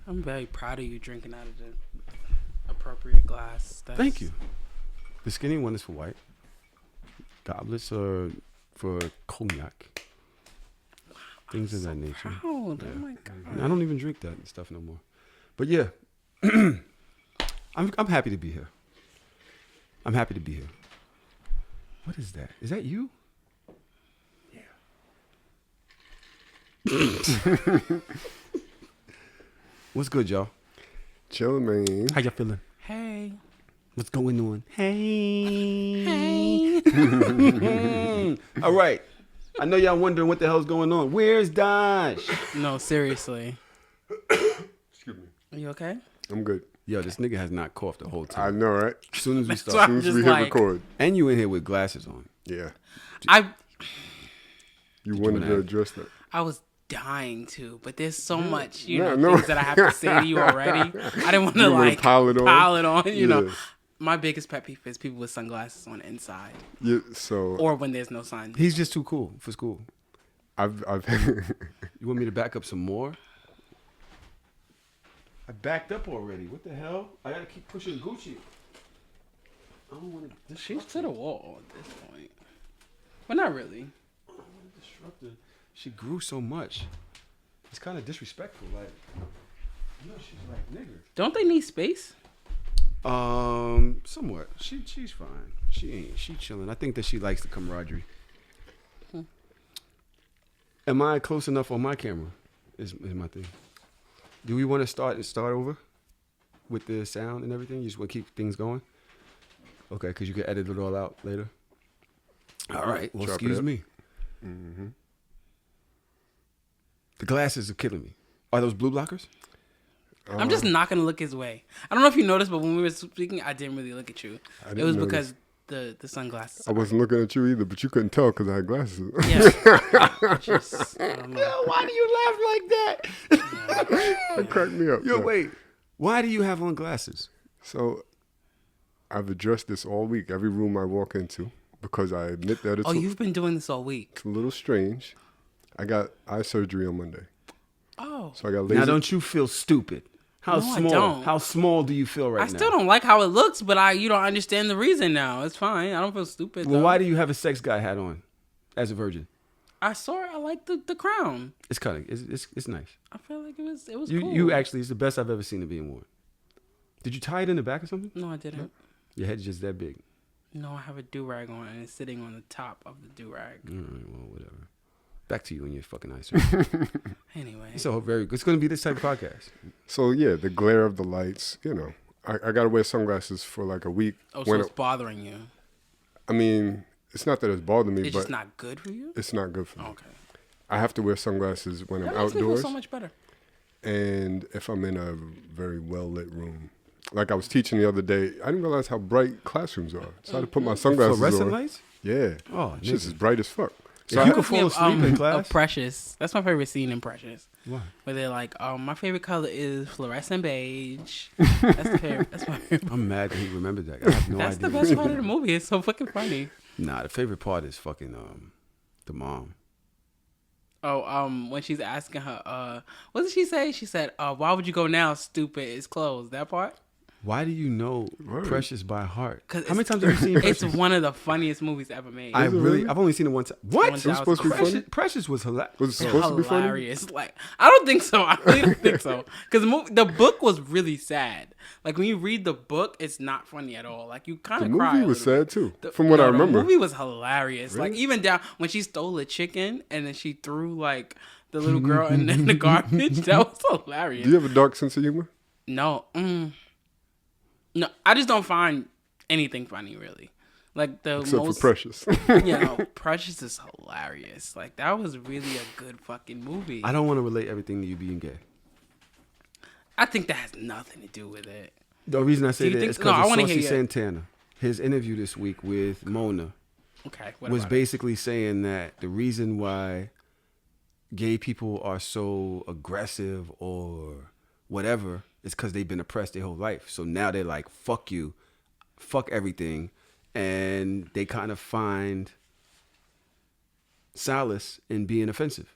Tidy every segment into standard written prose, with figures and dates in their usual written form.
I'm very proud of you drinking out of the appropriate glass. Thank you. The skinny one is for white. Goblets are for cognac. Things of that nature. Proud. Oh my god. I don't even drink that stuff no more. But yeah, I'm happy to be here. I'm happy to be here. What is that? Is that you? Yeah. What's good, y'all? Chillin', man. How y'all feeling? Hey. What's going on? Hey. All right. I know y'all wondering what the hell's going on. Where's Dodge? No, seriously. Excuse me. Are you okay? I'm good. Yo, this nigga has not coughed the whole time. I know, right? As soon as we That's start. why As soon as just we hit like- record. And you in here with glasses on. Yeah. You wanted wanna to add? address that. I was dying to, but there's so much, No. things that I have to say to you already. I didn't want to You wanna like pile it on? you know. Yeah. My biggest pet peeve is people with sunglasses on inside Yeah, so or when there's no sun. He's just too cool for school. I've You want me to back up some more? I backed up already. What the hell? I gotta keep pushing Gucci. I don't want to. She's to the wall at this point. But not really. I don't want to disrupt her. She grew so much. It's kind of disrespectful. Like, she's like nigger. Don't they need space? Somewhat. She's fine. She chilling. I think that she likes the camaraderie. Am I close enough on my camera? Is my thing. Do we want to start over with the sound and everything? You just want to keep things going? Okay, because you can edit it all out later. All right. Well, Chop it excuse up. me. Mm-hmm. The glasses are killing me. Are those blue blockers? I'm just not gonna look his way. I don't know if you noticed, but when we were speaking, I didn't really look at you. I It didn't was notice. because the sunglasses. I wasn't looking at you either, but you couldn't tell because I had glasses. Yeah. Just, I don't know. Why do you laugh like that? That cracked me up. Yo, yeah. wait. Why do you have on glasses? So I've addressed this all week, every room I walk into, because I admit that it's, Oh, you've been doing this all week. it's a little strange. I got eye surgery on Monday. Oh. So I got laser. Now, don't you feel stupid? How No, I small? don't. How small do you feel right I now? still don't like how it looks, but you don't understand the reason now. It's fine. I don't feel stupid. Well, though. why do you have a sex guy hat on as a virgin? I saw it. I like the crown. It's kind of it's nice. I feel like it was cool. You actually, it's the best I've ever seen it being worn. Did you tie it in the back or something? No, I didn't. Your head's just that big. No, I have a do-rag on and it's sitting on the top of the do-rag. All right, well, whatever. Back to you and your fucking eye surgery. Anyway. So it's going to be this type of podcast. So yeah, the glare of the lights, I got to wear sunglasses for like a week. Oh, so it's bothering you. I mean, it's not that it's bothering me, It's but just not good for you? it's not good for me. Okay. I have to wear sunglasses when I'm That makes me feel outdoors so much better. and if I'm in a very well-lit room. Like I was teaching the other day, I didn't realize how bright classrooms are. So I had to put my sunglasses Fluorescent on. lights? Yeah. Oh, It's just nigga. as bright as fuck. If So you I, could fall asleep in class. Precious. That's my favorite scene in Precious. Why? Where they're like, my favorite color is fluorescent beige. That's the favorite. That's my favorite. I'm mad that he remembered that. I have no That's idea. the best part of the movie. It's so fucking funny. Nah, the favorite part is fucking the mom. Oh, when she's asking her, what did she say? She said, why would you go now? Stupid. It's closed. That part? Why do you know Word. Precious by heart? 'Cause How many times have you seen It's Precious? one of the funniest movies ever made. I've Is it really? only seen it one time. What? One it was supposed to be Precious- funny? Precious was hilarious. Was it supposed to be funny? hilarious. Like, I don't think so. I really don't think so. Because the book was really sad. Like, when you read the book, it's not funny at all. Like, you kind The of cry. movie a was little bit. sad too, from what I remember. The movie was hilarious. Like, Really? even down when she stole a chicken and then she threw, like, the little girl in the garbage. That was hilarious. Do you have a dark sense of humor? No. No, I just don't find anything funny, really. Like, the Except most... for Precious. Precious is hilarious. Like, that was really a good fucking movie. I don't want to relate everything to you being gay. I think that has nothing to do with it. The reason I say Do you that think- is no, because I of wanna Saucy hear you. Santana. His interview this week with Mona Okay, what was about it? basically saying that the reason why gay people are so aggressive or whatever is because they've been oppressed their whole life. So now they're like, fuck you, fuck everything. And they kind of find solace in being offensive.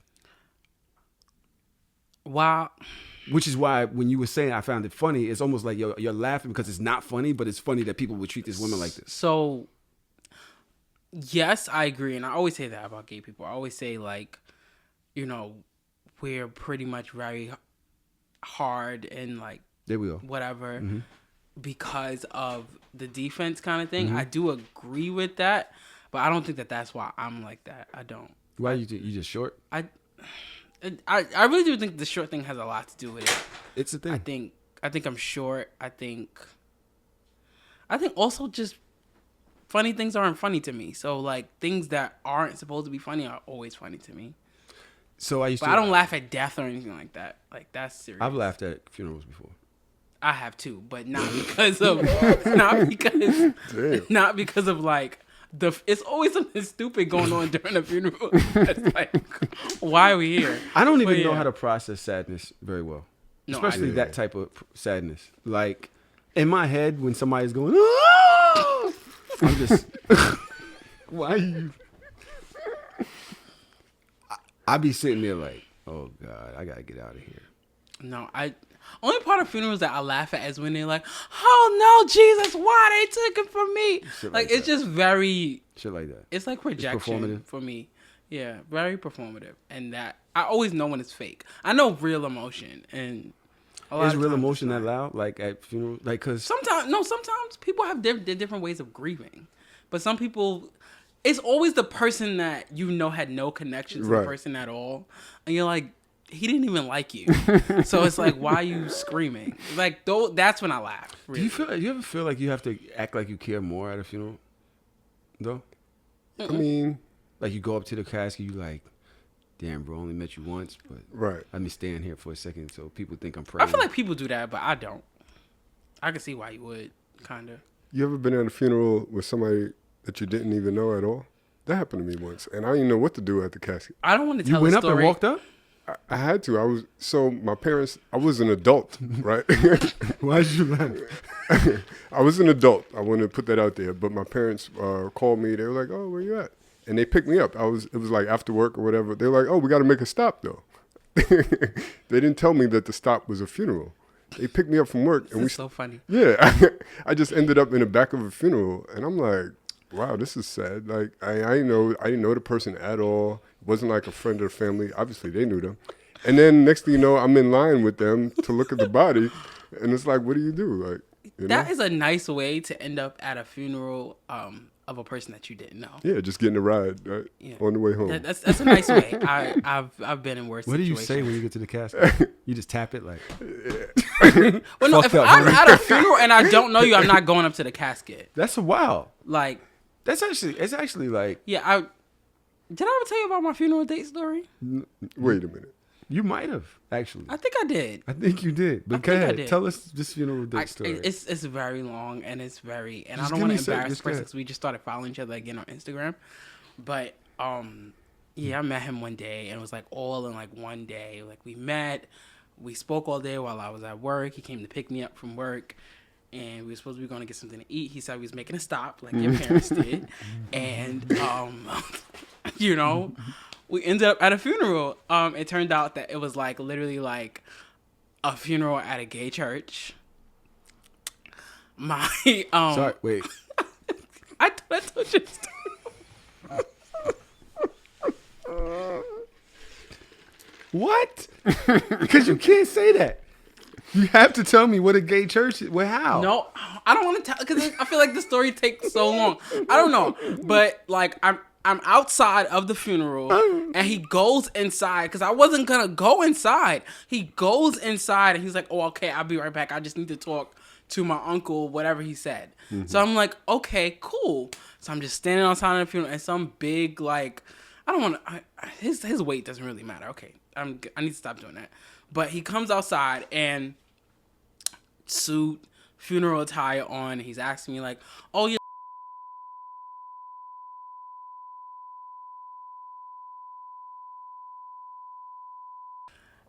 Wow. which is why when you were saying I found it funny, it's almost like you're laughing because it's not funny, but it's funny that people would treat this woman like this. So, yes, I agree. And I always say that about gay people. I always say, like, you know, we're pretty much very hard and, like, there we go. Whatever, because of the defense kind of thing. I do agree with that, but I don't think that that's why I'm like that. I don't. Why you just short? I really do think the short thing has a lot to do with it. It's a thing. I think I'm short. I think also just funny things aren't funny to me. So like things that aren't supposed to be funny are always funny to me. So I don't laugh at death or anything like that. Like that's serious. I've laughed at funerals before. I have too, but not because of not because of like it's always something stupid going on during a funeral. It's like, why are we here? I don't even know how to process sadness very well. No, especially that type of sadness. Like in my head when somebody's going, oh! I'm just why are you I be sitting there like, oh God, I gotta get out of here. No, only part of funerals that I laugh at is when they're like, oh no, Jesus, why they took it from me? Shit like it's just very shit like that. It's like projection for me. Yeah, very performative. And that I always know when it's fake. I know real emotion and is real emotion that loud? Like at funerals? Like cause sometimes people have their different ways of grieving. But some people it's always the person that you know had no connection to the person at all. And you're like, he didn't even like you. So it's like, why are you screaming? Like, that's when I laugh. Really. Do you ever feel like you have to act like you care more at a funeral? Though? I mean, like you go up to the casket, you like, damn, bro, only met you once, but let me stand here for a second so people think I'm praying. I feel like people do that, but I don't. I can see why you would, kind of. You ever been at a funeral with somebody that you didn't even know at all? That happened to me once, and I didn't know what to do at the casket. I don't want to tell you went the up story. and walked up? I had to. My parents, I was an adult, right? Why did you laugh? I was an adult. I want to put that out there. But my parents called me. They were like, oh, where you at? And they picked me up. It was like after work or whatever. They were like, oh, we got to make a stop, though. They didn't tell me that the stop was a funeral. They picked me up from work. This is so funny. Yeah. I just ended up in the back of a funeral. And I'm like, wow, this is sad. Like, I didn't know the person at all. It wasn't like a friend or family. Obviously, they knew them. And then next thing you know, I'm in line with them to look at the body. And it's like, what do you do? Like, that is a nice way to end up at a funeral of a person that you didn't know. Yeah, just getting a ride on the way home. That's a nice way. I've been in worse What do situations. you say when you get to the casket? You just tap it like. Well, no, if I'm at a funeral and I don't know you, I'm not going up to the casket. That's wild. Like it's actually like. Yeah, did I ever tell you about my funeral date story? Wait a minute. You might have actually. I think I did. I think you did. But go ahead, tell us this funeral date story. It's very long and it's very and I don't want to embarrass the person because we just started following each other again on Instagram. But yeah, I met him one day and it was like all in like one day. Like we met, we spoke all day while I was at work. He came to pick me up from work. And we were supposed to be going to get something to eat. He said he was making a stop, like your parents did. And, you know, we ended up at a funeral. It turned out that it was like literally like a funeral at a gay church. Sorry, wait. I told you a story. What? Because you can't say that. You have to tell me what a gay church is. Well, how? No, I don't want to tell because I feel like the story takes so long. I don't know, but like I'm outside of the funeral and he goes inside because I wasn't gonna go inside. He goes inside and he's like, "Oh, okay, I'll be right back. I just need to talk to my uncle," whatever he said. Mm-hmm. So I'm like, "Okay, cool." So I'm just standing outside of the funeral and some big like I don't want to. His weight doesn't really matter. Okay, I need to stop doing that. But he comes outside and suit, funeral attire on. And he's asking me like, "Oh yeah."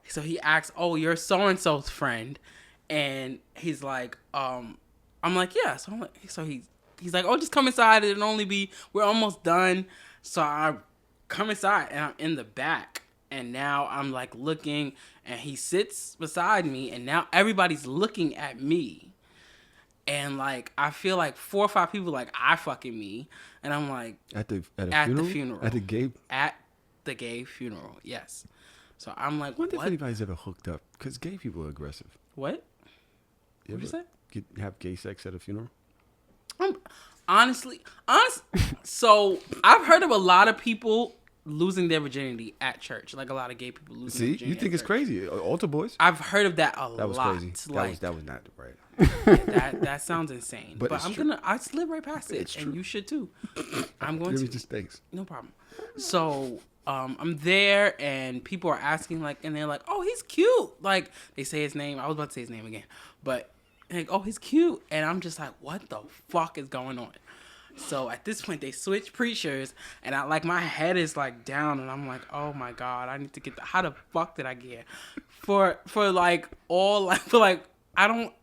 So he asks, "Oh, you're so and so's friend," and he's like, I'm like, "Yeah." So I'm like, he's like, "Oh, just come inside. We're almost done." So I come inside and I'm in the back. And now I'm like looking, and he sits beside me, and now everybody's looking at me. And like I feel like 4 or 5 people like eye fucking me, and I'm like at the funeral at the gay funeral. Yes. So I'm like, I wonder what? if anybody's ever hooked up, because gay people are aggressive. What? What'd you say? Have gay sex at a funeral? Honestly, so I've heard of a lot of people losing their virginity at church, like a lot of gay people losing their virginity. You think it's crazy? Altar boys? I've heard of that a lot. That was crazy. Like, that was not right. that sounds insane. But I slid right past it, and you should too. I'm going to. Just thanks. No problem. So I'm there, and people are asking, like, and they're like, "Oh, he's cute." Like they say his name. I was about to say his name again, but like, "Oh, he's cute," and I'm just like, "What the fuck is going on?" So at this point, they switch preachers, and my head is like down, and I'm like, "Oh my god, I need to get how the fuck did I get here?" For I don't,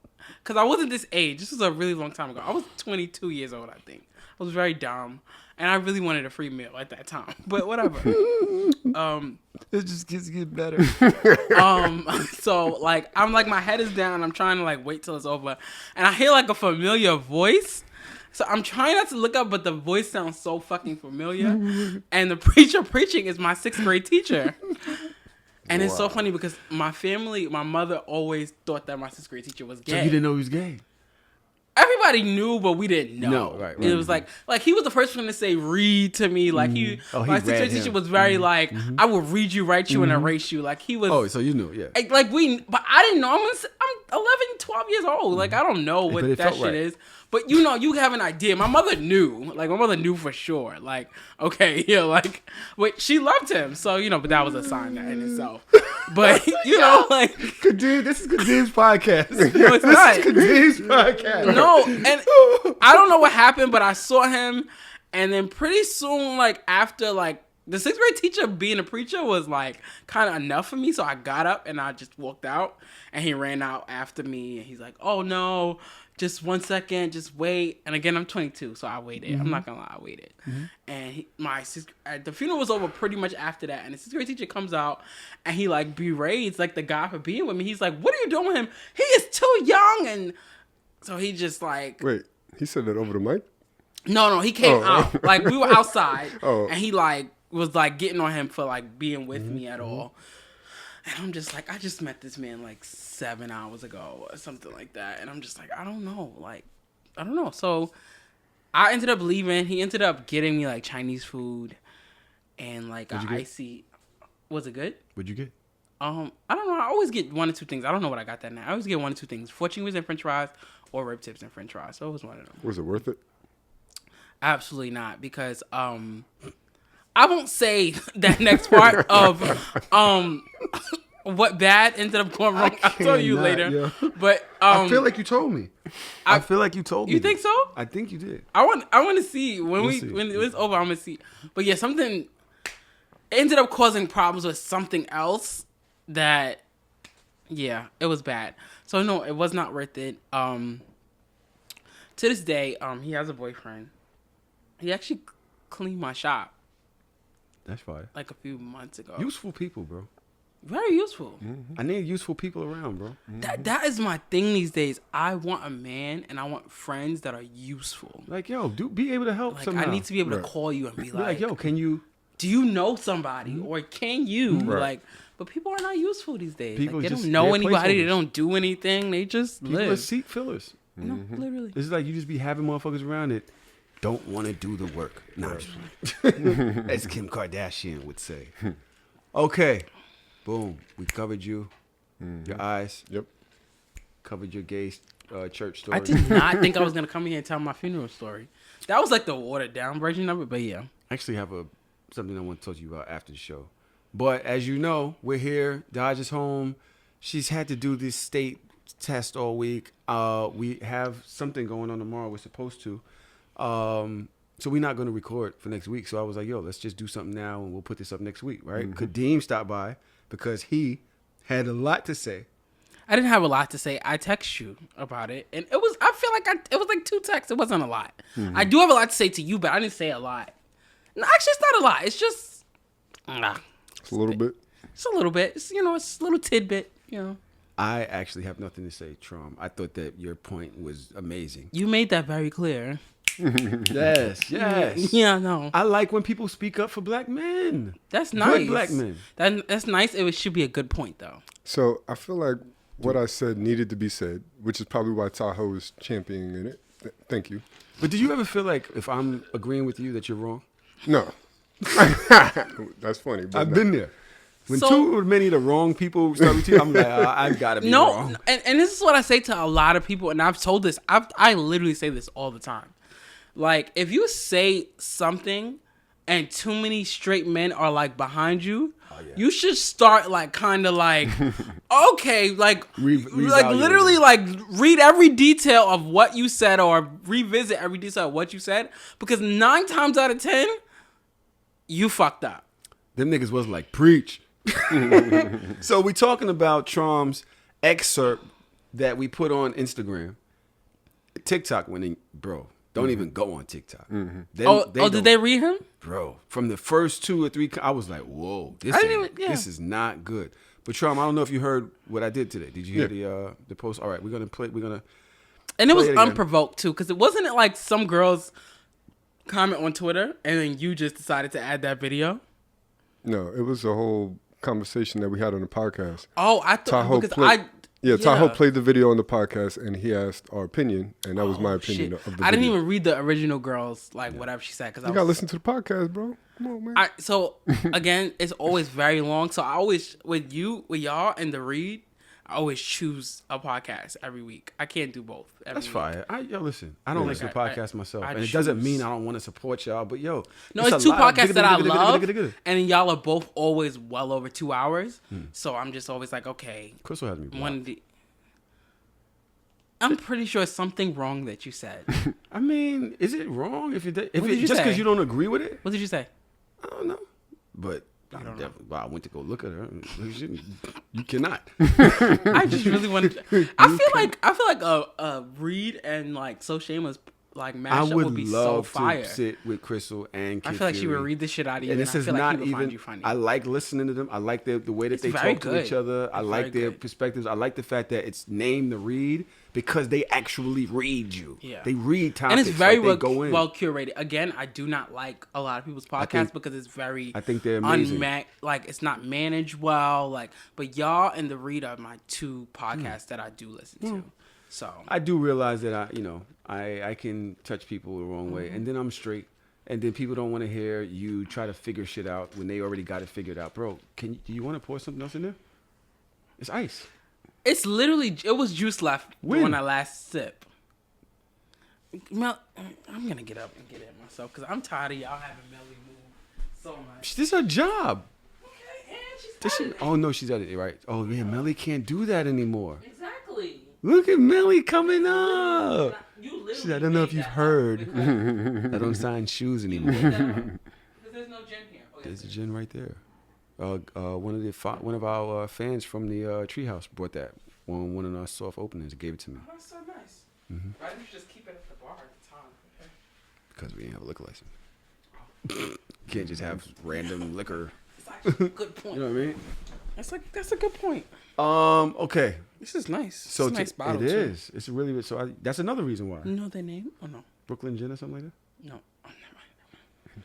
because I wasn't this age. This was a really long time ago. I was 22 years old, I think. I was very dumb, and I really wanted a free meal at that time. But whatever. It just get better. So like I'm like my head is down. I'm trying to like wait till it's over, and I hear like a familiar voice. So I'm trying not to look up, but the voice sounds so fucking familiar. And the preacher preaching is my 6th grade teacher. And it's so funny because my mother always thought that my 6th grade teacher was gay. So you didn't know he was gay? Everybody knew, but we didn't know. No, right. It was like he was the first one to say read to me. Like my 6th grade teacher was very like, I will read you, write you, and erase you. Like he was. Oh, so you knew, yeah. But I didn't know. I'm 11, 12 years old. Like I don't know what that shit is. But you have an idea. My mother knew. Like my mother knew for sure. Like, okay, yeah, like but she loved him. So, but that was a sign in itself. But like Kadeem, this is Kadeem's podcast. No, it's not. This is Kadeem's podcast. No, and I don't know what happened, but I saw him, and then pretty soon, like after like the 6th grade teacher being a preacher was like kind of enough for me. So I got up and I just walked out, and he ran out after me, and he's like, "Oh no, just 1 second, just wait." And again, I'm 22, so I waited. I'm not gonna lie, I waited. And the funeral was over pretty much after that, and the 6th grade teacher comes out, and he like berates like the guy for being with me. He's like, "What are you doing with him? He is too young." And so he just like, wait, he said that over the mic? No, he came out. Like we were outside, and he like was like getting on him for like being with me at all. And I'm just like, I just met this man like 7 hours ago or something like that. And I'm just like, I don't know. So I ended up leaving. He ended up getting me like Chinese food and like an icy. Was it good? What'd you get? I don't know. I always get 1 or 2 things. I don't know what I got that night. I always get 1 or 2 things. Fortune wings and french fries or rib tips and french fries. So it was one of them. Was it worth it? Absolutely not, because I won't say that next part of what bad ended up going wrong. I'll tell you later. Yeah. But I feel like you told me. I feel like you told me. You think so? I think you did. I want to see when it's over. I'm gonna see. But yeah, something ended up causing problems with something else that, yeah, it was bad. So no, it was not worth it. To this day, he has a boyfriend. He actually cleaned my shop. That's fine. Like a few months ago. Useful people, bro. Very useful. I need useful people around, bro. That is my thing these days. I want a man, and I want friends that are useful. Like, yo, be able to help like, somehow. I need to be able to call you and be like, yo, can you? Do you know somebody, or can you? Right. Like, but people are not useful these days. People like, they just, don't know anybody. They placeholders. don't do anything. They just People live. are seat fillers. No, literally. It's like you just be having motherfuckers around that don't want to do the work. Nah, I'm just playing. As Kim Kardashian would say. Okay. Boom. We covered you. Your eyes. Yep. Covered your gay church story. I did not think I was gonna come here and tell my funeral story. That was like the watered down version of it, but yeah. I actually have something I want to talk to you about after the show. But as you know, we're here. Dodge is home. She's had to do this state test all week. We have something going on tomorrow. We're supposed to. So we're not going to record for next week. So I was like, yo, let's just do something now and we'll put this up next week, right? Kadeem stopped by because he had a lot to say. I didn't have a lot to say. I text you about it, and it was. I feel like it was like 2 texts. It wasn't a lot. I do have a lot to say to you, but I didn't say a lot. No, actually, it's not a lot. It's just It's a little bit. Just a little bit. It's, it's a little tidbit. I actually have nothing to say, Traum. I thought that your point was amazing. You made that very clear. Yes. Yeah, no. I like when people speak up for black men. That's nice. Good black men. That's nice. It should be a good point, though. So I feel like what I said needed to be said, which is probably why Tahoe is championing it. Thank you. But do you ever feel like if I'm agreeing with you that you're wrong? No. That's funny. But I've no. been there. When too many of the wrong people start with you, I'm like, I've got to be wrong. And this is what I say to a lot of people, and I've told this. I literally say this all the time. Like, if you say something and too many straight men are, like, behind you, you should start, like, kind of like, okay, like, like literally, like, read every detail of what you said or revisit every detail of what you said. Because 9 times out of 10, you fucked up. Them niggas was like, preach. So we talking about Traum's excerpt that we put on Instagram. TikTok winning, bro. Don't even go on TikTok. Did they read him? Bro, from the first 2 or 3, I was like, whoa, this is not good. But Traum, I don't know if you heard what I did today. Did you hear the post? All right, we're gonna play. And it was unprovoked too, because it wasn't like some girls comment on Twitter and then you just decided to add that video. No, it was a whole conversation that we had on the podcast. Oh, I thought Tahoe Tahoe played the video on the podcast and he asked our opinion, and that was my opinion of the video. I didn't even read the original girl's whatever she said, because you gotta listen to the podcast, bro. Come on, man. So again, it's always very long. So I always with y'all and the read, I always choose a podcast every week. I can't do both. That's fine. Listen, I don't listen to podcasts myself, and it doesn't mean I don't want to support y'all. But no, it's 2 podcasts that I love, and y'all are both always well over 2 hours. So I'm just always like, okay. Crystal has me blocked. I'm pretty sure it's something wrong that you said. I mean, is it wrong if just say? Because you don't agree with it? What did you say? I don't know, but. I went to go look at her. You cannot. I just really wanted. I feel like a Reed and like So Shameless like mashup would be so fire. I would love to sit with Crystal and Kid I feel like Fury. she would read the shit out of you. And this is not even. I like listening to them. I like the way that they talk to each other. I like their perspectives. I like the fact that it's named the read because they actually read you. Yeah, they read topics. And it's very well curated. Again, I do not like a lot of people's podcasts because it's very. I think they're amazing. Like it's not managed well. Like, but y'all and the read are my 2 podcasts that I do listen to. So I do realize that I can touch people the wrong way, and then I'm straight, and then people don't want to hear you try to figure shit out when they already got it figured out, bro. Do you want to pour something else in there? It's ice. It's literally it was juice left when I last sip. Mel, I'm gonna get up and get it myself because I'm tired of y'all having Melly move so much. This is her job. Okay, and she's Oh no, she's at it right. Oh man, Melly can't do that anymore. Exactly. Look at Melly coming up. I don't know if you've heard. I don't sign shoes anymore. There's no gin here. There's a gin right there. One of our fans from the Treehouse brought that on one of our soft openings and gave it to me. Oh, that's so nice. Why didn't you just keep it at the bar at the time? Okay. Because we didn't have a liquor license. You can't just have random liquor. It's actually a good point. You know what I mean? That's a good point. Okay. This is nice. So it's a nice bottle it too. is. It's really good. So that's another reason why. You know their name or no? Brooklyn Gin or something like that? No. Oh, never mind.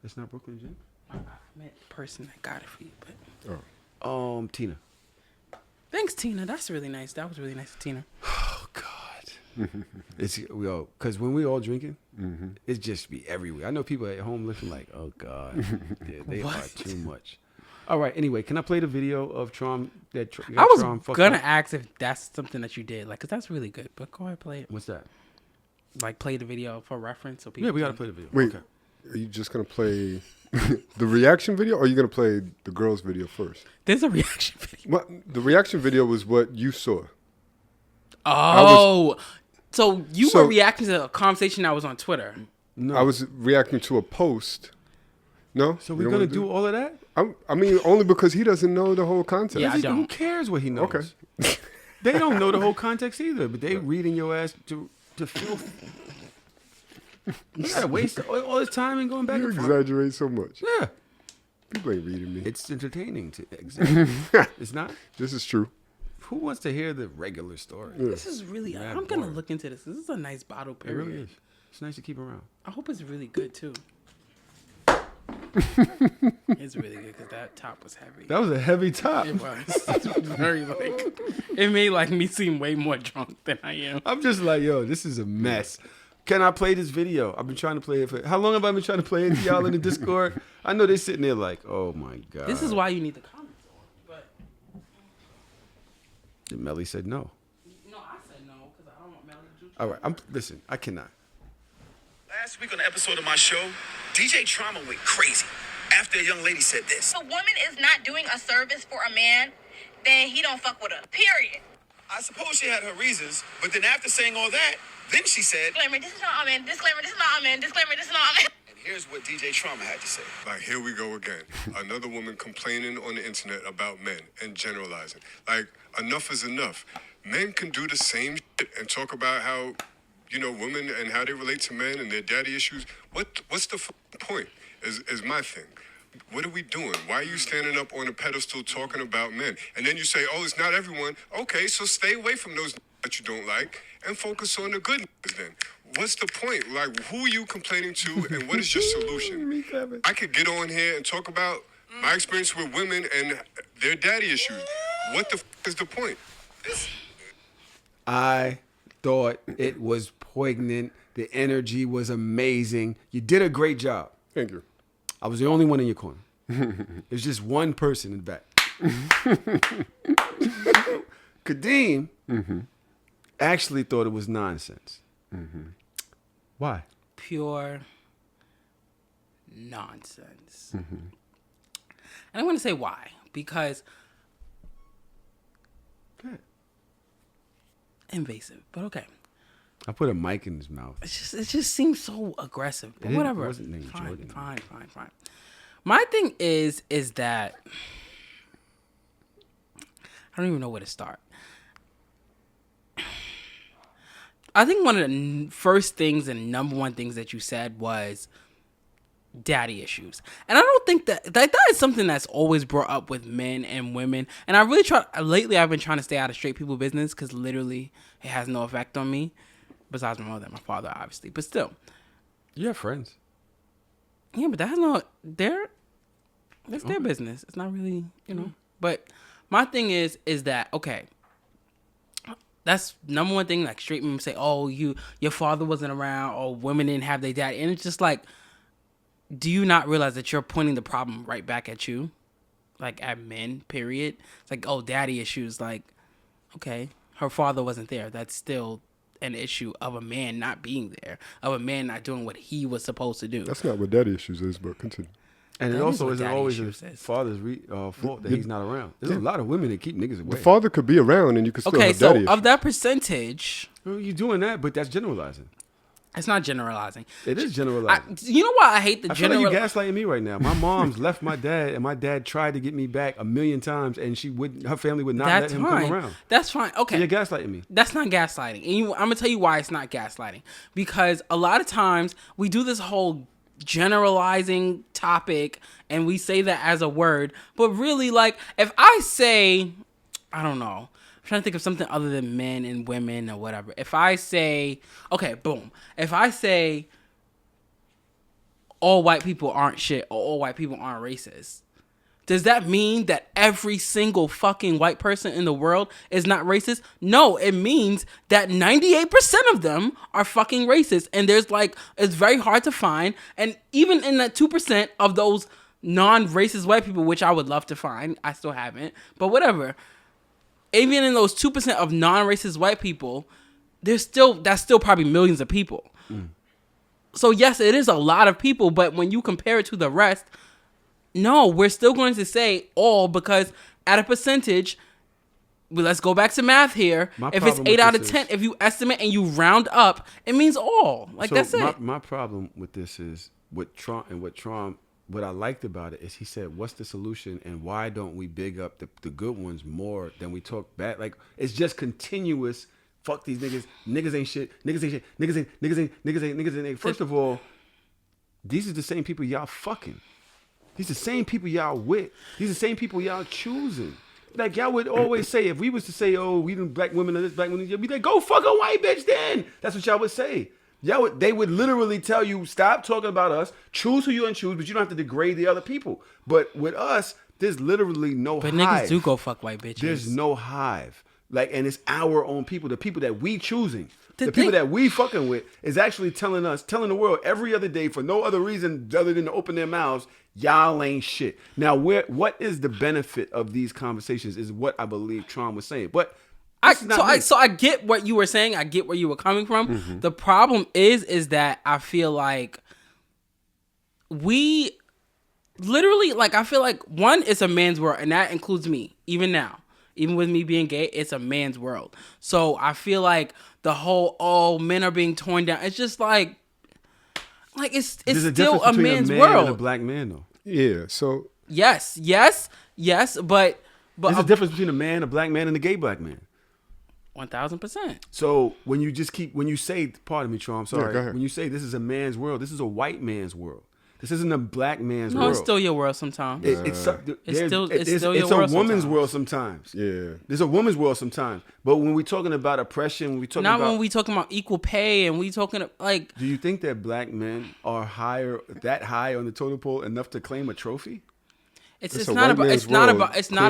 It's not Brooklyn Gin? I meant the person that got it for you, but Tina. Thanks, Tina. That's really nice. That was really nice of Tina. Oh God. It's because when we all drinking, it just be everywhere. I know people at home looking like, oh God, they are too much. All right. Anyway, can I play the video of Traum? I was gonna ask if that's something that you did, like, cause that's really good. But go ahead, play it. What's that? Like, play the video for reference, so people. Yeah, we gotta play the video. Wait, are you just gonna play the reaction video, or are you gonna play the girls' video first? There's a reaction video. Well, the reaction video was what you saw. Oh, so you were reacting to a conversation that was on Twitter. No, I was reacting to a post. No, so we're gonna do all of that. I mean, only because he doesn't know the whole context. Yeah, I don't. Who cares what he knows? Okay. They don't know the whole context either, but they reading your ass to filth. You gotta waste all this time and going back You and forth. exaggerate so much. Yeah. People ain't reading me. It's entertaining to exactly. It's not. This is true. Who wants to hear the regular story? Yeah. This is really. Mad I'm gonna boring. look into this. This is a nice bottle. It Period. really is. It's nice to keep around. I hope it's really good too. It's really good because that top was heavy. That was a heavy top. It was. It's very like. It made like me seem way more drunk than I am. I'm just like, yo, this is a mess. Can I play this video? I've been trying to play it for... How long have I been trying to play it to y'all in the Discord? I know they're sitting there like, oh my God. This is why you need the comments on. But Melly said no. no, I said no because I don't want Melly to juice. All right, listen, I cannot. Last week on the episode of my show, DJ Traum went crazy after a young lady said this. If a woman is not doing a service for a man, then he don't fuck with her. Period. I suppose she had her reasons, but then after saying all that, then she said, Disclaimer, this is not all men. Disclaimer, this is not all men. Disclaimer, this is not all men. and here's what DJ Trauma had to say. Like, here we go again. Another woman complaining on the internet about men and generalizing. Like, enough is enough. Men can do the same shit and talk about how, women and how they relate to men and their daddy issues. What's the point is my thing. What are we doing? Why are you standing up on a pedestal talking about men? And then you say, oh, it's not everyone. Okay, so stay away from those that you don't like and focus on the good then. What's the point? Like, who are you complaining to and what is your solution? I could get on here and talk about my experience with women and their daddy issues. What the is the point? I thought it was poignant. The energy was amazing. You did a great job. Thank you. I was the only one in your corner. There's just one person in the back. Kadeem actually thought it was nonsense. Why? Pure nonsense. And I want to say why. Because Good. invasive, but okay. I put a mic in his mouth. It just seems so aggressive. But It whatever. wasn't named fine, Jordan. fine. My thing is that I don't even know where to start. I think one of the first things and number one things that you said was daddy issues. And I don't think that is something that's always brought up with men and women. And I really lately I've been trying to stay out of straight people business because literally it has no effect on me. Besides my mother and my father, obviously. But still. You have friends. Yeah, but that has that's their business. It's not really, But my thing is that, okay, that's number one thing. Like straight men say, oh, your father wasn't around, or women didn't have their daddy. And it's just like, do you not realize that you're pointing the problem right back at you? Like at men, period. It's like, oh, daddy issues. Like, okay, her father wasn't there. That's still an issue of a man not being there, of a man not doing what he was supposed to do. That's not what daddy issues is, but continue. And That it is also what isn't daddy always issues his is. father's fault that he's not around. There's a lot of women that keep niggas away. The father could be around and you could still Okay, have so daddy of issues. that percentage, Well, you're doing that, but that's generalizing. it's not generalizing. It is generalizing. You know why I hate the I feel like general? you're gaslighting me right now. My mom's left my dad, and my dad tried to get me back 1,000,000 times, and her family would not let That's him fine. come around. That's fine. Okay, So you're gaslighting me. that's not gaslighting. And I'm gonna tell you why it's not gaslighting. Because a lot of times we do this whole generalizing topic, and we say that as a word, but really, like, if I say, I don't know. I'm trying to think of something other than men and women or whatever. If I say, okay, boom. If I say all white people aren't shit or all white people aren't racist, does that mean that every single fucking white person in the world is not racist? No, it means that 98% of them are fucking racist. And there's like, it's very hard to find. And even in that 2% of those non-racist white people, which I would love to find, I still haven't, but whatever. Even in those 2% of non-racist white people, that's still probably millions of people. So yes, it is a lot of people, but when you compare it to the rest, no, we're still going to say all because at a percentage, well, let's go back to math here. My If it's problem 8 with out this of 10, is- if you estimate and you round up, it means all. Like, So that's it. My problem with this is what I liked about it is he said, what's the solution and why don't we big up the good ones more than we talk bad? Like, it's just continuous. Fuck these niggas. Niggas ain't shit. Niggas ain't shit. Niggas ain't. First of all, these are the same people y'all fucking. These the same people y'all with. These the same people y'all choosing. Like y'all would always say, if we was to say, oh, we do black women or this black women, you'd be like, go fuck a white bitch then. That's what y'all would say. They would literally tell you, stop talking about us, choose who you want to choose, but you don't have to degrade the other people. But with us, there's literally no hive. But niggas do go fuck white bitches. There's no hive. Like, and it's our own people, the people that we choosing. The people that we fucking with is actually telling the world every other day for no other reason other than to open their mouths, y'all ain't shit. Now, what is the benefit of these conversations is what I believe Traum was saying. But so I get what you were saying. I get where you were coming from. Mm-hmm. The problem is that I feel like we literally, like, I feel like one, it's a man's world, and that includes me, even now. Even with me being gay, it's a man's world. So I feel like the whole, men are being torn down. It's just like it's still a man's world. And a black man, though. Yeah. So yes, but there's a difference between a man, a black man, and a gay black man. 1000%. So when you say, pardon me, Traum, I'm sorry. Yeah, when you say this is a man's world, this is a white man's world. This isn't a black man's world. No, it's still your world sometimes. It's still your world a woman's world sometimes. Yeah. There's a woman's world sometimes. But when we're talking about oppression, when we talking when we talking about equal pay and we talking like. Do you think that black men are that high on the totem pole enough to claim a trophy? It's not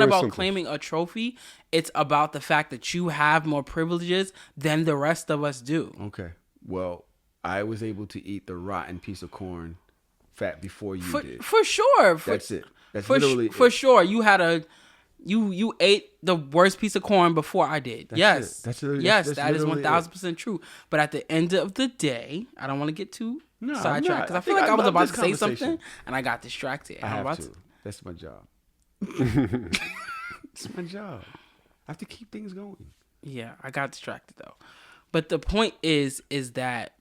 about claiming a trophy. It's about the fact that you have more privileges than the rest of us do. Okay. Well, I was able to eat the rotten piece of corn fat before you did. For sure. That's it. That's literally for sure. You had you ate the worst piece of corn before I did. Yes. That is 1000% true. But at the end of the day, I don't want to get too sidetracked because I feel like I was about to say something and I got distracted. I have to. That's my job. It's my job. I have to keep things going. Yeah, I got distracted though. But the point is that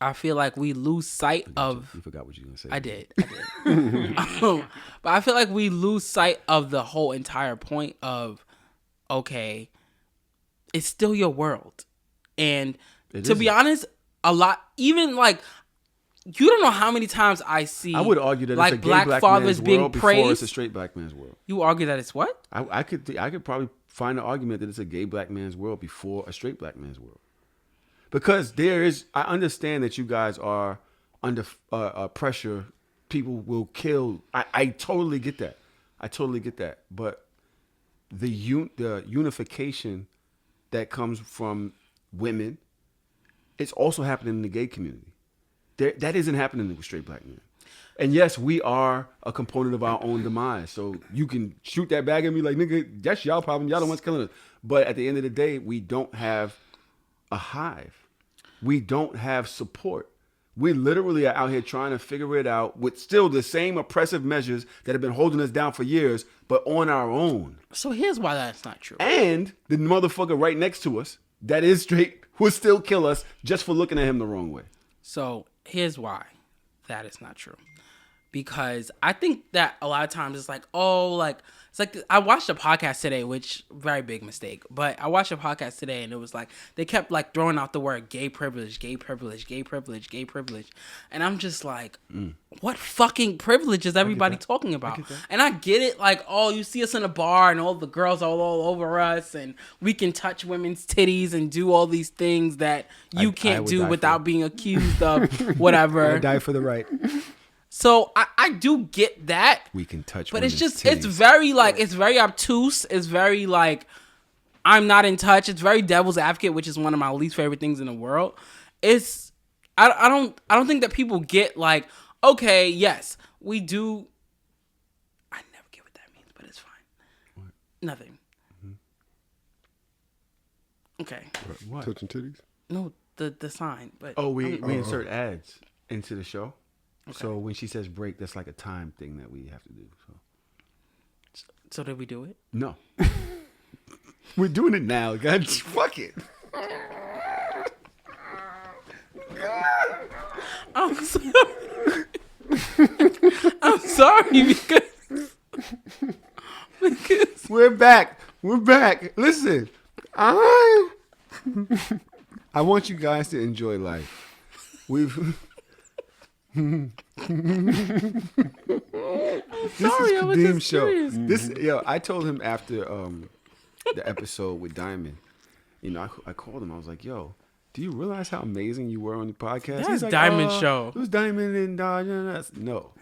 I feel like we lose sight of. You forgot what you were gonna say. I did. But I feel like we lose sight of the whole entire point of, okay, it's still your world, and to be honest, a lot. Even like, you don't know how many times I see. I would argue that like it's a gay black fathers being praised. Before it's a straight black man's world. You argue that it's what? I could probably find an argument that it's a gay black man's world before a straight black man's world. Because I understand that you guys are under pressure. People will kill. I totally get that. But the unification that comes from women, it's also happening in the gay community. That isn't happening with straight black men. And yes, we are a component of our own demise. So you can shoot that bag at me like, nigga, that's y'all problem. Y'all the ones killing us. But at the end of the day, we don't have a hive. We don't have support. We literally are out here trying to figure it out with still the same oppressive measures that have been holding us down for years, but on our own. So here's why that's not true. And the motherfucker right next to us, that is straight, will still kill us just for looking at him the wrong way. So here's why that is not true. Because I think that a lot of times it's like, it's like I watched a podcast today, which very big mistake. But I watched a podcast today and it was like they kept like throwing out the word gay privilege, gay privilege, gay privilege, gay privilege. And I'm just like, what fucking privilege is everybody talking about? And I get it, like, oh, you see us in a bar and all the girls all over us and we can touch women's titties and do all these things that you can't do without being accused of whatever. I would die for the right. So I do get that. We can touch, but it's just titties. It's very like it's very obtuse. It's very like I'm not in touch. It's very devil's advocate, which is one of my least favorite things in the world. It's I don't think that people get like, okay, yes, we do. I never get what that means, but it's fine. What? Nothing. Mm-hmm. Okay. What? Touching titties? No, the sign. But we insert ads into the show. Okay. So when she says break, that's like a time thing that we have to do. So did we do it? No. We're doing it now. God, fuck it. I'm sorry. I'm sorry because we're back. Listen, I want you guys to enjoy life. Sorry, I was Kadeem just curious. I told him after the episode with Diamond, I called him. I was like, yo, do you realize how amazing you were on the podcast? That's He's like, Diamond show. It was Diamond and no,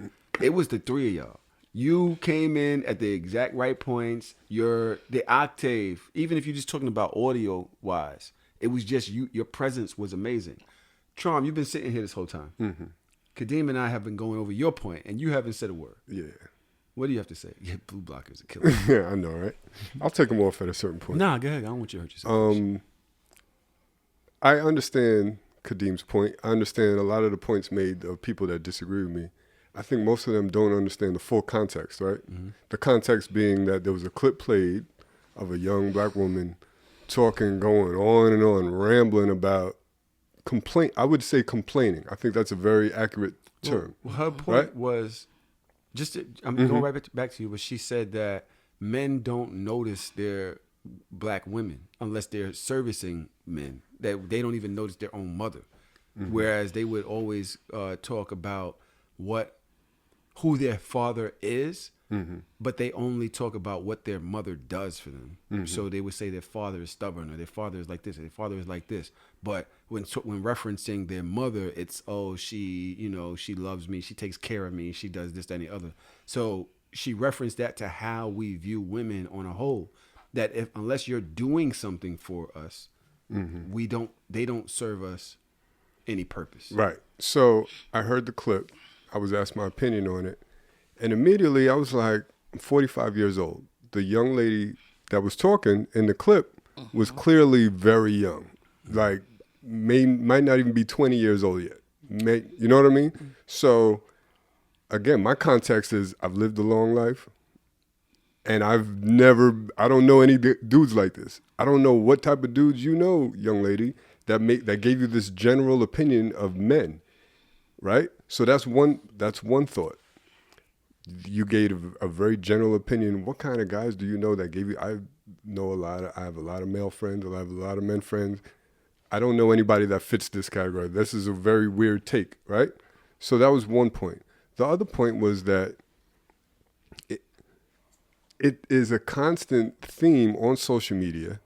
it was the three of y'all. You came in at the exact right points. The octave, even if you're just talking about audio wise, it was just you. Your presence was amazing. Traum, you've been sitting here this whole time. Mm-hmm. Kadeem and I have been going over your point, and you haven't said a word. Yeah. What do you have to say? Yeah, blue blockers are killing. Yeah, I know, right? I'll take them off at a certain point. Nah, go ahead. I don't want you to hurt yourself. I understand Kadeem's point. I understand a lot of the points made of people that disagree with me. I think most of them don't understand the full context, right? Mm-hmm. The context being that there was a clip played of a young black woman talking, going on and on, rambling about I would say complaining. I think that's a very accurate term. Well, her point was, I'm going right back to you, but she said that men don't notice their black women unless they're servicing men. That they don't even notice their own mother. Mm-hmm. Whereas they would always talk about who their father is, mm-hmm. but they only talk about what their mother does for them. Mm-hmm. So they would say their father is stubborn, or their father is like this, or their father is like this. But when referencing their mother, it's, she loves me, she takes care of me, she does this, that, and the other. So she referenced that to how we view women on a whole. That unless you're doing something for us, mm-hmm. they don't serve us any purpose. Right. So I heard the clip. I was asked my opinion on it. And immediately I was like, I'm 45 years old. The young lady that was talking in the clip was clearly very young. Like, might not even be 20 years old yet. You know what I mean? So, again, my context is I've lived a long life. And I don't know any dudes like this. I don't know what type of dudes you know, young lady, that gave you this general opinion of men, right? So that's one thought. You gave a very general opinion. What kind of guys do you know that gave you? I have a lot of male friends. I have a lot of men friends. I don't know anybody that fits this category. This is a very weird take, right? So that was one point. The other point was that it is a constant theme on social media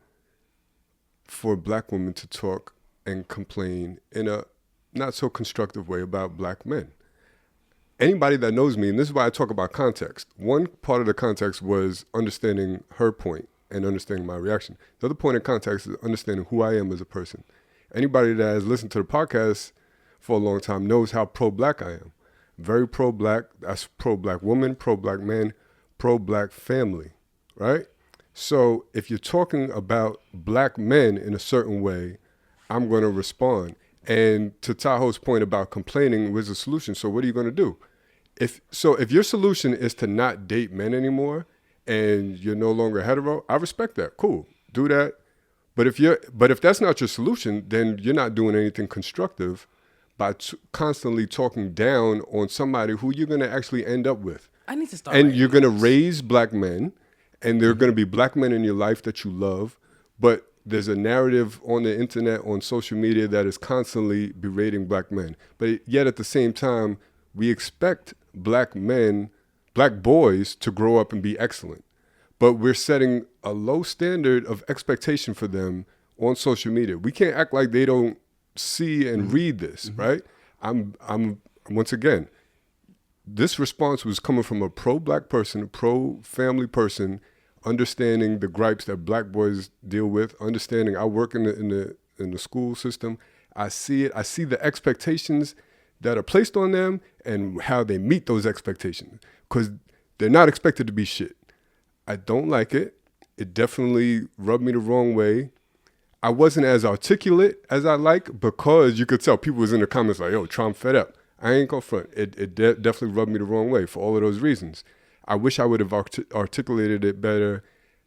for black women to talk and complain in a not so constructive way about black men. Anybody that knows me, and this is why I talk about context. One part of the context was understanding her point and understanding my reaction. The other point of context is understanding who I am as a person. Anybody that has listened to the podcast for a long time knows how pro-black I am. Very pro-black. That's pro-black woman, pro-black man, pro-black family, right? So if you're talking about black men in a certain way, I'm going to respond. And to Tahoe's point about complaining was a solution. So what are you going to do? If your solution is to not date men anymore and you're no longer hetero, I respect that. Cool. Do that. But if that's not your solution, then you're not doing anything constructive by constantly talking down on somebody who you're going to actually end up with. I need to start. And you're going to raise black men, and there are going to be black men in your life that you love, but there's a narrative on the internet, on social media, that is constantly berating black men. But yet at the same time, we expect black boys to grow up and be excellent. But we're setting a low standard of expectation for them on social media. We can't act like they don't see and read this, right? I'm once again, this response was coming from a pro-black person, a pro-family person, understanding the gripes that black boys deal with, understanding I work in the school system. I see it. I see the expectations that are placed on them and how they meet those expectations, because they're not expected to be shit. I don't like it. It definitely rubbed me the wrong way. I wasn't as articulate as I like, because you could tell people was in the comments like, yo, Traum fed up. I ain't gonna front. It definitely rubbed me the wrong way for all of those reasons. I wish I would have articulated it better.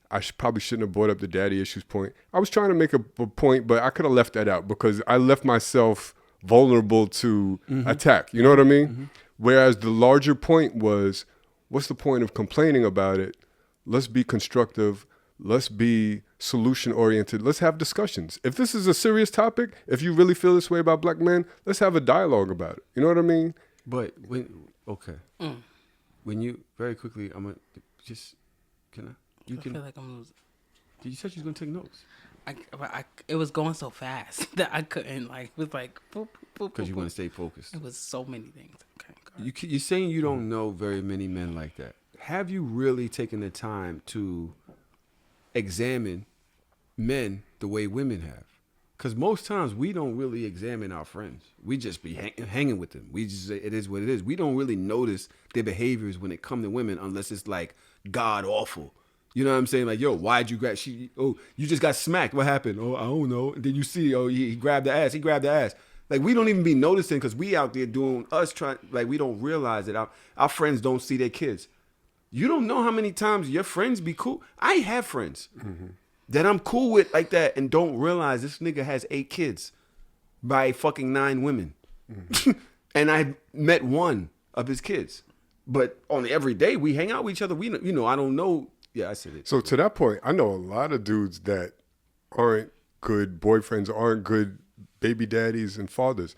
I probably shouldn't have brought up the daddy issues point. I was trying to make a point, but I could have left that out because I left myself vulnerable to attack. You know what I mean? Mm-hmm. Whereas the larger point was, what's the point of complaining about it? Let's be constructive. Let's be solution-oriented. Let's have discussions. If this is a serious topic, if you really feel this way about black men, let's have a dialogue about it. You know what I mean? But when you very quickly, I'm gonna just can I? You I can. feel like I'm losing. You said you was gonna take notes. It was going so fast that I couldn't like. It was like boop, boop, Because boop, you boop. want to stay focused. It was so many things. Okay, go ahead. You're saying you don't know very many men like that. Have you really taken the time to examine men the way women have? Because most times we don't really examine our friends. We just be hanging with them. We just say it is what it is. We don't really notice their behaviors when it comes to women unless it's like god awful. You know what I'm saying? Like, yo, why'd you grab? You just got smacked. What happened? Oh, I don't know. And then you see, he grabbed the ass. He grabbed the ass. Like, we don't even be noticing because we out there doing us trying. Like, we don't realize that our friends don't see their kids. You don't know how many times your friends be cool. I have friends that I'm cool with like that and don't realize this nigga has 8 kids by fucking 9 women. And I met one of his kids. But on every day we hang out with each other. I don't know. Yeah, I said it. So to that point, I know a lot of dudes that aren't good boyfriends, aren't good baby daddies and fathers.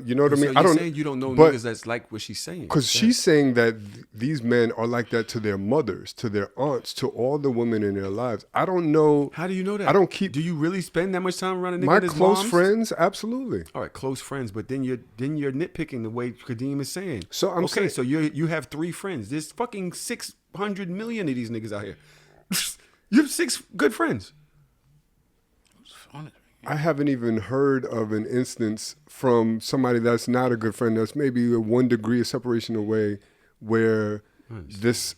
You know what I mean? So you're saying you don't know niggas that's like what she's saying. Because she's saying that these men are like that to their mothers, to their aunts, to all the women in their lives. I don't know. How do you know that? I don't keep. Do you really spend that much time around a nigga My with his close moms? friends, absolutely. All right, close friends, but then you're nitpicking the way Kadeem is saying. So I'm saying, so you have 3 friends. There's fucking 600 million of these niggas out here. You have 6 good friends. I haven't even heard of an instance from somebody that's not a good friend, that's maybe a 1 degree of separation away, where this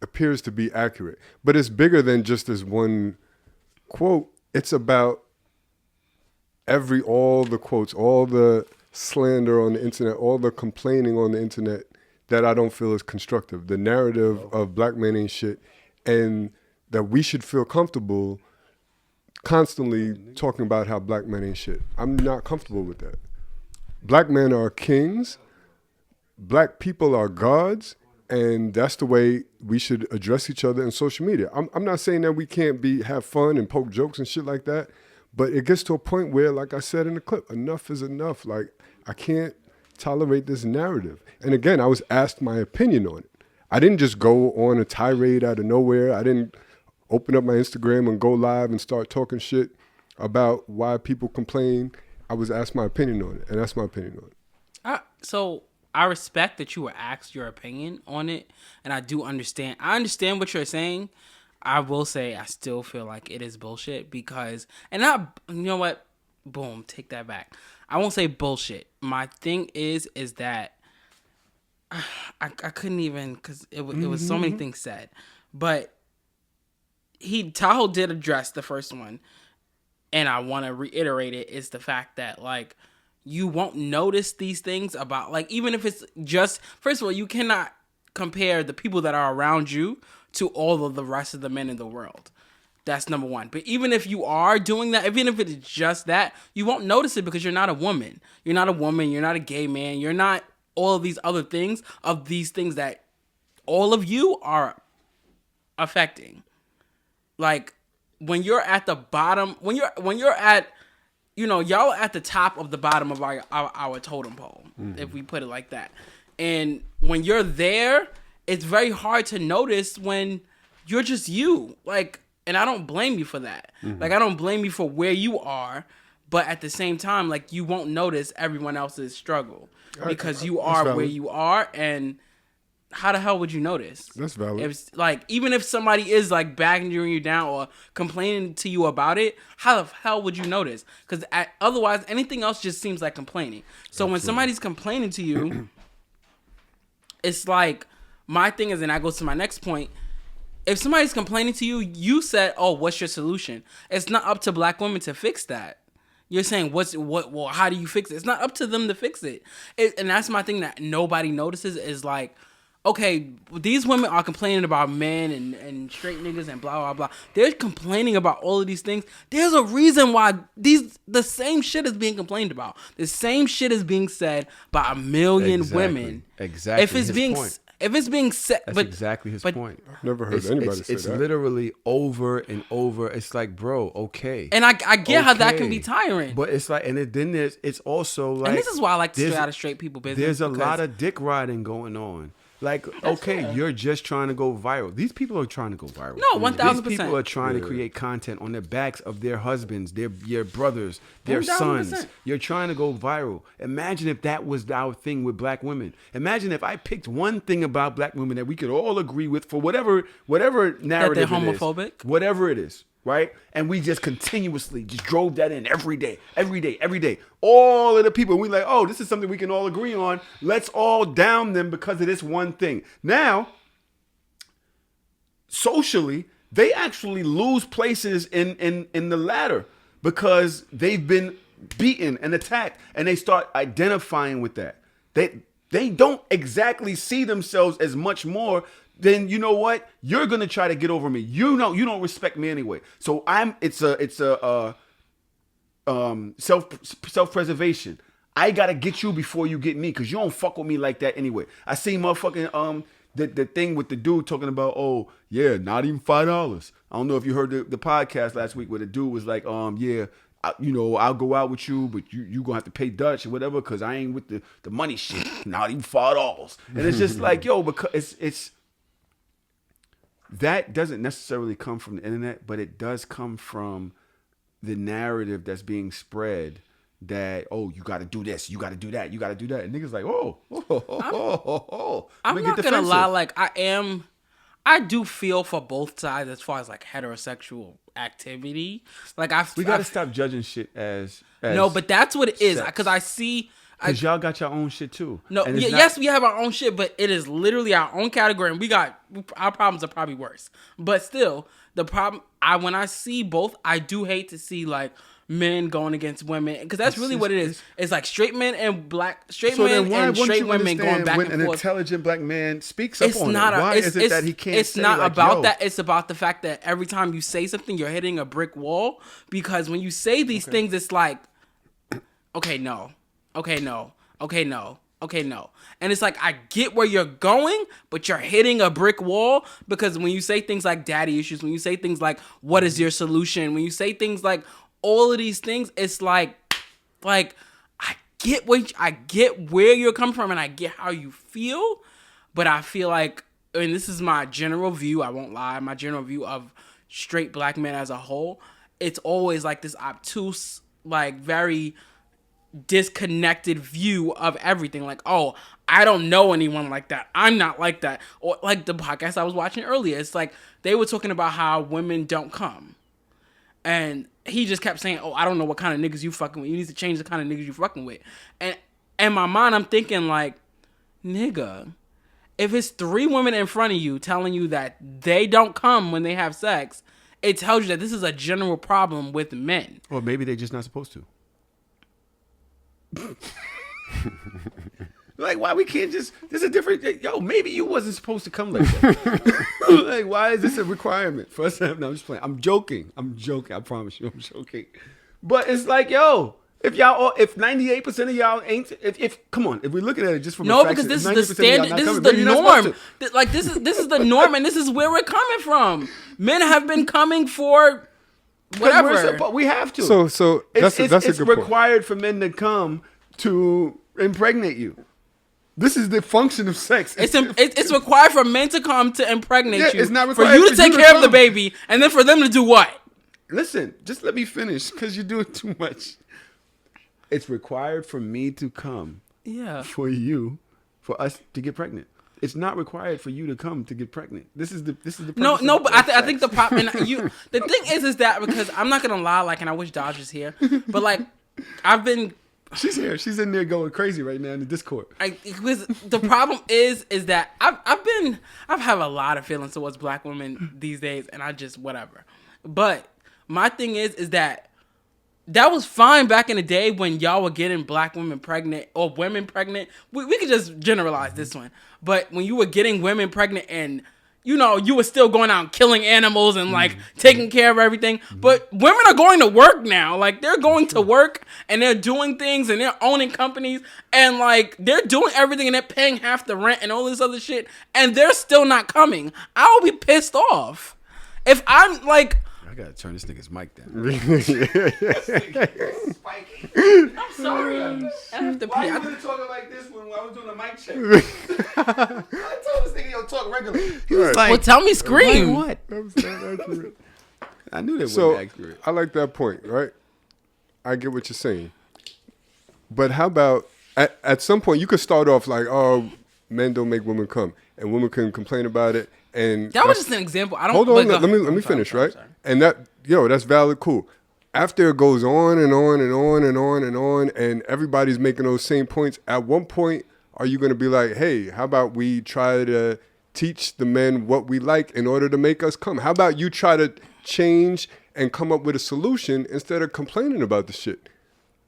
appears to be accurate. But it's bigger than just this one quote. It's about all the quotes, all the slander on the internet, all the complaining on the internet that I don't feel is constructive. The narrative of black men ain't shit, and that we should feel comfortable constantly talking about how black men ain't shit. I'm not comfortable with that. Black men are kings. Black people are gods. And that's the way we should address each other in social media. I'm not saying that we can't have fun and poke jokes and shit like that. But it gets to a point where, like I said in the clip, enough is enough. Like, I can't tolerate this narrative. And again, I was asked my opinion on it. I didn't just go on a tirade out of nowhere. I didn't open up my Instagram and go live and start talking shit about why people complain. I was asked my opinion on it, and that's my opinion on it. So I respect that you were asked your opinion on it, and I do understand. I understand what you're saying. I will say I still feel like it is bullshit because, you know what? Boom, take that back. I won't say bullshit. My thing is that I couldn't even, because it was so many things said, but Tahoe did address the first one, and I want to reiterate it, is the fact that, like, you won't notice these things about, like, even if it's just, first of all, you cannot compare the people that are around you to all of the rest of the men in the world. That's number one. But even if you are doing that, even if it's just that, you won't notice it because you're not a woman. You're not a woman. You're not a gay man. You're not all of these other things, of these things that all of you are affecting. Like, when you're at the bottom, when you're at, y'all are at the top of the bottom of our totem pole, if we put it like that. And when you're there, it's very hard to notice when you're just you. Like, and I don't blame you for that. Like, I don't blame you for where you are, but at the same time, like, you won't notice everyone else's struggle because you are where you are, and how the hell would you notice? That's valid. If, like, even if somebody is, like, backing you down or complaining to you about it, how the hell would you notice? Because otherwise, anything else just seems like complaining. So when somebody's complaining to you, it's like, my thing is, and that goes to my next point, if somebody's complaining to you, you said, oh, what's your solution? It's not up to black women to fix that. You're saying, well, how do you fix it? It's not up to them to fix it. And that's my thing that nobody notices is, like, okay, these women are complaining about men and straight niggas and blah, blah, blah. They're complaining about all of these things. There's a reason why the same shit is being complained about. The same shit is being said by a million women. Exactly. If it's being, If it's being said, That's exactly his point. I've never heard anybody say it's that. literally over and over. It's like, bro, okay. And I get how that can be tiring. But it's like, and then it's also like, and this is why I like to stay out of straight people business. There's a lot of dick riding going on. Like, okay, fair. you're just trying to go viral. These people are trying to go viral. No, 1000%. These people are trying to create content on the backs of their husbands, your brothers, their 1000%. sons. You're trying to go viral. Imagine if that was our thing with black women. Imagine if I picked one thing about black women that we could all agree with for whatever narrative they're homophobic? whatever it is. Right? And we just continuously just drove that in every day. All of the people, we like, oh, this is something we can all agree on. Let's all down them because of this one thing. Now, socially, they actually lose places in the ladder because they've been beaten and attacked, and they start identifying with that. They don't exactly see themselves as much more. Then you know what? You're gonna try to get over me. You don't respect me anyway. So it's a self-preservation. I gotta get you before you get me, because you don't fuck with me like that anyway. I seen motherfucking the thing with the dude talking about, oh yeah, not even $5. I don't know if you heard the podcast last week where the dude was like, yeah, I'll go out with you, but you gonna have to pay Dutch or whatever, because I ain't with the money shit. Not even $5. And it's just like, yo, because it's that doesn't necessarily come from the internet, but it does come from the narrative that's being spread that, oh, you got to do this, you got to do that, you got to do that. And niggas like, I'm not going to lie. Like, I do feel for both sides as far as like heterosexual activity. Like, we got to stop judging shit as no, but that's what it is. Because I see. Because y'all got your own shit too. No, yes, we have our own shit, but it is literally our own category, and our problems are probably worse. But still, the problem, when I see both, I do hate to see like men going against women, because that's really what it is. It's like straight men and straight men and straight women going back and forth. When an intelligent black man speaks up on it, why is it that he can't? It's not about that. It's about the fact that every time you say something, you're hitting a brick wall. Because when you say these things, it's like, okay, no. Okay, no. Okay, no. Okay, no. And it's like, I get where you're going, but you're hitting a brick wall, because when you say things like daddy issues, when you say things like, what is your solution? When you say things like all of these things, it's like I get where you're coming from, and I get how you feel, but I feel like, and this is my general view, I won't lie, my general view of straight black men as a whole, it's always like this obtuse, like very disconnected view of everything. Like, oh, I don't know anyone like that, I'm not like that. Or like the podcast I was watching earlier, it's like they were talking about how women don't come, and he just kept saying, oh, I don't know what kind of niggas you fucking with, you need to change the kind of niggas you fucking with. And in my mind, I'm thinking like, nigga, if it's 3 women in front of you telling you that they don't come when they have sex, it tells you that this is a general problem with men. Or maybe they're just not supposed to. Like, why we can't just, there's a different, yo, maybe you wasn't supposed to come like that. Like, why is this a requirement for us to have? No, I'm just playing. I'm joking. I promise you, I'm joking. But it's like, yo, if 98% of y'all ain't, if come on, if we look at it just from no, because this is the standard, this is the norm. Like, this is the norm, and this is where we're coming from. Men have been coming for whatever. We have to. So that's a good point. It's required for men to come to impregnate you. This is the function of sex. It's required for men to come to impregnate you. It's not for required you to take care of the baby, and then for them to do what? Listen, just let me finish, because you're doing too much. It's required for me to come. Yeah. For us to get pregnant. It's not required for you to come to get pregnant. This is the no. But I think the problem. The thing is that, because I'm not gonna lie, like, and I wish Dodge was here, but like, I've been. She's here. She's in there going crazy right now in the Discord. The problem is that I've had a lot of feelings towards black women these days, and I just whatever. But my thing is that was fine back in the day when y'all were getting black women pregnant or women pregnant. We could just generalize this one. But when you were getting women pregnant and you know, you were still going out and killing animals and like taking care of everything. But women are going to work now. Like they're going to work and they're doing things and they're owning companies and like they're doing everything and they're paying half the rent and all this other shit and they're still not coming. I will be pissed off. If I'm like, I gotta turn this nigga's mic down. I'm sorry. I have to pee. talking like this when I was doing a mic check? I told this nigga, yo, talk regularly. He was like, Well, tell me scream. what? That was not accurate. I knew that So wasn't accurate. I like that point, right? I get what you're saying. But how about at some point you could start off like, oh, men don't make women come, and women can complain about it. And That was just an example. I don't. hold on, but let me finish, right? And that, that's valid, cool. After it goes on and on and on and on and on, and everybody's making those same points, at one point, are you going to be like, hey, how about we try to teach the men what we like in order to make us come? How about you try to change and come up with a solution instead of complaining about the shit?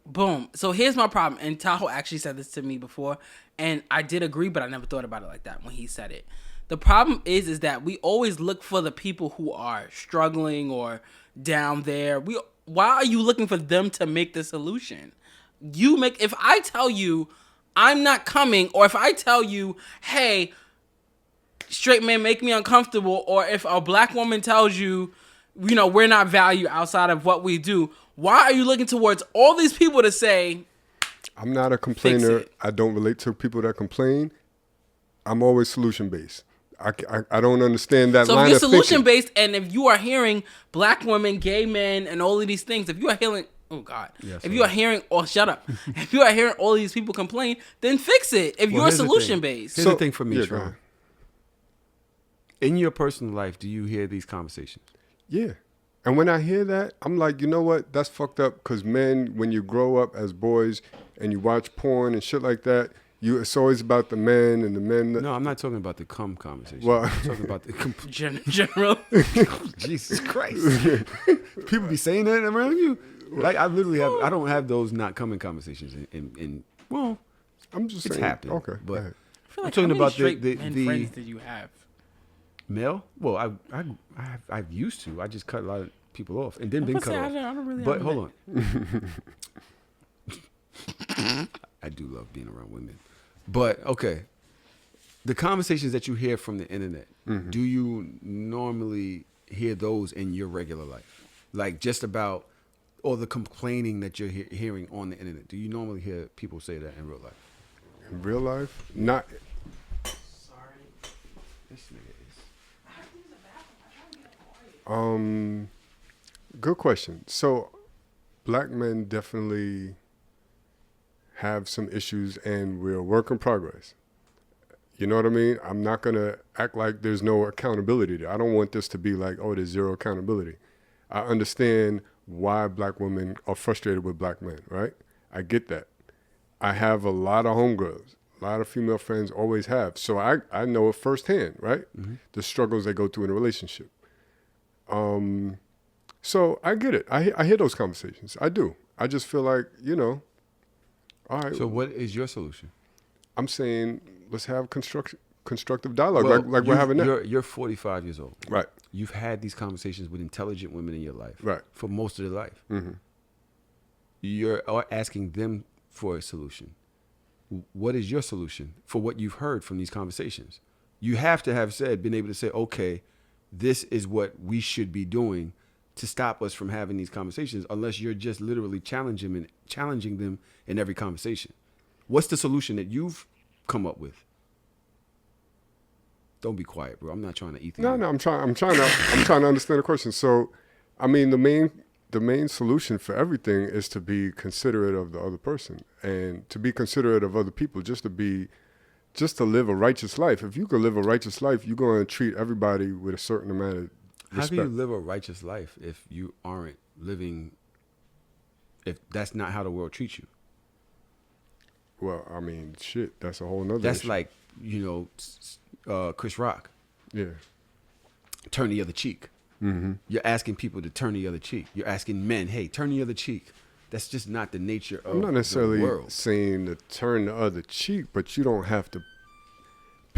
Boom. So here's my problem. And Tahoe actually said this to me before, and I did agree, but I never thought about it like that when he said it. The problem is that we always look for the people who are struggling or down there. Why are you looking for them to make the solution? If I tell you I'm not coming, or if I tell you, hey, straight men make me uncomfortable, or if a black woman tells you, we're not valued outside of what we do, why are you looking towards all these people to say, I'm not a complainer. it? I don't relate to people that complain. I'm always solution-based. I don't understand that so line if of you're thinking. solution-based and if you are hearing black women, gay men, and all of these things, if you are hearing, oh God, if you are hearing, shut up. If you are hearing all these people complain, then fix it. If you're here's the thing. solution-based. Here's the thing for me, yeah, go Traum. ahead. In your personal life, do you hear these conversations? Yeah. And when I hear that, I'm like, you know what? That's fucked up, because men, when you grow up as boys and you watch porn and shit like that, it's always about the men and the men. No, I'm not talking about the cum conversation. Well- I'm talking about the General. Jesus Christ. People be saying that around you. Like I don't have those not coming conversations in well, I'm just it's saying. happened. Okay. But go ahead. I feel like talking how many about straight the men friends did you have? male. Well, I've used to. I just cut a lot of people off and then been cut off. I don't really But have hold on. I do love being around women. But okay. The conversations that you hear from the internet, do you normally hear those in your regular life? Like just about or the complaining that you're hearing on the internet. Do you normally hear people say that in real life? In real life, not. Sorry. This nigga is. Good question. So, black men definitely have some issues, and we're a work in progress. You know what I mean? I'm not gonna act like there's no accountability there. I don't want this to be like, oh, there's zero accountability. I understand why black women are frustrated with black men, right? I get that. I have a lot of homegirls, a lot of female friends, always have. So I know it firsthand, right? The struggles they go through in a relationship. So I get it. I hear those conversations. I do. I just feel like, all right. So what is your solution? I'm saying let's have constructive dialogue Well, like we're having now. You're 45 years old. Right. You've had these conversations with intelligent women in your life. Right. For most of their life. You're asking them for a solution. What is your solution for what you've heard from these conversations? You have to have been able to say, okay, this is what we should be doing to stop us from having these conversations, unless you're just literally challenging them in every conversation. What's the solution that you've come up with? Don't be quiet, bro. I'm not trying to eat. No, I'm trying to understand the question. So, I mean, the main solution for everything is to be considerate of the other person and to be considerate of other people, just to live a righteous life. If you can live a righteous life, you're going to treat everybody with a certain amount of respect. How do you live a righteous life if you aren't living, if that's not how the world treats you? Well, I mean, shit, that's a whole nother That's issue. like, Chris Rock, Yeah. turn the other cheek. You're asking people to turn the other cheek. You're asking men, hey, turn the other cheek. That's just not the nature of I'm not the necessarily world. saying to turn the other cheek, but you don't have to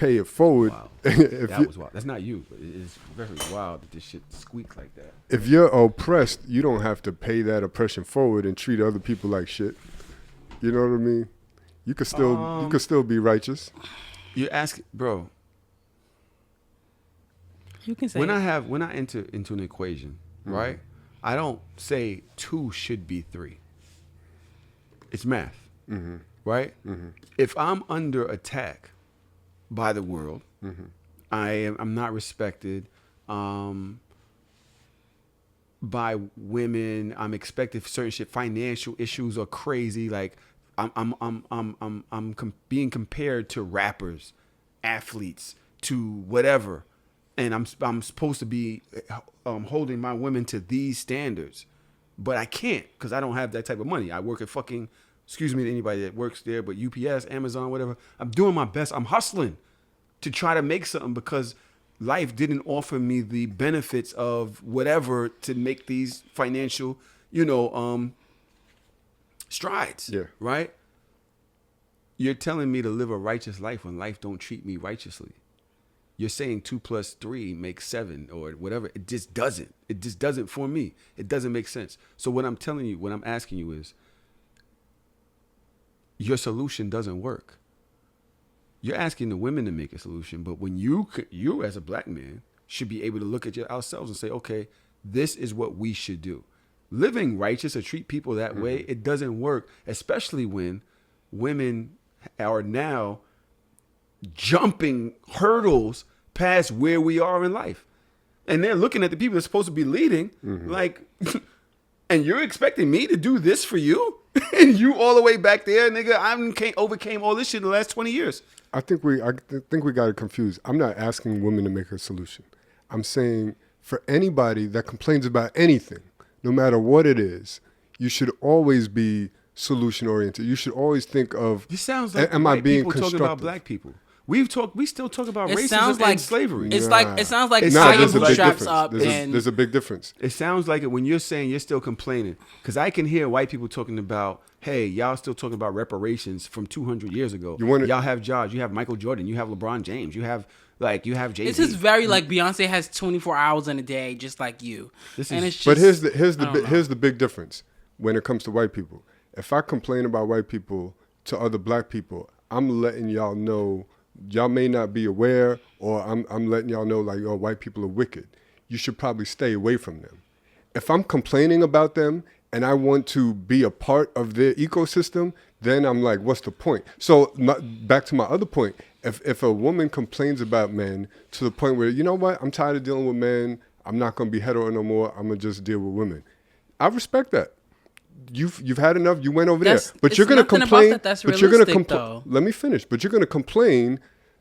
pay it forward. Wow. if That was wild. That's not you, but it is very wild that this shit squeaks like that. if you're oppressed, you don't have to pay that oppression forward and treat other people like shit. You know what I mean? You could still be righteous. You ask, bro. You can say When I enter into an equation, right? I don't say 2 should be 3. It's math, right? If I'm under attack by the world, I'm not respected by women. I'm expected certain shit. Financial issues are crazy. Like being compared to rappers, athletes, to whatever, and I'm supposed to be holding my women to these standards, but I can't because I don't have that type of money. I work at fucking, excuse me to anybody that works there, but UPS, Amazon, whatever. I'm doing my best. I'm hustling to try to make something because life didn't offer me the benefits of whatever to make these financial, strides. Yeah. Right? You're telling me to live a righteous life when life don't treat me righteously. You're saying 2 + 3 makes 7 or whatever. It just doesn't. It just doesn't for me. It doesn't make sense. So what I'm telling you, what I'm asking you is, your solution doesn't work. You're asking the women to make a solution, but when you as a black man should be able to look at ourselves and say, okay, this is what we should do. Living righteous or treat people that way, it doesn't work, especially when women are now jumping hurdles past where we are in life. And they're looking at the people that's supposed to be leading, like, and you're expecting me to do this for you? And you all the way back there, nigga, I overcame all this shit in the last 20 years. I think we got it confused. I'm not asking women to make a solution. I'm saying for anybody that complains about anything, no matter what it is, you should always be solution oriented. You should always think of, This sounds like am I white being people talking about constructive? black people. We still talk about It racism sounds like and slavery. It sounds like It's tie not- your there's a big bootstraps difference. up There's a big difference. It sounds like it when you're saying you're still complaining, because I can hear white people talking about, hey, y'all still talking about reparations from 200 years ago. Y'all have jobs. You have Michael Jordan. You have LeBron James. You have Jay-Z. It's just very like Beyonce has 24 hours in a day, just like you. It's just, But here's the big difference when it comes to white people. If I complain about white people to other black people, I'm letting y'all know. Y'all may not be aware, or I'm letting y'all know, like, oh, white people are wicked. You should probably stay away from them. If I'm complaining about them and I want to be a part of their ecosystem, then I'm like, what's the point? So back to my other point, if a woman complains about men to the point where, you know what, I'm tired of dealing with men, I'm not going to be hetero no more, I'm going to just deal with women. I respect that. You've had enough. You went over there, but you're going to complain. But you're going to complain. Let me finish. But you're going to complain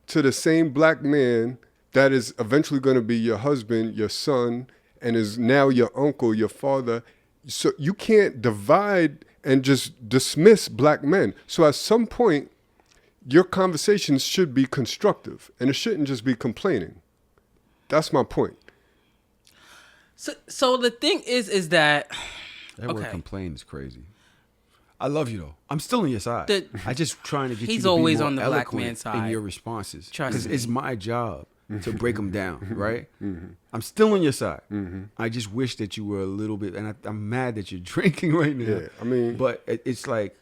to the same black man that is eventually going to be your husband, your son, and is now your uncle, your father. So you can't divide and just dismiss black men. So at some point, your conversations should be constructive, and it shouldn't just be complaining. That's my point. So the thing is that. That word complain is crazy. I love you though. I'm still on your side. I just trying to get you He's to be always more on the black eloquent man's side. in your responses. Trust Because me. it's my job to break them down, right? I'm still on your side. I just wish that you were a little bit, and I'm mad that you're drinking right now. Yeah, I mean, but it's like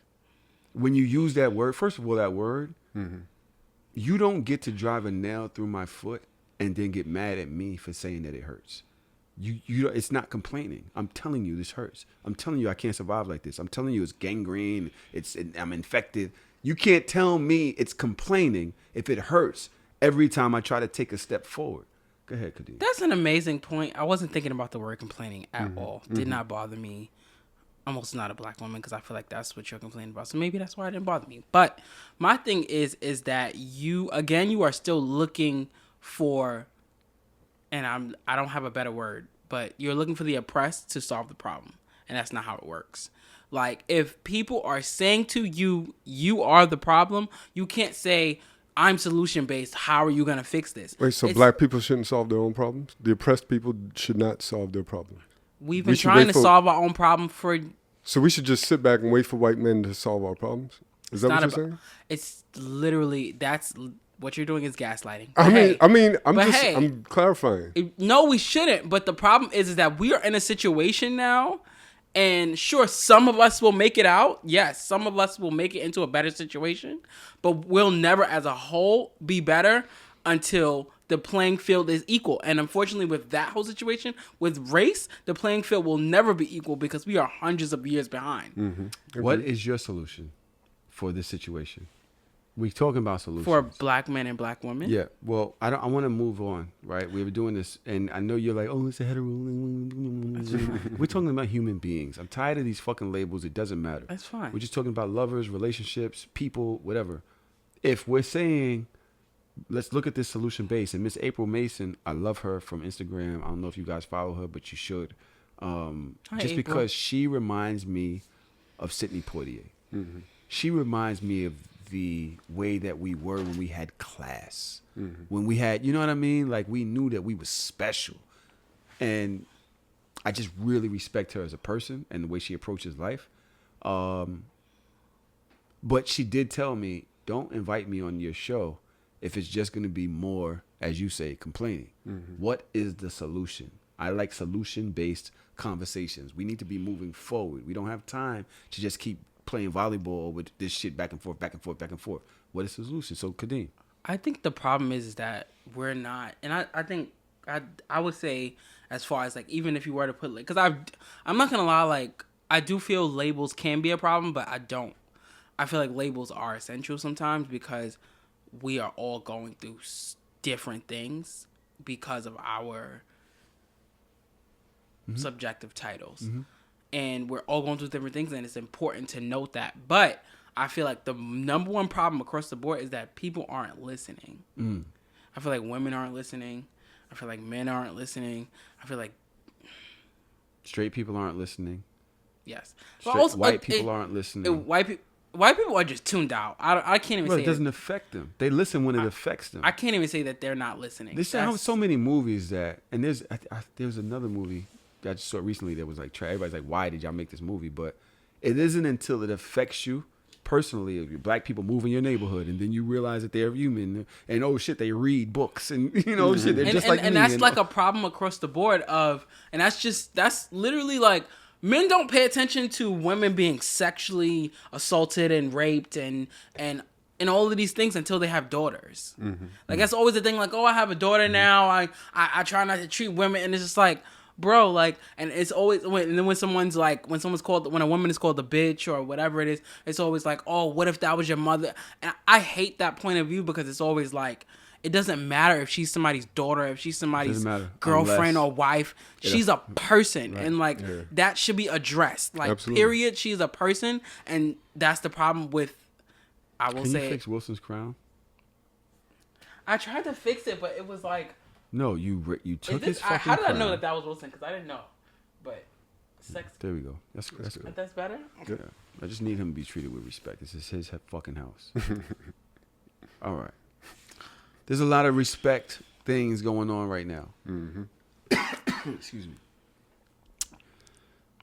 when you use that word. First of all, that word, you don't get to drive a nail through my foot and then get mad at me for saying that it hurts. You it's not complaining. I'm telling you this hurts. I'm telling you I can't survive like this. I'm telling you it's gangrene. I'm infected. You can't tell me it's complaining if it hurts every time I try to take a step forward. Go ahead, Kadeem. That's an amazing point. I wasn't thinking about the word complaining at all. Did not bother me. I'm also not a black woman because I feel like that's what you're complaining about. So maybe that's why it didn't bother me. But my thing is that you are still looking for, and I don't have a better word, but you're looking for the oppressed to solve the problem. And that's not how it works. Like, if people are saying to you, you are the problem, you can't say, I'm solution-based. How are you going to fix this? Wait, so black people shouldn't solve their own problems? The oppressed people should not solve their problems? We've been trying to solve our own problem for... So we should just sit back and wait for white men to solve our problems? Is that what you're saying? It's literally, what you're doing is gaslighting. I'm clarifying. No, we shouldn't. But the problem is that we are in a situation now, and sure, some of us will make it out. Yes, some of us will make it into a better situation, but we'll never, as a whole, be better until the playing field is equal. And unfortunately, with that whole situation, with race, the playing field will never be equal because we are hundreds of years behind. Mm-hmm. What is your solution for this situation? We're talking about solutions For black men and black women. Yeah, well, I want to move on, right? We were doing this, and I know you're like, oh, it's a hetero. We're talking about human beings. I'm tired of these fucking labels. It doesn't matter. That's fine. We're just talking about lovers, relationships, people, whatever. If we're saying, let's look at this solution base, and Miss April Mason, I love her from Instagram. I don't know if you guys follow her, but you should. Hi, Just April. because she reminds me of Sidney Poitier. Mm-hmm. She reminds me of the way that we were when we had class, when we had, you know what I mean? Like we knew that we were special. And I just really respect her as a person and the way she approaches life. But she did tell me, don't invite me on your show if it's just going to be more, as you say, complaining. What is the solution? I like solution-based conversations. We need to be moving forward. We don't have time to just keep playing volleyball with this shit back and forth, back and forth, back and forth. What is the solution? So, Kadeem. I think the problem is that we're not, and I think I would say, as far as like, even if you were to put, like, because I'm not gonna lie, like I do feel labels can be a problem, but I don't. I feel like labels are essential sometimes because we are all going through different things because of our subjective titles. And we're all going through different things, and it's important to note that. But I feel like the number one problem across the board is that people aren't listening. I feel like women aren't listening. I feel like men aren't listening. I feel like Straight people aren't listening. yes, White people aren't listening. White people are just tuned out. I can't even Well, say it doesn't affect them. They listen when it affects them. I can't even say that they're not listening. There's so many movies that, and there's another movie that I just saw recently that was like, everybody's like, why did y'all make this movie? But it isn't until it affects you personally, black people move in your neighborhood, and then you realize that they're human, and oh shit, they read books, and shit, they're just like me. And that's like a problem across the board and that's literally like, men don't pay attention to women being sexually assaulted and raped and all of these things until they have daughters. Like that's always the thing, like, oh, I have a daughter now, I try not to treat women, and it's just like, bro, like, and it's always when a woman is called a bitch or whatever it is, it's always like, oh, what if that was your mother? And I hate that point of view because it's always like, it doesn't matter if she's somebody's daughter, if she's somebody's girlfriend or wife. She's a person, right. And like that should be addressed. Like, absolutely. Period. She's a person, and that's the problem with. Can you fix Wilson's crown? I tried to fix it, but it was like. No, you took his fucking How did crown. I know that was Wilson? Because I didn't know. But sex. There we go. That's good. That's better. Okay. Yeah. I just need him to be treated with respect. This is his fucking house. All right. There's a lot of respect things going on right now. Excuse me.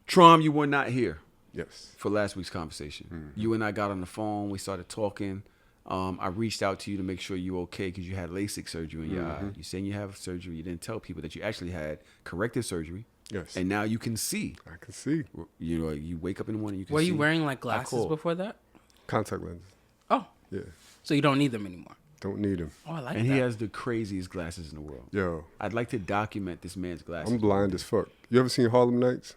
Traum, you were not here. Yes. For last week's conversation. You and I got on the phone. We started talking. I reached out to you to make sure you were okay because you had LASIK surgery in your eye. You saying you have surgery. You didn't tell people that you actually had corrective surgery. Yes. And now you can see. I can see. You know, you wake up in the morning, you can see. Were you wearing like glasses before that? Contact lenses. Oh. Yeah. So you don't need them anymore? Don't need them. Oh, I like that. And he has the craziest glasses in the world. Yo. I'd like to document this man's glasses. I'm blind as fuck. You ever seen Harlem Nights?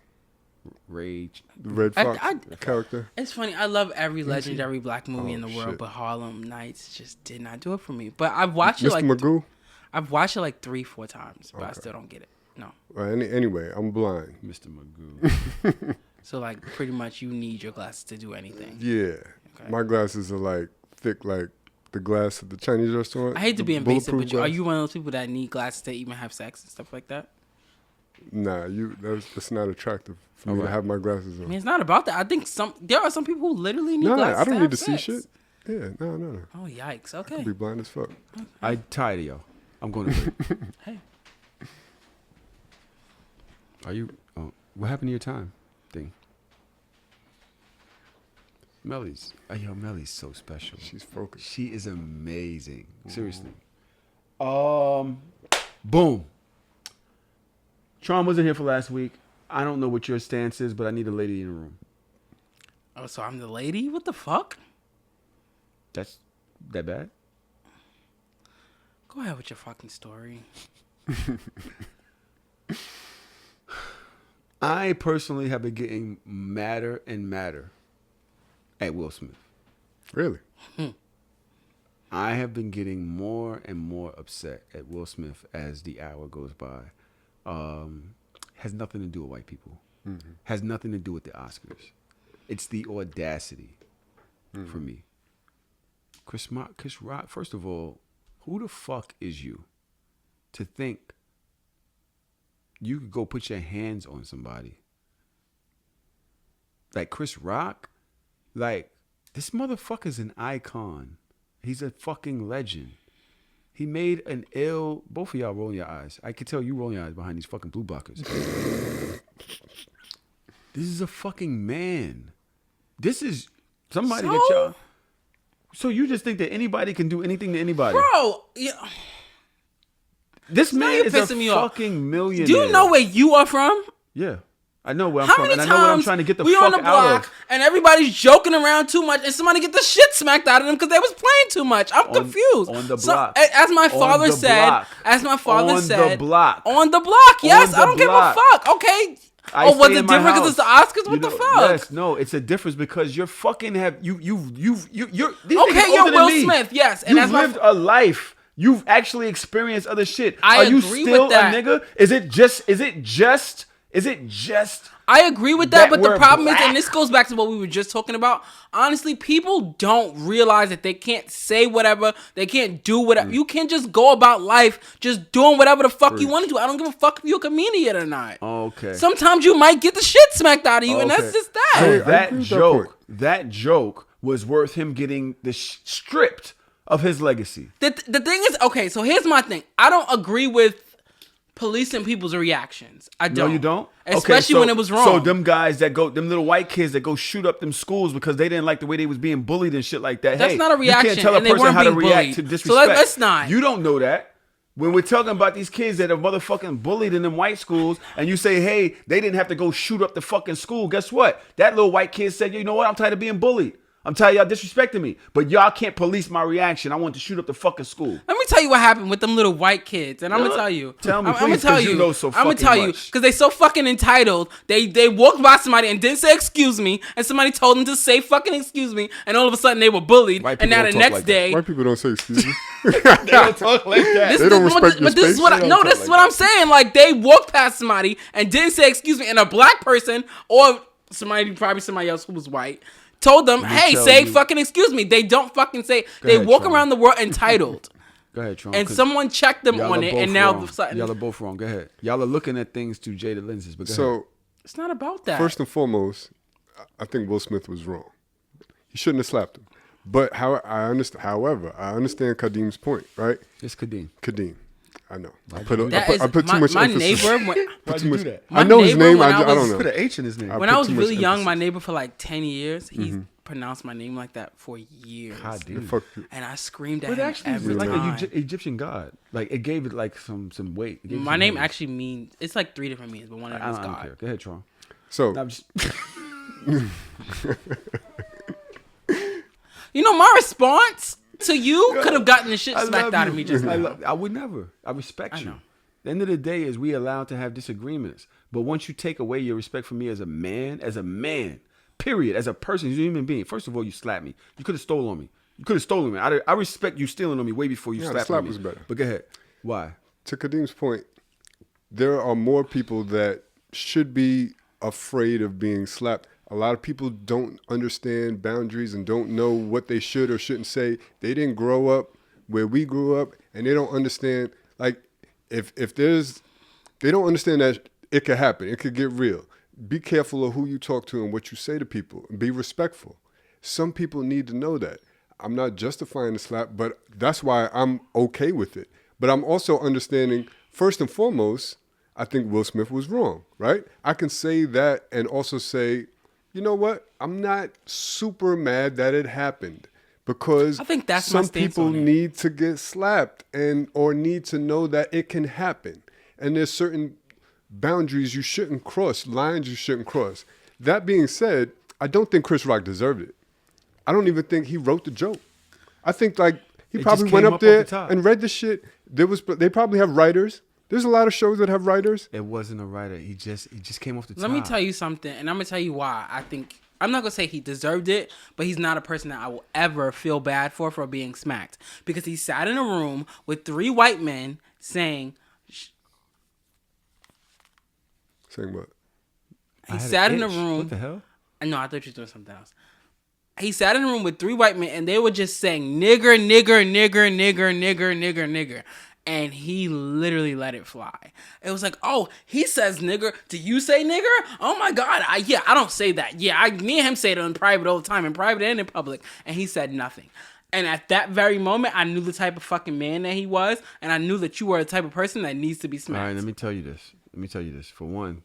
Rage. The Red Fox character. It's funny. I love every legendary black movie in the world, but Harlem Nights just did not do it for me. But I've watched it like Mr. Magoo? I've watched it like 3-4 times, but I still don't get it. No. Anyway, I'm blind. Mr. Magoo. So like pretty much you need your glasses to do anything. Yeah. Okay. My glasses are like thick like the glass at the Chinese restaurant. I hate to be invasive, but are you one of those people that need glasses to even have sex and stuff like that? Nah, that's not attractive for me to have my glasses on. I mean, it's not about that. I think there are some people who literally need glasses. I don't need to sex. see shit. Yeah, no. Oh, yikes. Okay. I could be blind as fuck. Okay. I'm tired of y'all. I'm going to bed. Hey. Are you? Oh, what happened to your time thing? Melly's so special. She's focused. She is amazing. Seriously. Boom. Traum wasn't here for last week. I don't know what your stance is, but I need a lady in the room. Oh, so I'm the lady? What the fuck? That's that bad? Go ahead with your fucking story. I personally have been getting madder and madder at Will Smith. Really? I have been getting more and more upset at Will Smith as the hour goes by. Has nothing to do with white people. Mm-hmm. Has nothing to do with the Oscars. It's the audacity for me. Chris Rock, first of all, who the fuck is you to think you could go put your hands on somebody? Like Chris Rock, like this motherfucker's an icon. He's a fucking legend. He made an ill. Both of y'all rolling your eyes. I can tell you rolling your eyes behind these fucking blue blockers. This is a fucking man. This is somebody that y'all. So you just think that anybody can do anything to anybody? Bro, yeah. This Now man you're is a pissing me off. fucking millionaire. Do you know where you are from? Yeah. I know where I'm How from, many and I know what I'm times trying to get the we fuck on the out block of. and everybody's joking around too much and somebody get the shit smacked out of them because they was playing too much? I'm confused. On the block. As my On father the said, block. as my father On said, the block. on the block. Yes, On I don't the give a block. fuck. Okay. I Was stay it in my different because it's the house. Oscars? What You the know, fuck? Yes, no, it's a difference because you're fucking you're these Okay, niggas you're older than Will me. Smith, yes, and You've as my lived a life. You've actually experienced other shit. I Are you agree still with that. a nigga? Is it just I agree with that, but the we're problem is, black? and this goes back to what we were just talking about. Honestly, people don't realize that they can't say whatever, they can't do whatever. You can't just go about life just doing whatever the fuck you want to do. I don't give a fuck if you're a comedian or not. Okay. Sometimes you might get the shit smacked out of you, and that's just that. So I that agree with that joke, point. that joke was worth him getting the stripped of his legacy. The thing is, okay, so here's my thing. I don't agree with policing people's reactions. I don't. No, you don't? Especially Okay, when it was wrong. So them guys them little white kids that go shoot up them schools because they didn't like the way they was being bullied and shit like that. That's Hey, not a reaction, You can't tell a and they person weren't how to being react bullied. to So disrespect. let's not. You don't know that. When we're talking about these kids that are motherfucking bullied in them white schools, and you say, hey, they didn't have to go shoot up the fucking school. Guess what? That little white kid said, you know what? I'm tired of being bullied. I'm tired of y'all disrespecting me. But y'all can't police my reaction. I want to shoot up the fucking school. Let me tell you what happened with them little white kids, and I'm gonna tell you. Tell me, I'm gonna please, tell 'cause you know so I'm gonna fucking tell you much. because they so fucking entitled. They walked by somebody and didn't say excuse me, and somebody told them to say fucking excuse me, and all of a sudden they were bullied. White And people now the don't talk next like that. day, White people don't say excuse me. They don't talk like that. They don't respect your but this is space. what They I, don't no, talk this is like what I'm saying. Like they walked past somebody and didn't say excuse me, and a black person or probably somebody else who was white told them, hey, tell say you- fucking excuse me. They don't fucking say. Go They ahead, walk Traum. around the world entitled. Go ahead, Traum. And 'cause someone checked them y'all on are it, both and now wrong. all of a sudden, Y'all are both wrong. Go ahead. Y'all are looking at things through jaded lenses. But go ahead. So it's not about that. first and foremost, I think Will Smith was wrong. He shouldn't have slapped him. But I understand. However, I understand Kadeem's point, right? It's Kadeem. Kadeem, I know. I That is put too my, much my emphasis. neighbor. Why'd you do that? I know his neighbor, name. when I I don't was- know. Put an H in his name. When put I was too much really young, emphasis. my neighbor for like 10 years, he pronounced my name like that for years. Kadeem. Fuck you. And I screamed at But it him actually every is like time. an Egyptian god. Like it gave it like some weight. It gave it My some name weight. actually means, it's like 3 different meanings, but one of them is I don't God. care. Go ahead, Tron. So I'm just You know, my response to you could have gotten the shit I smacked love out you. of me just now. I would never. I respect I you. know. At the end of the day, is we allowed to have disagreements. But once you take away your respect for me as a man, period, as a person, as a human being. First of all, you slapped me. You could have stolen me. You could have stolen me. I respect you stealing on me way before you Yeah, the slapped slap me. was better. But go ahead. Why? to Kadeem's point, there are more people that should be afraid of being slapped. A lot of people don't understand boundaries and don't know what they should or shouldn't say. They didn't grow up where we grew up, and they don't understand. Like, if there's, they don't understand that it could happen. It could get real. Be careful of who you talk to and what you say to people. Be respectful. Some people need to know that. I'm not justifying the slap, but that's why I'm okay with it. But I'm also understanding, first and foremost, I think Will Smith was wrong, right? I can say that and also say, you know what? I'm not super mad that it happened because I think that's my some stance people on it. need to get slapped or need to know that it can happen. And there's certain boundaries you shouldn't cross, lines you shouldn't cross. That being said, I don't think Chris Rock deserved it. I don't even think he wrote the joke. I think like he It probably just went came up up there off the top. and read the shit. They probably have writers. There's a lot of shows that have writers. It wasn't a writer. He just came off the top. Let me tell you something, and I'm gonna tell you why. I think I'm not gonna say he deserved it, but he's not a person that I will ever feel bad for being smacked, because he sat in a room with 3 white men saying. Saying what? He sat in a room. What the hell? No, I thought you were doing something else. He sat in a room with 3 white men, and they were just saying nigger, nigger, nigger, nigger, nigger, nigger, nigger. And he literally let it fly. It was like, oh, he says nigger. Do you say nigger? Oh my God. I don't say that. Yeah, me and him say it in private all the time, in private and in public. And he said nothing. And at that very moment, I knew the type of fucking man that he was. And I knew that you were the type of person that needs to be smacked. All right, let me tell you this. For one,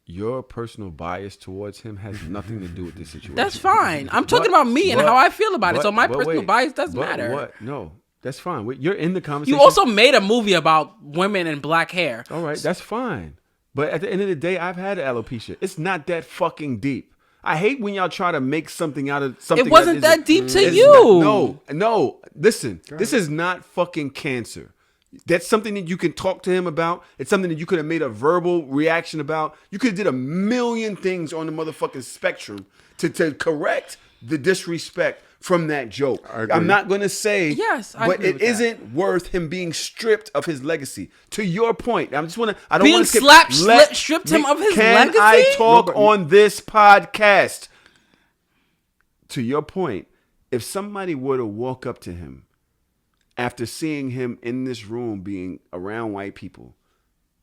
your personal bias towards him has nothing to do with this situation. That's fine. I'm talking about me and how I feel about it. So my personal wait, bias doesn't but matter. What? No, that's fine. You're in the conversation. You also made a movie about women and black hair. All right, that's fine. But at the end of the day, I've had alopecia. It's not that fucking deep. I hate when y'all try to make something out of something. It wasn't that isn't. deep to It's you. No. Listen, this is not fucking cancer. That's something that you can talk to him about. It's something that you could have made a verbal reaction about. You could have did a million things on the motherfucking spectrum to correct the disrespect from that joke. I'm not going to say, yes, I but agree it with that. isn't worth him being stripped of his legacy. To your point, I don't Being want to stripped him of his Can legacy? I talk on this podcast? To your point, if somebody were to walk up to him after seeing him in this room being around white people,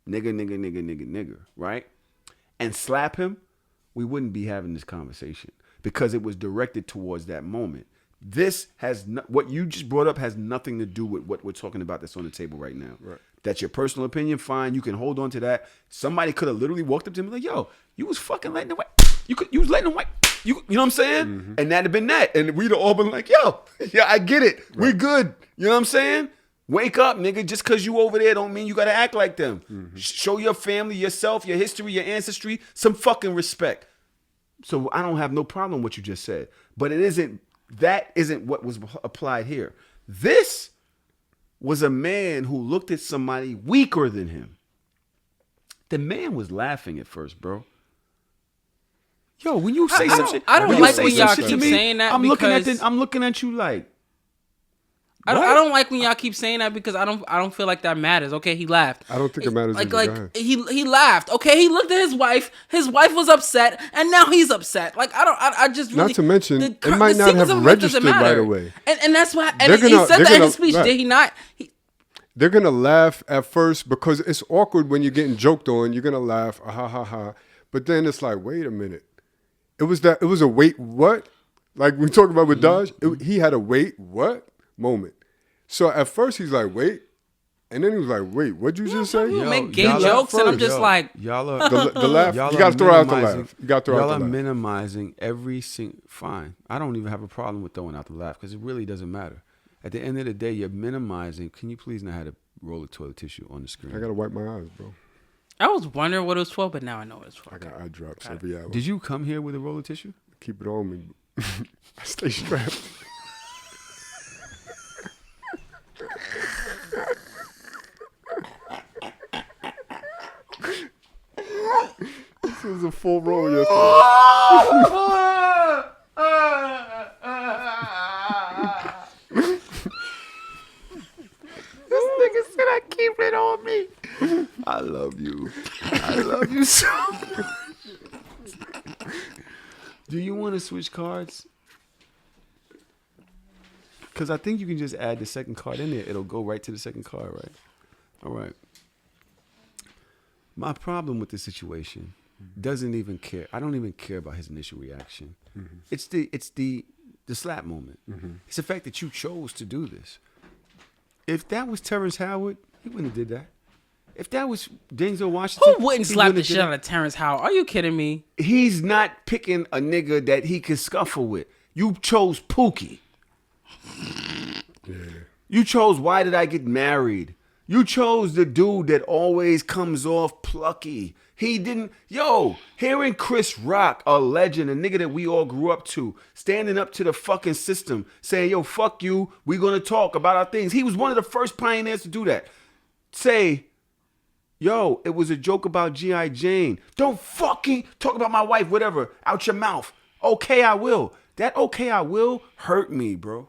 nigger, right? And slap him, we wouldn't be having this conversation because it was directed towards that moment. This has what you just brought up has nothing to do with what we're talking about that's on the table right now. Right. That's your personal opinion. Fine. You can hold on to that. Somebody could have literally walked up to him and like, yo, you was fucking letting the white. You was letting the white. You know what I'm saying? Mm-hmm. And that'd have been that. And we'd have all been like, yo, yeah, I get it. Right. We're good. You know what I'm saying? Wake up, nigga. Just because you over there don't mean you got to act like them. Mm-hmm. Show your family, yourself, your history, your ancestry, some fucking respect. So I don't have no problem with what you just said. But that isn't what was applied here. This was a man who looked at somebody weaker than him. The man was laughing at first, bro. Yo, when you say some shit, I don't like when y'all keep saying that. I'm looking at you like. I don't like when y'all keep saying that because I don't feel like that matters. Okay, he laughed. I don't think it matters. Like he laughed. Okay, he looked at his wife. His wife was upset, and now he's upset. Like I just really, not to mention it might not have registered right away. And that's why. And he said that in his speech. Right. Did he not? They're gonna laugh at first because it's awkward when you're getting joked on. You're gonna laugh, ha ha ha. But then it's like, wait a minute. It was a wait what? Like we talked about with Dodge. He had a wait what moment. So at first he's like, wait. And then he was like, wait, what'd you just say? You make gay jokes and I'm just like. Y'all are, the laugh. You got to throw out the laugh. You got to throw out the laugh. Y'all are minimizing every single. Fine. I don't even have a problem with throwing out the laugh because it really doesn't matter. At the end of the day, you're minimizing. Can you please know how to roll of toilet tissue on the screen? I got to wipe my eyes, bro. I was wondering what it was for, but now I know what it's for. I got eye drops every hour. Did you come here with a roll of tissue? Keep it on me. I stay strapped. This was a full roll yesterday. This nigga said I keep it on me. I love you. I love you so much. Do you want to switch cards? Because I think you can just add the second card in there. It'll go right to the second card, right? All right. My problem with the situation doesn't even care. I don't even care about his initial reaction. Mm-hmm. It's the slap moment. Mm-hmm. It's the fact that you chose to do this. If that was Terrence Howard, he wouldn't have did that. If that was Denzel Washington, Who wouldn't he slap the wouldn't shit did out of Terrence Howard? Are you kidding me? it. He's not picking a nigga that he could scuffle with. You chose Pookie. You chose Why Did I Get Married? You chose the dude that always comes off plucky. He didn't. Yo, hearing Chris Rock, a legend, a nigga that we all grew up to, standing up to the fucking system, saying, yo, fuck you, we gonna talk about our things. He was one of the first pioneers to do that. Say, yo, it was a joke about G.I. Jane. Don't fucking talk about my wife, whatever, out your mouth. Okay, I will. That okay, I will hurt me, bro.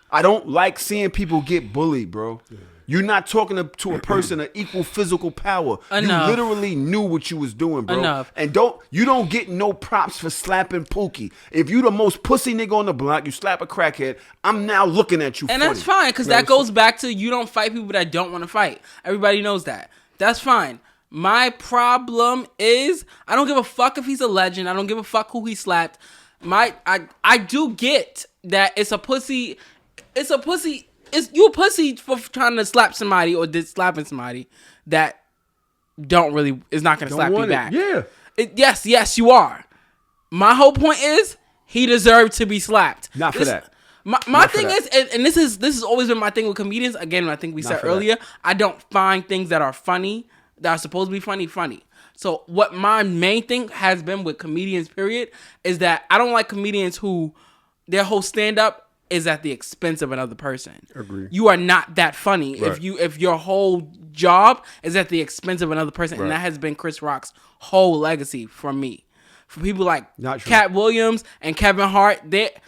I don't like seeing people get bullied, bro. You're not talking to a person of equal physical power. Enough. You literally knew what you was doing, bro. Enough. And you don't get no props for slapping Pookie. If you the most pussy nigga on the block, you slap a crackhead, I'm now looking at you And funny. that's fine, because that goes back to you don't fight people that don't want to fight. Everybody knows that. That's fine. My problem is I don't give a fuck if he's a legend. I don't give a fuck who he slapped. I do get that it's a pussy. It's a pussy. It's you a pussy for trying to slap somebody or slapping somebody that is not going to slap you want it. back. Yeah. Yes, you are. My whole point is he deserved to be slapped. Not for that. My thing is, and this has always been my thing with comedians. Again, I think we said earlier, I don't find things that are funny, that are supposed to be funny. So what my main thing has been with comedians, period, is that I don't like comedians who their whole stand-up is at the expense of another person. Agree. You are not that funny Right. if your whole job is at the expense of another person, Right. and that has been Chris Rock's whole legacy for me. For people like Not true. Cat Williams and Kevin Hart, Kevin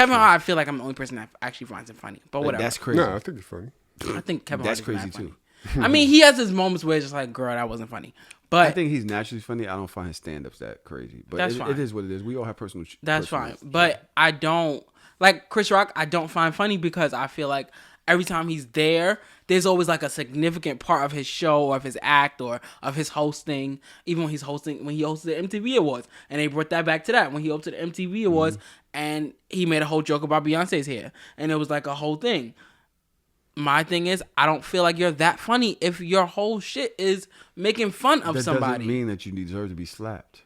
true. Hart, I feel like I'm the only person that actually finds him funny. But whatever. That's crazy. No, I think it's funny. I think Kevin That's Hart is crazy mad too. funny. I mean, he has his moments where it's just like, girl, that wasn't funny. But I think he's naturally funny. I don't find his stand-ups that crazy. But That's fine. it is what it is. We all have personal. that's personal- fine. But I don't like Chris Rock. I don't find funny because I feel like every time he's there's always like a significant part of his show or of his act or of his hosting. Even when he hosted the MTV Awards, and they brought that back to that when he hosted the MTV Awards, and he made a whole joke about Beyonce's hair, and it was like a whole thing. My thing is, I don't feel like you're that funny if your whole shit is making fun of That somebody. doesn't mean that you deserve to be slapped.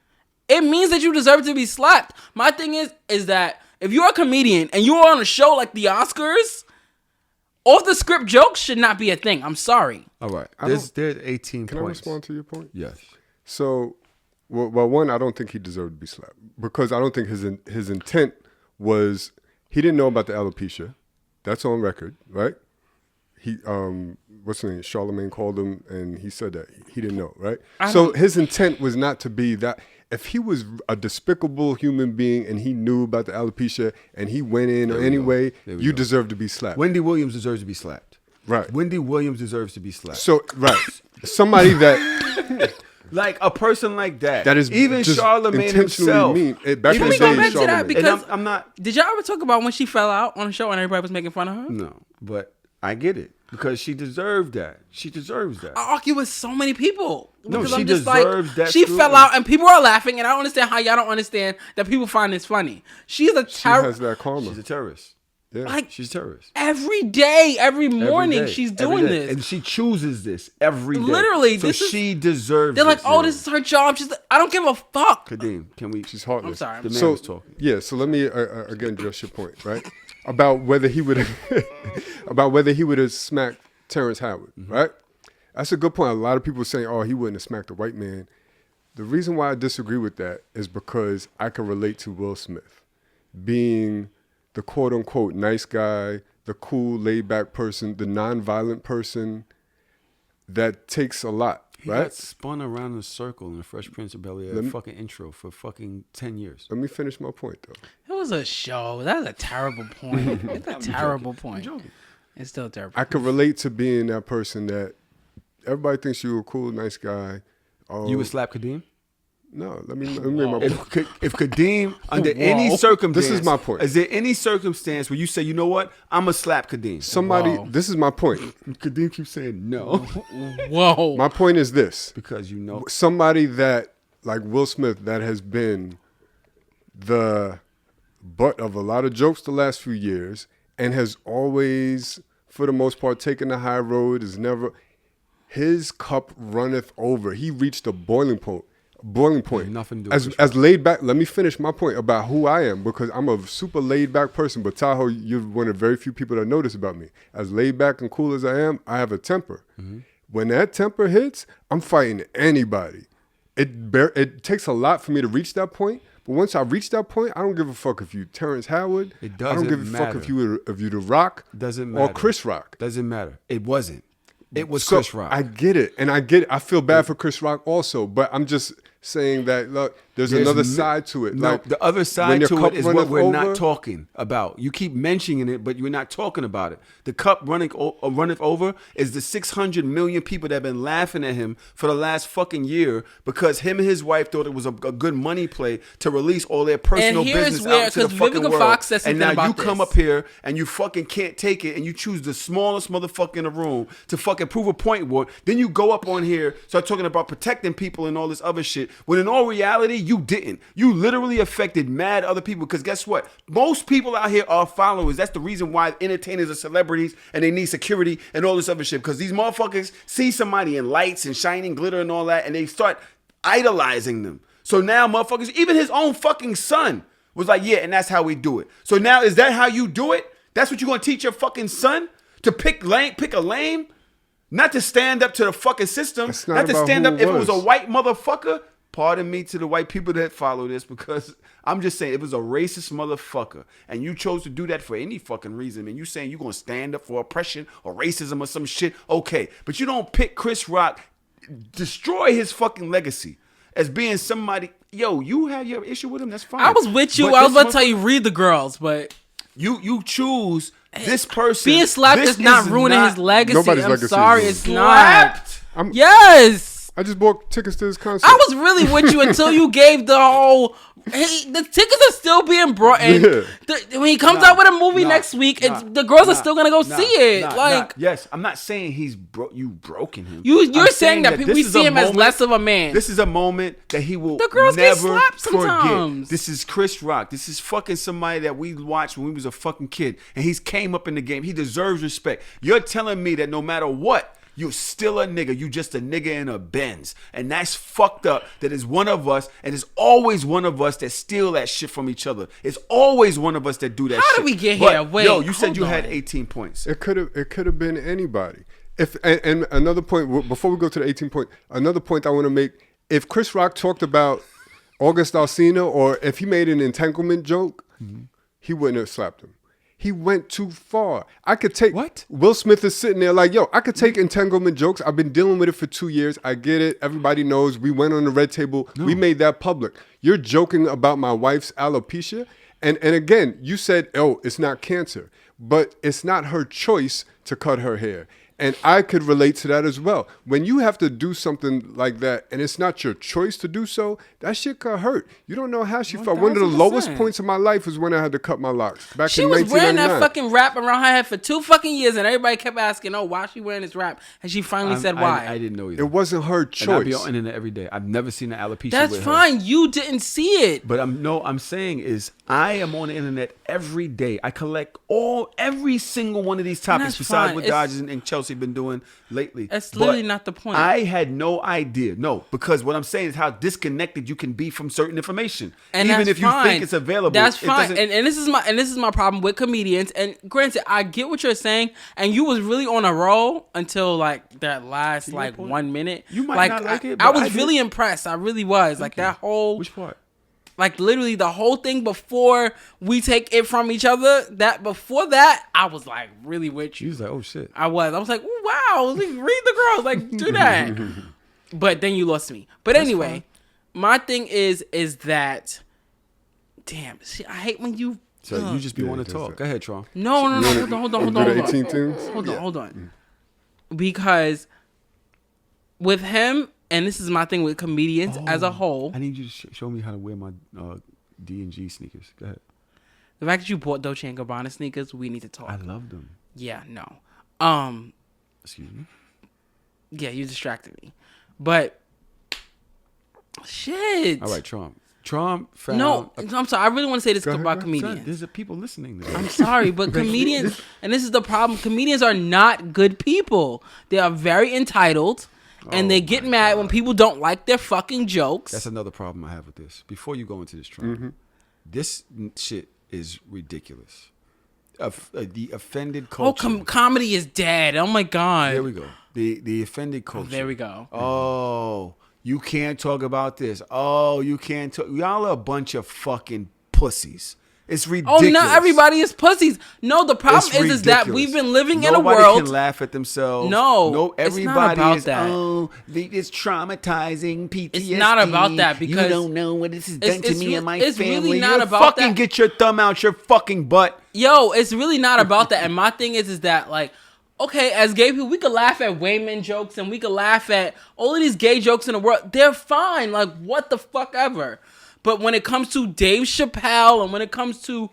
It means that you deserve to be slapped. My thing is that if you're a comedian and you're on a show like the Oscars, off the script jokes should not be a thing. I'm sorry. All right. don't- There's 18 Can I points. respond to your point? Yes. So, well, one, I don't think he deserved to be slapped because I don't think his intent was he didn't know about the alopecia. That's on record, right? He what's his name? Charlemagne called him and he said that he didn't know, right? So his intent was not to be that. If he was a despicable human being and he knew about the alopecia and he went in There we anyway, go. There we you go. deserve to be slapped. Wendy Williams deserves to be slapped. Right. Wendy Williams deserves to be slapped. So right, somebody that Like a person like that. that is even just Charlemagne intentionally himself. mean. Back Can in we the go day, back to that? Charlemagne. Because And I'm not. did y'all ever talk about when she fell out on the show and everybody was making fun of her? No, but I get it because she deserved that. She deserves that. I argue with so many people. No, Because she I'm just deserves that She scrutiny. fell out and people are laughing, and I don't understand how y'all don't understand that people find this funny. She's a She terrible. has that karma. She's a terrorist. Yeah. Like She's a terrorist. every day, every Every morning, day, she's every doing day. this. and she chooses this every day. Literally, so this is- she deserves. They're like, this. oh, this is her job. She's like, I don't give a fuck. Kadeem, can we? She's heartless. I'm sorry. The man So was talking. yeah, so let me again address your point, right? About whether he would have smacked Terrence Howard, right? That's a good point. A lot of people saying, oh, he wouldn't have smacked a white man. The reason why I disagree with that is because I can relate to Will Smith being the quote unquote nice guy, the cool, laid back person, the non-violent person. That takes a lot, He right? got spun around in a circle in the Fresh Prince of Bel-Air fucking intro for fucking 10 years. Let me finish my point though. It was a show. That's a terrible point. It's a terrible point. joking. It's still terrible. I could relate to being that person that everybody thinks you're a cool, nice guy. You would slap Kadeem? No, let me make my point. If Kadeem, under any circumstance, This is my point. Is there any circumstance where you say, you know what, I'm going to slap Kadeem? Somebody, Wow. this is my point. Kadeem keeps saying no. Whoa. My point is this. Because you know. Somebody that, like Will Smith, that has been the butt of a lot of jokes the last few years and has always for the most part, taking the high road. Is never. His cup runneth over. He reached a boiling point. Nothing to do with As laid back. Let me finish my point about who I am, because I'm a super laid back person. But Tahoe, you're one of very few people that know this about me. As laid back and cool as I am, I have a temper. Mm-hmm. When that temper hits, I'm fighting anybody. It takes a lot for me to reach that point. But once I reach that point, I don't give a fuck if you Terrence Howard. It doesn't I don't give a fuck if you The Rock. Doesn't matter. Or Chris Rock. Doesn't matter. It wasn't. It was Chris Rock. I get it. And I feel bad for Chris Rock also. But I'm just saying that, look, there's another side to it. No, like, the other side to it is what we're over, not talking about. You keep mentioning it, but you're not talking about it. The cup runneth over is the 600 million people that have been laughing at him for the last fucking year because him and his wife thought it was a good money play to release all their personal business out to the fucking world. Fox said and now about you come up here and you fucking can't take it and you choose the smallest motherfucker in the room to fucking prove a point with. Then you go up on here, start talking about protecting people and all this other shit, when in all reality, you didn't. You literally affected mad other people because guess what? Most people out here are followers. That's the reason why entertainers are celebrities and they need security and all this other shit because these motherfuckers see somebody in lights and shining glitter and all that and they start idolizing them. So now motherfuckers, even his own fucking son was like, yeah, and that's how we do it. So now is that how you do it? That's what you're going to teach your fucking son? To pick a lame? Not to stand up to the fucking system. Not to stand up if it was a white motherfucker. Pardon me to the white people that follow this because I'm just saying it was a racist motherfucker and you chose to do that for any fucking reason and you saying you're going to stand up for oppression or racism or some shit. Okay. But you don't pick Chris Rock, destroy his fucking legacy as being somebody. Yo, you have your issue with him. That's fine. I was with you. I was about to tell you read the girls, but you choose this person. Being slapped is not ruining his legacy. Nobody's I'm legacy sorry, it's not. Slapped? Yes. I just bought tickets to his concert. I was really with you until you gave the whole. Hey, the tickets are still being brought in. Yeah. When he comes out with a movie next week, the girls are still gonna go see it. Yes, I'm not saying he's you broken him. You're saying that we see him as less of a man. This is a moment that he will the girls never get slapped sometimes. forget. This is Chris Rock. This is fucking somebody that we watched when we was a fucking kid, and he's came up in the game. He deserves respect. You're telling me that no matter what, you're still a nigga. You just a nigga in a Benz. And that's fucked up. That is one of us. And it's always one of us that steal that shit from each other. It's always one of us that do that shit. How did we get here? Wait, yo, you said you had 18 points. It could have been anybody. And another point, before we go to the 18 point, another point I want to make, if Chris Rock talked about August Alsina or if he made an entanglement joke, he wouldn't have slapped him. He went too far. I could take... What? Will Smith is sitting there like, yo, I could take entanglement jokes. I've been dealing with it for 2 years. I get it. Everybody knows. We went on the red table. No. We made that public. You're joking about my wife's alopecia. And again, you said, oh, it's not cancer. But it's not her choice to cut her hair. And I could relate to that as well. When you have to do something like that and it's not your choice to do so, that shit could hurt. You don't know how she felt. One of the lowest points of my life was when I had to cut my locks. Back in 1999. She was wearing that fucking wrap around her head for 2 fucking years and everybody kept asking, oh, why is she wearing this wrap? And she finally said why. I didn't know either. It wasn't her choice. And I be on the internet every day. I've never seen an alopecia That's with fine. her. You didn't see it. But I'm saying is I am on the internet every day. I collect every single one of these topics besides what Dodgers and Chelsea been doing lately. That's literally not the point. I had no idea. No, because what I'm saying is how disconnected you can be from certain information. And even if you think it's available. That's fine. And this is my problem with comedians. And granted, I get what you're saying, and you was really on a roll until like that last 1 minute. You might not like it. I was really impressed. I really was. Like that whole Which part? Like literally the whole thing before we take it from each other. Before that, I was like really with you. You was like, oh shit. I was like, wow, read the girls, like do that. But then you lost me. But anyway, my thing is that, damn, I hate when you. So you just be wanting to talk. Go ahead, Traum. No. Hold on. Hold on. Because with him. And this is my thing with comedians as a whole. I need you to show me how to wear my D&G sneakers. Go ahead. The fact that you bought Dolce & Gabbana sneakers, we need to talk. I love them. Yeah, no. Excuse me? Yeah, you distracted me. But, shit. All right, Trump. Traum found. No, I'm sorry. I really want to say this about comedians. Son, there's people listening to this. I'm sorry, but comedians, and this is the problem, comedians are not good people. They are very entitled, and they get mad when people don't like their fucking jokes. That's another problem I have with this. Before you go into this, Traum, this shit is ridiculous. The offended culture. Comedy is dead. Oh my god. There we go. The offended culture. There we go. Oh, you can't talk about this. Oh, you can't talk. Y'all are a bunch of fucking pussies. It's ridiculous. Oh, not everybody is pussies. No, the problem is that we've been living in a world. Nobody can laugh at themselves. No, everybody it's not about is. that. Oh, it's traumatizing PTSD. It's not about that because you don't know what this has done to me and my it's family. Really not You're about fucking that. Get your thumb out your fucking butt. Yo, it's really not about that. And my thing is that like. Okay, as gay people, we could laugh at Wayman jokes and we could laugh at all of these gay jokes in the world. They're fine. Like, what the fuck ever. But when it comes to Dave Chappelle and when it comes to,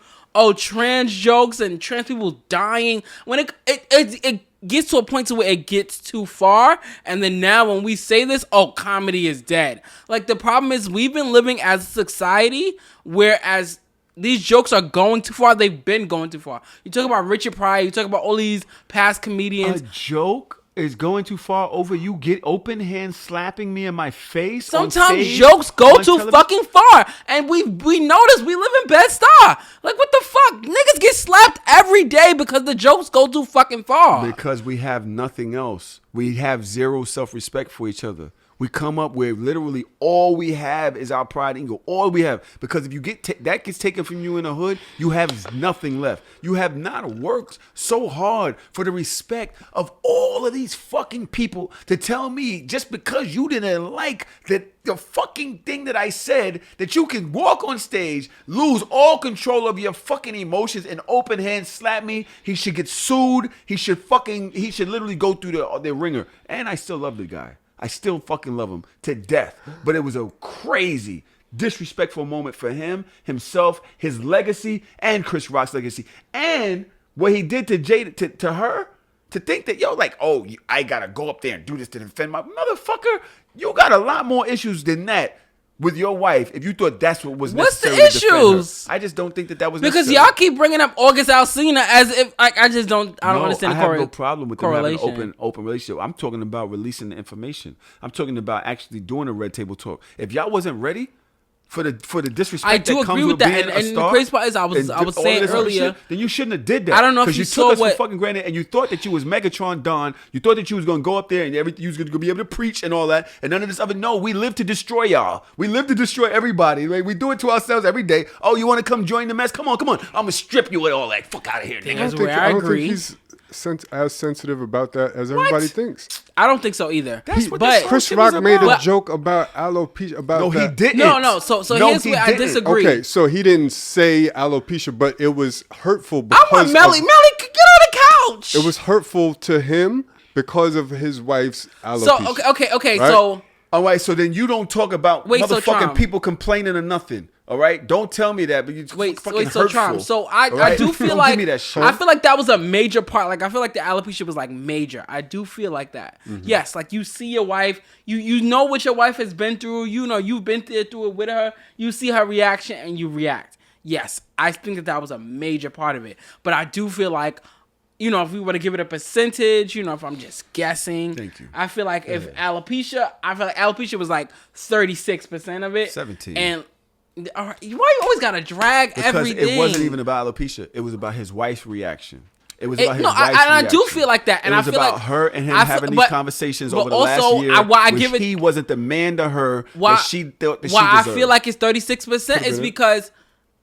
trans jokes and trans people dying, when it gets to a point to where it gets too far. And then now when we say this, comedy is dead. Like, the problem is we've been living as a society whereas these jokes are going too far. They've been going too far. You talk about Richard Pryor. You talk about all these past comedians. A joke is going too far over you get open hand slapping me in my face. Sometimes jokes go too fucking far. And we notice we live in Bed-Stuy. Like, what the fuck? Niggas get slapped every day because the jokes go too fucking far. Because we have nothing else. We have zero self-respect for each other. We come up with literally all we have is our pride and ego. All we have. Because if you get that gets taken from you in the hood, you have nothing left. You have not worked so hard for the respect of all of these fucking people to tell me just because you didn't like the fucking thing that I said that you can walk on stage, lose all control of your fucking emotions and open hand slap me. He should get sued. He should literally go through the ringer. And I still love the guy. I still fucking love him to death. But it was a crazy, disrespectful moment for him, himself, his legacy, and Chris Rock's legacy. And what he did to Jada, to her, to think that, I gotta go up there and do this to defend my motherfucker. You got a lot more issues than that with your wife if you thought that's what was necessary. What's the issues? I just don't think that was because necessary. y'all keep bringing up August Alsina as if I don't understand the I have no problem with them having correlation. an open relationship. I'm talking about releasing the information. I'm talking about actually doing a red table talk. If y'all wasn't ready for the disrespect I do that agree comes with with that. being And a star, the crazy part is I was all saying this other earlier, shit, then you shouldn't have did that. I don't know if you took us saw for fucking granted, and you thought that you was Megatron Don. You thought that you was gonna go up there and everything, you was gonna be able to preach and all that, and none of this other. No, we live to destroy y'all. We live to destroy everybody. Like, we do it to ourselves every day. Oh, you want to come join the mess? Come on. I'm gonna strip you with all that. Fuck out of here, nigga. I don't agree. think he's as sensitive about that as everybody thinks. I don't think so either. But Chris Rock made a joke about alopecia. No, he didn't. No. So here's where I disagree. Okay, so he didn't say alopecia, but it was hurtful because I want Melly. Melly, get on the couch. It was hurtful to him because of his wife's alopecia. So okay. Right? So all right. So then you don't talk about motherfucking people complaining or nothing. All right, don't tell me that. But you fucking hurtful. Traum. So I right? do feel Don't like give me that shit. I feel like that was a major part. Like, I feel like the alopecia was like major. I do feel like that. Mm-hmm. Yes, like you see your wife, you know what your wife has been through. You know you've been through it with her. You see her reaction and you react. Yes, I think that was a major part of it. But I do feel like, if we were to give it a percentage, if I'm just guessing, thank you. I feel like if alopecia was like 36% of it, 17. And why you always gotta drag everything? Because it wasn't even about alopecia. It was about his wife's reaction. It was about his wife's reaction. I do feel like that. And it was I feel about like her and him having these conversations over the last year. He wasn't the man to her that she thought that she deserved. Why I feel like it's 36% is because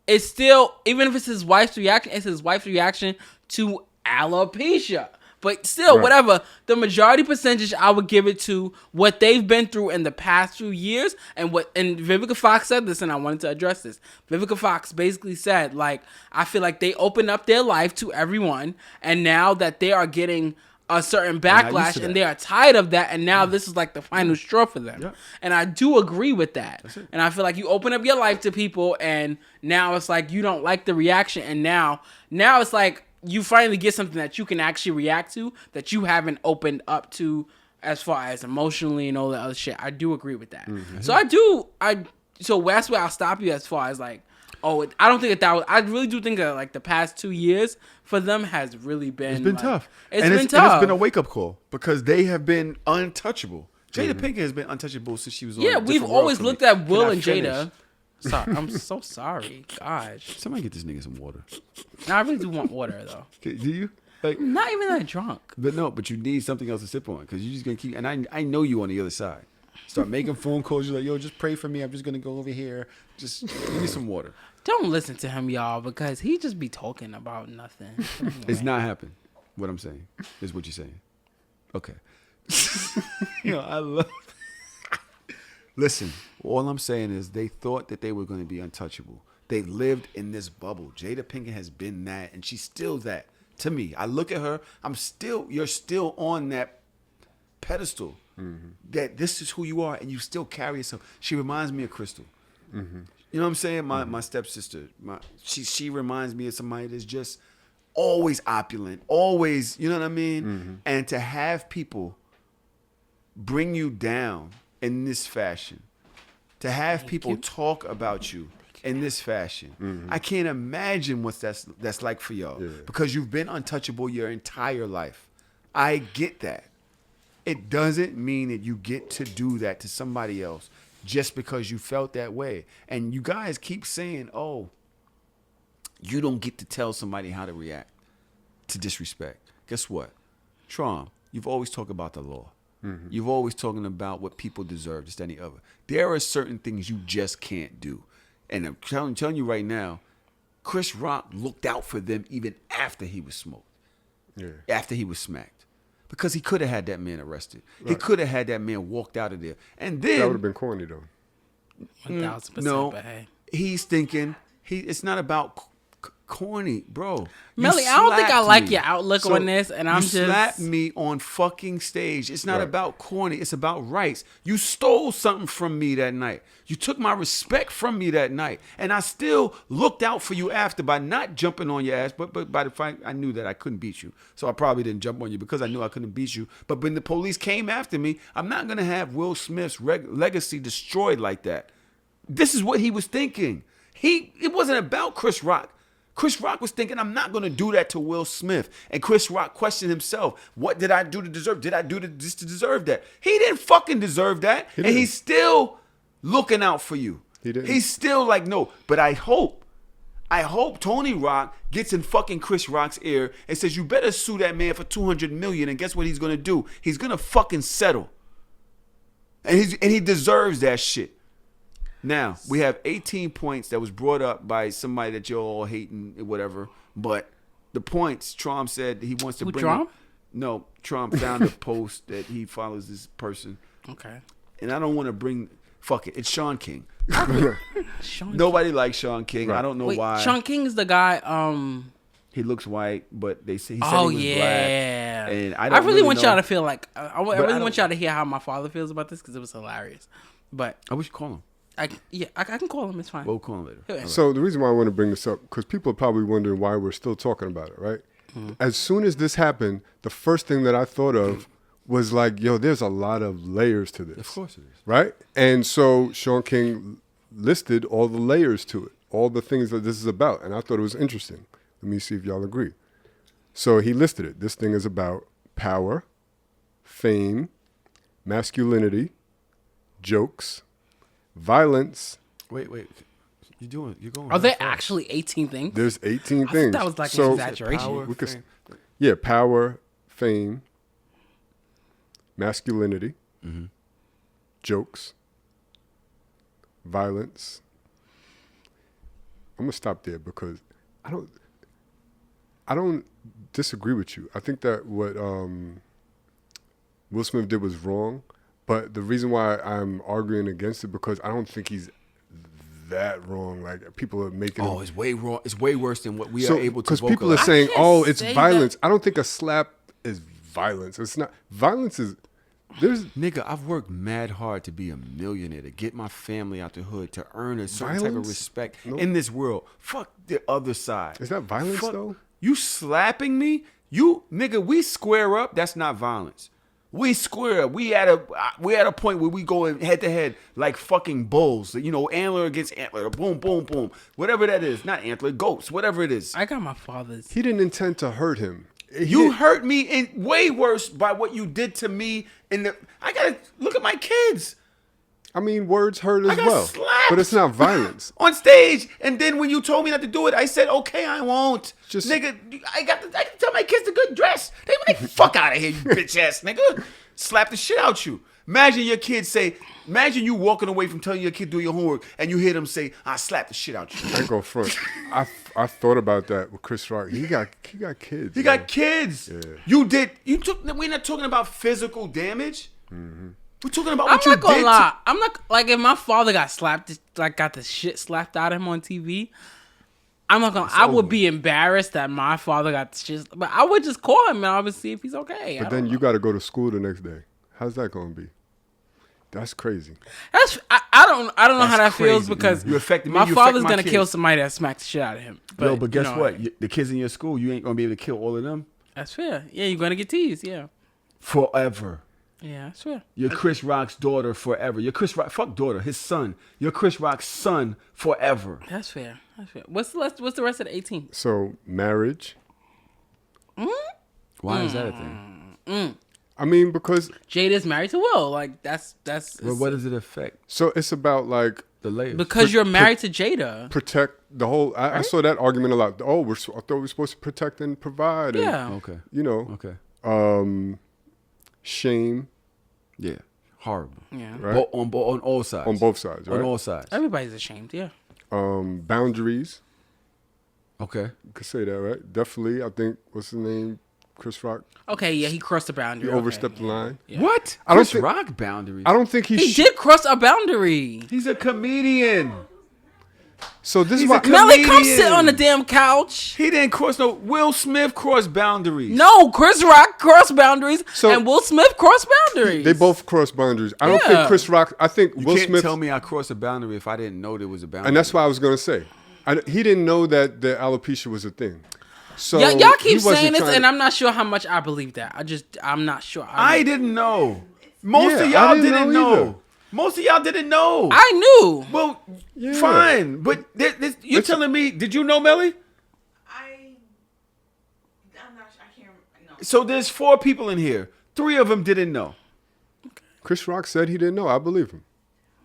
it's still, even if it's his wife's reaction, it's his wife's reaction to alopecia. But still, whatever, the majority percentage, I would give it to what they've been through in the past few years. And Vivica Fox said this, and I wanted to address this. Vivica Fox basically said, like, I feel like they opened up their life to everyone. And now that they are getting a certain backlash and they are tired of that. And now this is like the final straw for them. Yeah. And I do agree with that. And I feel like you open up your life to people and now it's like you don't like the reaction. And now it's like, you finally get something that you can actually react to that you haven't opened up to as far as emotionally and all that other shit. I do agree with that. Mm-hmm. So I So that's where I'll stop you as far as like, I don't think that was. I really do think that like the past 2 years for them has really been. It's been like, tough. It's and been tough. It's been a wake up call because they have been untouchable. Jada Pinkett has been untouchable since she was on. Yeah, we've always looked at Will Can I and finish? Jada. Sorry, I'm so sorry. Gosh. Somebody get this nigga some water. No, I really do want water though. Do you? Like, I'm not even that drunk. but you need something else to sip on because you're just gonna keep. And I know you on the other side. Start making phone calls. You're like, yo, just pray for me. I'm just gonna go over here. Just give me some water. Don't listen to him, y'all, because he just be talking about nothing. Anyway. It's not happening. What I'm saying is what you're saying. Okay. I love. Listen, all I'm saying is they thought that they were going to be untouchable. They lived in this bubble. Jada Pinkett has been that, and she's still that. To me, I look at her. You're still on that pedestal. Mm-hmm. That this is who you are, and you still carry yourself. She reminds me of Crystal. Mm-hmm. You know what I'm saying? My stepsister. She reminds me of somebody that's just always opulent, always. You know what I mean? Mm-hmm. And to have people bring you down in this fashion, to have people talk about you in this fashion, I can't imagine what that's like for y'all because you've been untouchable your entire life. I get that. It doesn't mean that you get to do that to somebody else just because you felt that way. And you guys keep saying, oh, you don't get to tell somebody how to react to disrespect. Guess what? Traum, you've always talked about the law. Mm-hmm. You've always talking about what people deserve, just any other. There are certain things you just can't do. And I'm telling you right now, Chris Rock looked out for them even after he was smoked. Yeah. After he was smacked. Because he could have had that man arrested. Right. He could have had that man walked out of there. And then that would have been corny though. 1000%. No, but hey. He's thinking it's not about corny, bro. Melly, I don't think I like your outlook on this, and I'm just slapped me on fucking stage. It's not about corny. It's about rights. You stole something from me that night. You took my respect from me that night, and I still looked out for you after by not jumping on your ass. But by the fact I knew that I couldn't beat you, so I probably didn't jump on you because I knew I couldn't beat you. But when the police came after me, I'm not gonna have Will Smith's legacy destroyed like that. This is what he was thinking. It wasn't about Chris Rock. Chris Rock was thinking, I'm not going to do that to Will Smith. And Chris Rock questioned himself. What did I do to deserve? Did I do this to deserve that? He didn't fucking deserve that. And he's still looking out for you. He didn't. He's still like, no. But I hope Tony Rock gets in fucking Chris Rock's ear and says, you better sue that man for $200 million. And guess what he's going to do? He's going to fucking settle. And he deserves that shit. Now, we have 18 points that was brought up by somebody that you're all hating, whatever. But the points, Traum said he wants to bring Traum? up. No, Traum found a post that he follows this person. Okay. And I don't want to bring, fuck it, it's Sean King. Sean Nobody likes Sean King. Right. I don't know Wait, why. Sean King is the guy. He looks white, but he said he was yeah. black. And I really want know. y'all to feel like I really don't- want y'all to hear how my father feels about this because it was hilarious. But I wish you call him. I can call him. It's fine. We'll call him later. Yeah. So the reason why I want to bring this up, because people are probably wondering why we're still talking about it, right? Mm-hmm. As soon as this happened, the first thing that I thought of was like, yo, there's a lot of layers to this. Of course it is. Right? And so Sean King listed all the layers to it, all the things that this is about. And I thought it was interesting. Let me see if y'all agree. So he listed it. This thing is about power, fame, masculinity, jokes, violence. Wait. You're going. Are there actually 18 things? There's 18 I thought things. that was like an exaggeration. Power, fame, masculinity, jokes, violence. I'm gonna stop there because I don't disagree with you. I think that what Will Smith did was wrong, but the reason why I'm arguing against it because I don't think he's that wrong. Like people are making. Oh, it's way wrong. It's way worse than what we are able to vocalize. Because people are saying, can't "Oh, it's say violence." that. I don't think a slap is violence. It's not. Violence is. There's Nigga, I've worked mad hard to be a millionaire, to get my family out the hood, to earn a certain type of Violence? respect No. in this world. Fuck the other side. Is that violence, though? You slapping me? You, nigga, we square up. That's not violence. We square. We at a point where we go head to head like fucking bulls. You know, antler against antler. Boom, boom, boom. Whatever that is. Not antler, goats. Whatever it is. I got my father's. He didn't intend to hurt him. You hurt me in way worse by what you did to me. I gotta look at my kids. I mean, words hurt as got well, slapped. but it's not violence. On stage, and then when you told me not to do it, I said, "Okay, I won't." Just- nigga, I got to tell my kids to good dress. They like, "Fuck out of here, you bitch ass nigga!" Slap the shit out you. Imagine your kids say, imagine you walking away from telling your kid do your homework, and you hear them say, "I slap the shit out you." I go front. I thought about that with Chris Rock. He got kids. He man. got kids. Yeah. We're not talking about physical damage. Mm-hmm. We're talking about I'm what you not gonna did. lie. I'm not like if my father got slapped, like got the shit slapped out of him on TV. I'm not gonna. I would be embarrassed that my father got the shit, but I would just call him and I would see if he's okay. But then you got to go to school the next day. How's that going to be? That's crazy. I don't know how that feels crazy. because You affected me, my you father's affect my gonna kill kids. somebody that smacked the shit out of him. But guess you know, what? The kids in your school, you ain't gonna be able to kill all of them That's fair. Yeah, you're gonna get teased. Yeah, forever. yeah, that's fair. You're Chris Rock's daughter forever. You're Chris Rock. Fuck daughter. His son. You're Chris Rock's son forever. That's fair. That's fair. What's the rest of the 18? So marriage. Why is that a thing? I mean, because Jada's married to Will. Like that's Well, what does it affect? so it's about like The layers. because you're married to Jada. protect the whole. I saw that argument a lot. Oh, I thought we were supposed to protect and provide. And, Yeah. Okay. you know. Okay. Shame Yeah. Horrible. Yeah. right On all sides. on both sides. On Right. all sides. Everybody's ashamed. Yeah. Boundaries. Okay. You could say that, right? Definitely. I think what's his name? Chris Rock. Okay. Yeah. He crossed the He boundary. overstepped Okay, the yeah. line. Yeah. What? I don't Chris think- Rock boundaries. I don't think He did cross a boundary. He's a comedian. So this is He's why. a Melly, come comedian. sit on the damn couch. He didn't cross no. Will Smith crossed boundaries. No, Chris Rock crossed boundaries, So- and Will Smith crossed boundaries. They both cross boundaries. I don't Yeah. think Chris Rock. I think You Will can't Smith. tell me I crossed a boundary if I didn't know there was a boundary. And that's what I was gonna say. He didn't know that the alopecia was a thing. So Y'all he keep wasn't saying this, trying and to- I'm not sure how much I believe that. I'm not sure. I didn't know. Most Yeah, of I y'all didn't didn't know know. either. Most of y'all didn't know. I knew. Well, Yeah. fine. But you're telling me, did you know, Melly? I'm not. I can't. No. So there's 4 people in here. 3 of them didn't know. Chris Rock said he didn't know. I believe him.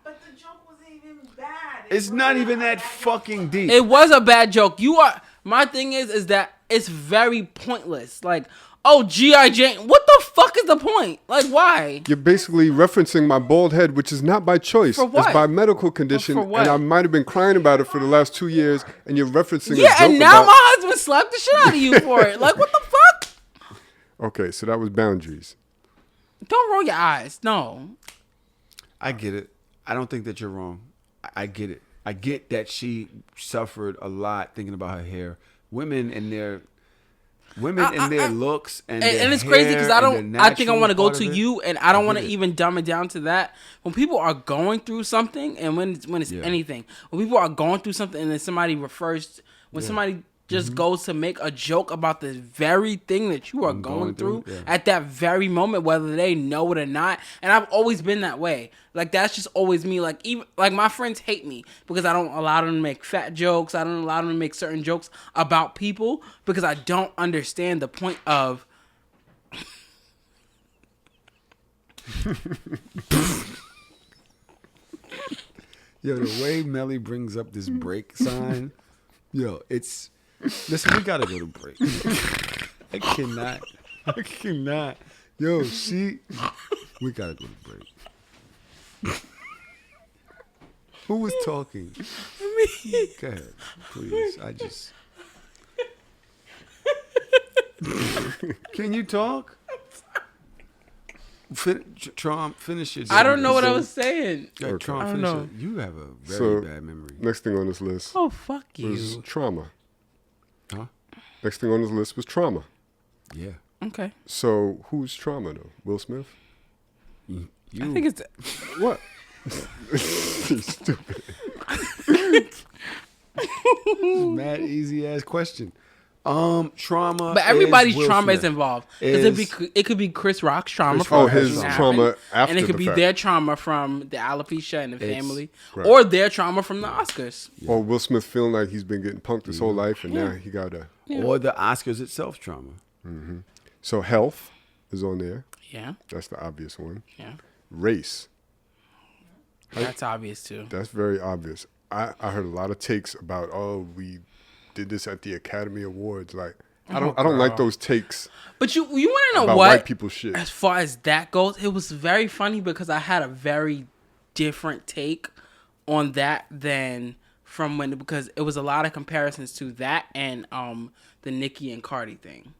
But the joke wasn't even bad. It's not even that fucking deep. It was a bad joke. My thing is that it's very pointless. Like, oh, G.I. Jane. What the fuck is the point? Like, why? You're basically referencing my bald head, which is not by choice. For what? It's by medical condition, For what? and I might have been crying about it for the last 2 years. And you're referencing Yeah, a joke and now about. my husband slapped the shit out of you for it. Like, what the fuck? Okay, so that was boundaries. Don't roll your eyes. No. I get it. I don't think that you're wrong. I get it. I get that she suffered a lot thinking about her hair. Women and their looks and And it's crazy because I think I want to go to you. you, and I don't want to get it. even dumb it down to that. When people are going through something, and when it's anything, when people are going through something, and then somebody somebody just goes to make a joke about the very thing that you are going through at that very moment, whether they know it or not. And I've always been that way. Like, that's just always me. Like, even like my friends hate me because I don't allow them to make fat jokes. I don't allow them to make certain jokes about people because I don't understand the point of. Yo, the way Melly brings up this break sign, it's. Listen, we gotta go to break. I cannot. Yo, we gotta go to break. Who was talking? Me. Go ahead, please. Can you talk? Traum, finish it. I don't know what I was saying. Traum, I don't finish know. it. You have a very So, bad memory. Next thing on this list Oh, fuck was you. trauma. Huh? Next thing on this list was trauma. Yeah. Okay. So who's trauma though? Will Smith? You. I think it's. What? Stupid. Mad easy ass question. Trauma. But everybody's is Will trauma Smith. is involved. Because it could be Chris Rock's trauma Chris from Rock, everything his that trauma happened, after and it could the be fact. their trauma from the alopecia and the family, right. or their trauma from the Oscars. Or Will Smith feeling like he's been getting punked his whole life, and now he got a. Or the Oscars itself trauma. So health is on there. Yeah, That's the obvious one. yeah, Race. that's obvious too. That's very obvious. I heard a lot of takes about, oh, we did this at the Academy Awards. Like, I don't like those takes But you want to know about what? white people shit. As far as that goes, it was very funny because I had a very different take on that than from when, because it was a lot of comparisons to that and the Nicki and Cardi thing.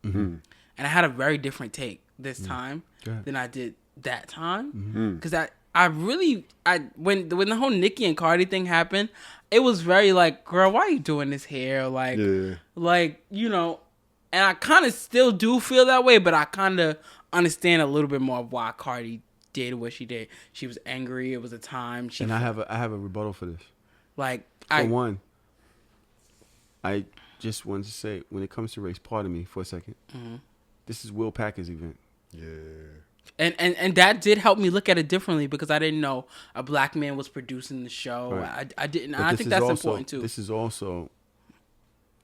And I had a very different take this time than I did that time, because when the whole Nicki and Cardi thing happened, it was very like, girl, why are you doing this hair? Like, you know, and I kind of still do feel that way, but I kind of understand a little bit more of why Cardi did what she did. She was angry. It was a time. And I have a rebuttal for this. Like, For one, I just wanted to say, when it comes to race, pardon me for a second. This is Will Packer's event. Yeah. And that did help me look at it differently because I didn't know a black man was producing the show. Right. I didn't. But I think that's important too. This is also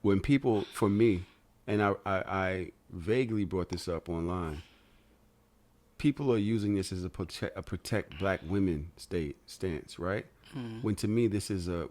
when people, for me, and I vaguely brought this up online. People are using this as a protect black women stance, right? When to me this is a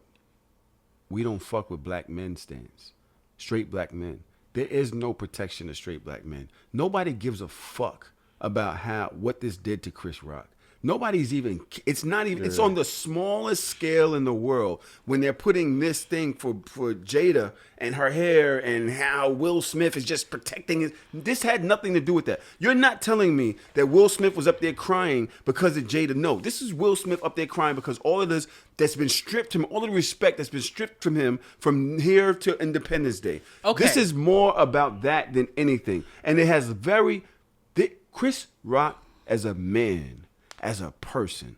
we don't fuck with black men stance. Straight black men. There is no protection of straight black men. Nobody gives a fuck about what this did to Chris Rock. Nobody's even, it's not even, it's on the smallest scale in the world when they're putting this thing for Jada and her hair and how Will Smith is just protecting it. This had nothing to do with that. You're not telling me that Will Smith was up there crying because of Jada. No, this is Will Smith up there crying because all of this that's been stripped from, all the respect that's been stripped from him from here to Independence Day. Okay. This is more about that than anything. And it has Chris Rock as a man, as a person,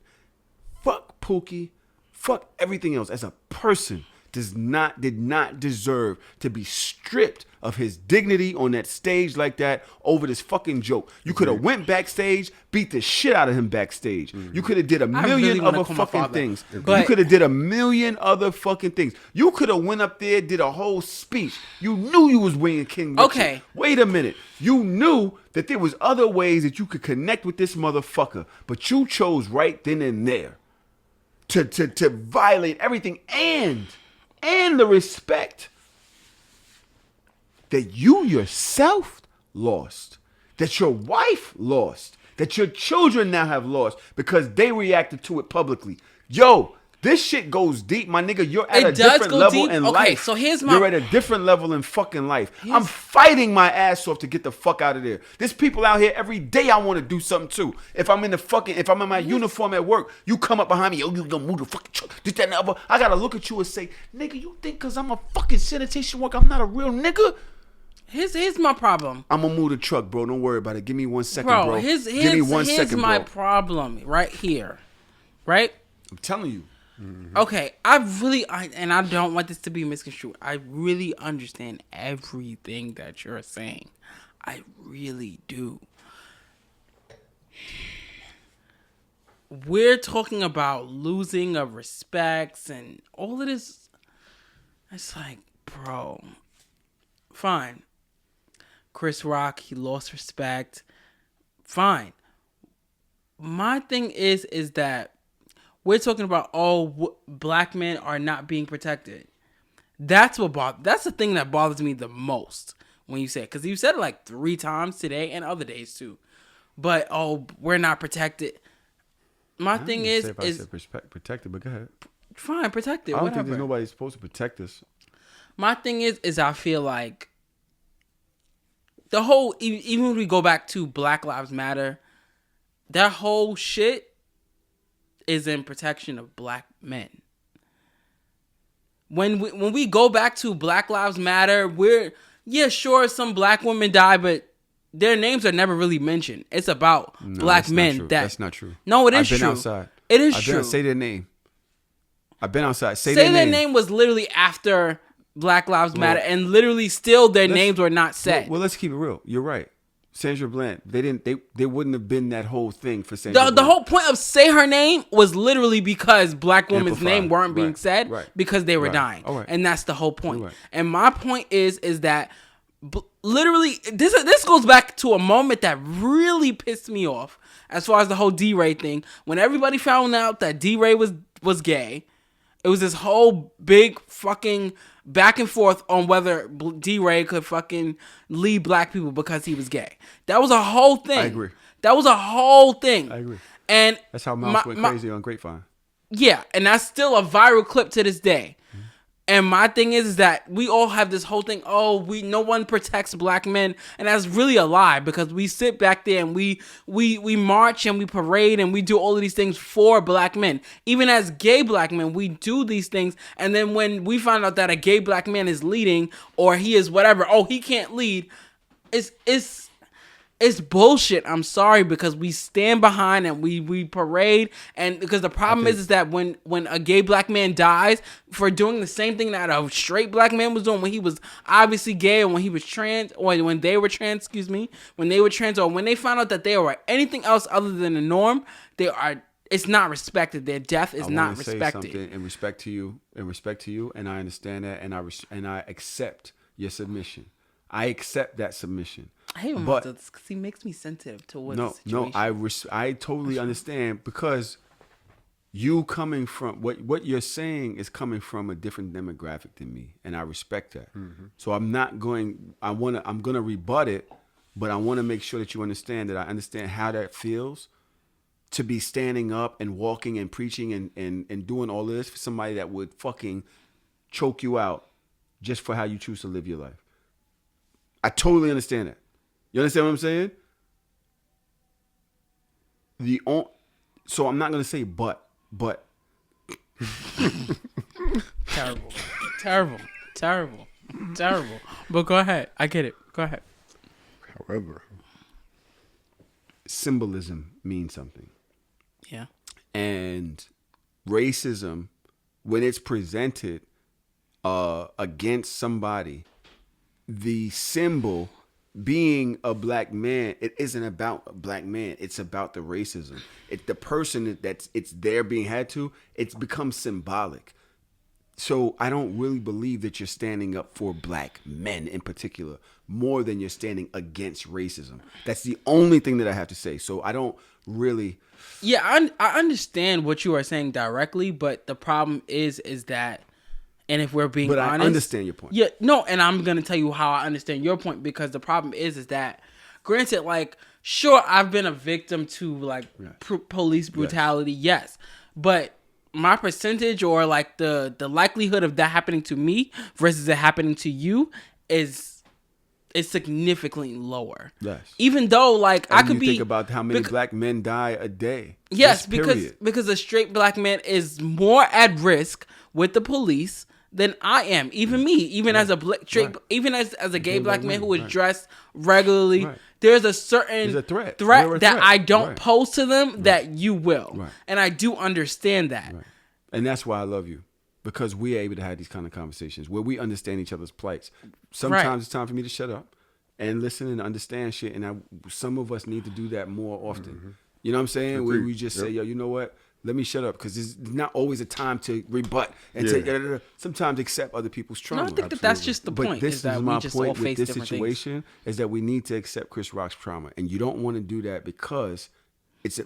fuck Pookie, fuck everything else, as a person, did not deserve to be stripped of his dignity on that stage like that over this fucking joke. You could have went backstage, beat the shit out of him backstage. You could have did a million other fucking things. But you could have did a million other fucking things. You could have went up there, did a whole speech. You knew you was winning King Richard. Okay. Wait a minute. You knew that there was other ways that you could connect with this motherfucker, but you chose right then and there to violate everything and the respect that you yourself lost, that your wife lost, that your children now have lost because they reacted to it publicly. Yo, this shit goes deep, my nigga. You're at It a does different go level deep? in Okay, life. so here's my- You're at a different level in fucking life. I'm fighting my ass off to get the fuck out of there. There's people out here every day I want to do something too. If I'm in my uniform at work, you come up behind me, yo, you gonna move the fucking truck, this, that, and the other. I gotta look at you and say, nigga, you think cause I'm a fucking sanitation worker, I'm not a real nigga? Here's my problem. I'm gonna move the truck, bro. Don't worry about it. Give me 1 second, bro. Here's Give me 1 second, my bro. problem right here. Right? I'm telling you. Okay, I don't want this to be misconstrued. I really understand everything that you're saying. I really do. We're talking about losing of respects and all of this. It's like, bro, fine. Chris Rock, he lost respect. Fine. My thing is that we're talking about black men are not being protected. That's the thing that bothers me the most when you say it, because you said it like 3 times today and other days too. But we're not protected. My thing is protected, but go ahead. Fine, protected. I don't whatever. think there's nobody supposed to protect us. My thing is I feel like the whole, even when we go back to Black Lives Matter, that whole shit is in protection of black men. When we go back to Black Lives Matter, sure, some black women die, but their names are never really mentioned. It's about black men. That's not true. No, it is true. true. I've been outside. It is true. Say their name. I've been outside. Say their their name was literally after Black Lives Matter, and literally still their names were not said. Well, let's keep it real. You're right. Sandra Bland, they wouldn't have been that whole thing for Sandra Bland. The whole point of say her name was literally because black women's name weren't being said because they were dying. And that's the whole point. And my point is that literally this goes back to a moment that really pissed me off as far as the whole D-Ray thing. When everybody found out that D-Ray was gay, it was this whole big fucking back and forth on whether D-Ray could fucking lead black people because he was gay. That was a whole thing. I agree. That was a whole thing. I agree. And that's how Mouse went crazy on Grapevine. Yeah, and that's still a viral clip to this day. And my thing is that we all have this whole thing, no one protects black men, and that's really a lie because we sit back there and we march and we parade and we do all of these things for black men. Even as gay black men, we do these things, and then when we find out that a gay black man is leading or he is whatever, he can't lead, it's bullshit. I'm sorry, because we stand behind and we parade, and because the problem is that when a gay black man dies for doing the same thing that a straight black man was doing when he was obviously gay, or when he was trans, or when they were trans, when they were trans, or when they found out that they were anything else other than the norm, it's not respected. Their death is not respected. Say something in respect to you, and I understand that, and I accept your submission. I accept that submission. I hate him because he makes me sensitive towards the situation. No, I totally understand, because you coming from what you're saying is coming from a different demographic than me, and I respect that. Mm-hmm. So I'm gonna rebut it, but I want to make sure that you understand that I understand how that feels to be standing up and walking and preaching and doing all this for somebody that would fucking choke you out just for how you choose to live your life. I totally understand that. You understand what I'm saying? So I'm not gonna say but. Terrible. But go ahead. I get it. Go ahead. However, symbolism means something. Yeah. And racism, when it's presented against somebody, the symbol being a black man, it isn't about a black man. It's about the racism. It's the person it's there being had to. It's become symbolic. So I don't really believe that you're standing up for black men in particular more than you're standing against racism. That's the only thing that I have to say. So I don't really. Yeah, I understand what you are saying directly, but the problem is that. And if we're being honest, I understand your point. Yeah, no, and I'm gonna tell you how I understand your point, because the problem is that, granted, like, sure, I've been a victim to like police brutality, yes, but my percentage or like the likelihood of that happening to me versus it happening to you is significantly lower. Yes. Even though like and I could think about how many black men die a day. Yes, because a straight black man is more at risk with the police than I am. Even me, even as a even as a gay black man who is dressed regularly, there's a certain threat that I don't pose to them that you will. And I do understand that. And that's why I love you. Because we're able to have these kind of conversations where we understand each other's plights. Sometimes it's time for me to shut up and listen and understand shit. And some of us need to do that more often. Mm-hmm. You know what I'm saying? Where we just say, yo, you know what? Let me shut up, because there's not always a time to rebut and to sometimes accept other people's trauma. No, I think that's just the point. But this is that my we just point all face with this different situation things. is that we need to accept Chris Rock's trauma, and you don't want to do that because it's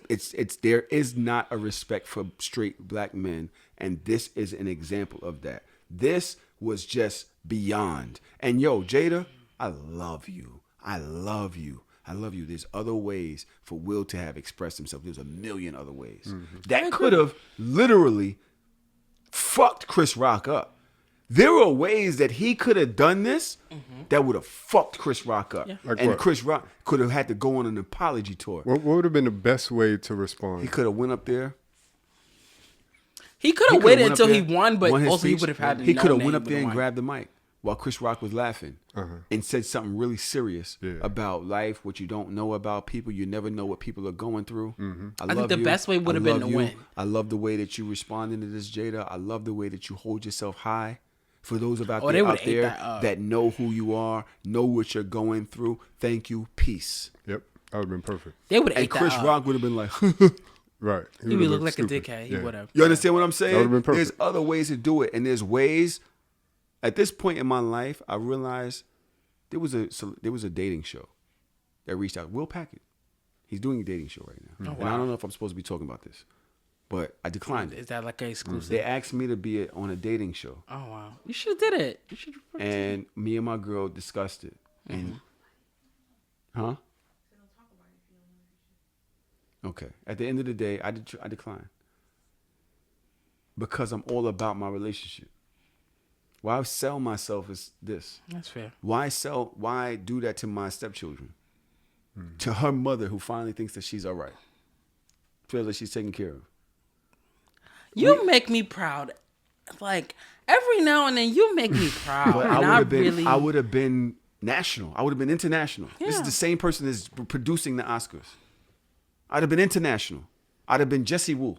there is not a respect for straight black men, and this is an example of that. This was just beyond. And yo, Jada, I love you. I love you. There's other ways for Will to have expressed himself. There's a million other ways. Mm-hmm. That could have literally fucked Chris Rock up. There were ways that he could have done this that would have fucked Chris Rock up. Yeah. Like and what? Chris Rock could have had to go on an apology tour. What would have been the best way to respond? He could have went up there. He could have waited until he won, but also he would have had to. He could have went up there and grabbed the mic while Chris Rock was laughing and said something really serious about life, what you don't know about people. You never know what people are going through. Mm-hmm. I think the best way would have been to win. I love the way that you responded to this, Jada. I love the way that you hold yourself high For those of they out would've ate that up. that know who you are, know what you're going through, thank you, peace. Yep, that would have been perfect. They would have And ate Chris that up. Rock would have been like, Right. He would would've look looked like stupid. a dickhead. He Yeah. would have. you understand what I'm That would've been saying? There's perfect. other ways to do it. And there's ways, at this point in my life, I realized there was a dating show that reached out. Will Packard. He's doing a dating show right now. And I don't know if I'm supposed to be talking about this, but I declined it. Is that like an exclusive? They asked me to be on a dating show. Oh wow! You should have did it. You should. And me and my girl discussed it. And, huh? Okay. At the end of the day, I declined. Because I'm all about my relationship. Why sell myself as this? That's fair. Why do that to my stepchildren? To her mother who finally thinks that she's all right. Feels like she's taken care of. You make me proud. Like every now and then, you make me proud. But and I would have been national. I would have been international. This is Yeah. the same person that's producing the Oscars. I'd have been international. I'd have been Jesse Wu.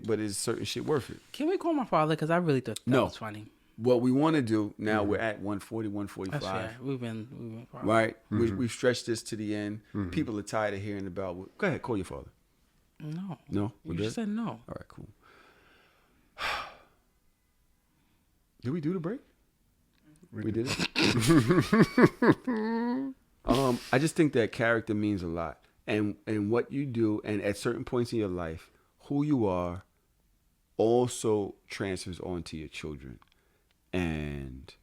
But is certain shit worth it? Can we call my father? Because I really thought that was funny. What we want to do now, we're at 140, 145. That's fair. We've been far. Right? We've stretched this to the end. People are tired of hearing about Go ahead, call your father. No. No? We're You good? just said no. All right, cool. Did we do the break? We did it? I just think that character means a lot. And what you do, and at certain points in your life, who you are also transfers onto your children. And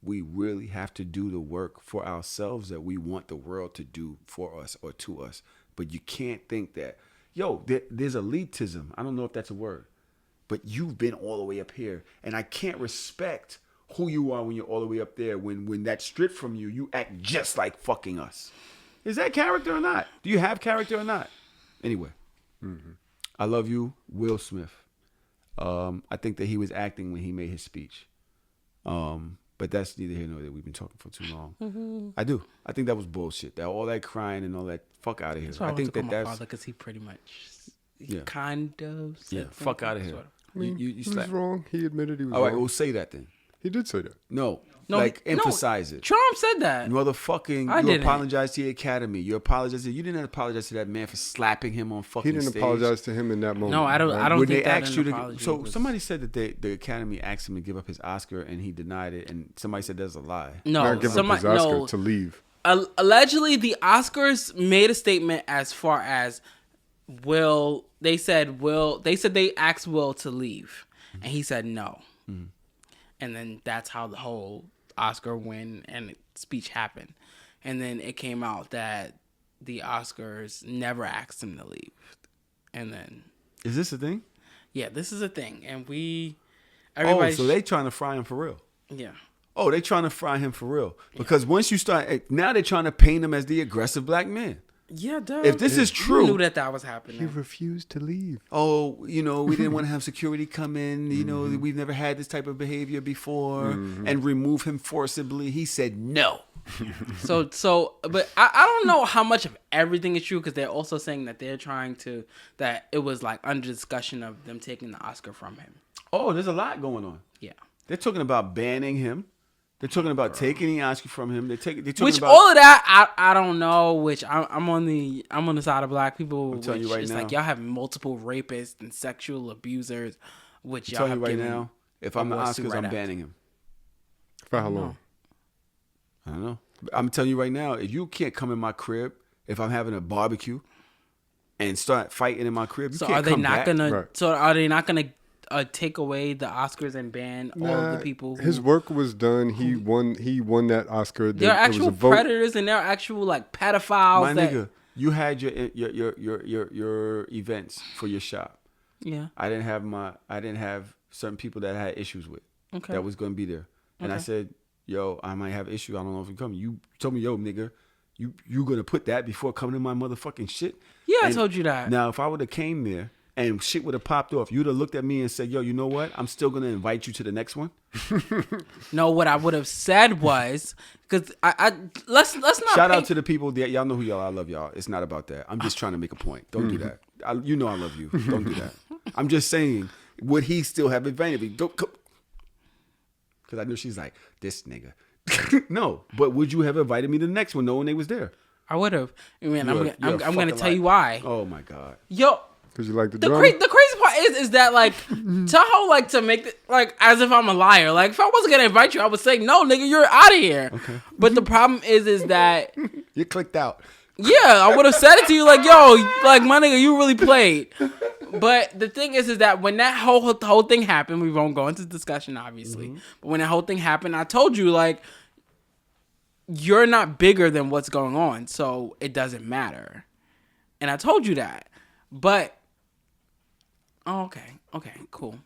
we really have to do the work for ourselves that we want the world to do for us or to us. But you can't think that, there's elitism. I don't know if that's a word. But you've been all the way up here. And I can't respect who you are when you're all the way up there. When that's stripped from you, you act just like fucking us. Is that character or not? Do you have character or not? Anyway, I love you, Will Smith. I think that he was acting when he made his speech. But that's neither here nor there. We've been talking for too long. I do. I think that was bullshit. That all that crying and all that. Fuck out of here. That's why I think want to call my that's father because he pretty much, Yeah. kind of. Said fuck something, out of here. sort of. I mean, You he was slap. wrong. He admitted he was All right, wrong. we'll say that then. He did say that. No, No, emphasize it. Trump said that. Motherfucking, I you didn't. apologize to the Academy. You apologize. You didn't apologize to that man for slapping him on fucking He didn't stage. apologize to him in that moment. No, I don't. I don't When think they that asked an you to, apology so was- somebody said that the Academy asked him to give up his Oscar and he denied it, and somebody said that's a lie. No, Not give up somebody, his Oscar no. to leave. Allegedly, the Oscars made a statement as far as Will. They said they asked Will to leave, and he said no. And then that's how the whole Oscar win and speech happened. And then it came out that the Oscars never asked him to leave. And then, Is this a thing? yeah, this is a thing, and Oh, everybody. so they trying to fry him for real. yeah. Oh, they trying to fry him for real. Because once you start, now they're trying to paint him as the aggressive black man. Yeah, duh. If this is You true, knew that was happening. He refused to leave. oh, we didn't want to have security come in. We've never had this type of behavior before, and remove him forcibly. He said no. But I don't know how much of everything is true because they're also saying that that it was like under discussion of them taking the Oscar from him. Oh, there's a lot going on. Yeah. They're talking about banning him. They're talking about taking the Oscar from him. They're talking Which about all of that I don't know. Which I'm on the side of black people. I'm telling you which right it's now. like y'all have multiple rapists and sexual abusers. Which I'm y'all telling have you right given now. If I'm the awards to Oscars, right I'm after. banning him. For how long? I don't know. I'm telling you right now, if you can't come in my crib, if I'm having a barbecue, and start fighting in my crib, you So can't are they come not back. gonna? Right. So are they not gonna take away the Oscars and ban all of the people? His work was done. He won that Oscar. They're There was actual a vote. predators and they're actual like pedophiles. My that, nigga, you had your events for your shop. Yeah. I didn't have certain people that I had issues with. Okay. That was gonna be there, and I Okay. said, "Yo, I might have issues. I don't know if you come." You told me, "Yo, nigga, you gonna put that before coming to my motherfucking shit?" Yeah, I And told you that. Now, if I would have came there and shit would have popped off, you'd have looked at me and said, "Yo, you know what? I'm still gonna invite you to the next one." No, what I would have said was because let's not Shout out paint- to the people that y'all know who y'all are. I love y'all. It's not about that. I'm just trying to make a point. Don't do that. I love you. Don't do that. I'm just saying, would he still have advantage? Because I knew she's like, this nigga. No, but would you have invited me to the next one knowing they was there? I would have. I mean, You're I'm a going to fucking tell you liar. why. Oh my God. Yo, Because you like the the drum? crazy part is that like Tahoe like to make it like as if I'm a liar. Like if I wasn't gonna invite you, I would say no, nigga, you're out of here. Okay. But the problem is that You clicked out. yeah, I would have said it to you like yo, like my nigga, you really played. But the thing is that when that whole thing happened, we won't go into discussion obviously. But when that whole thing happened, I told you like you're not bigger than what's going on, so it doesn't matter. And I told you that, but. Oh, okay, cool.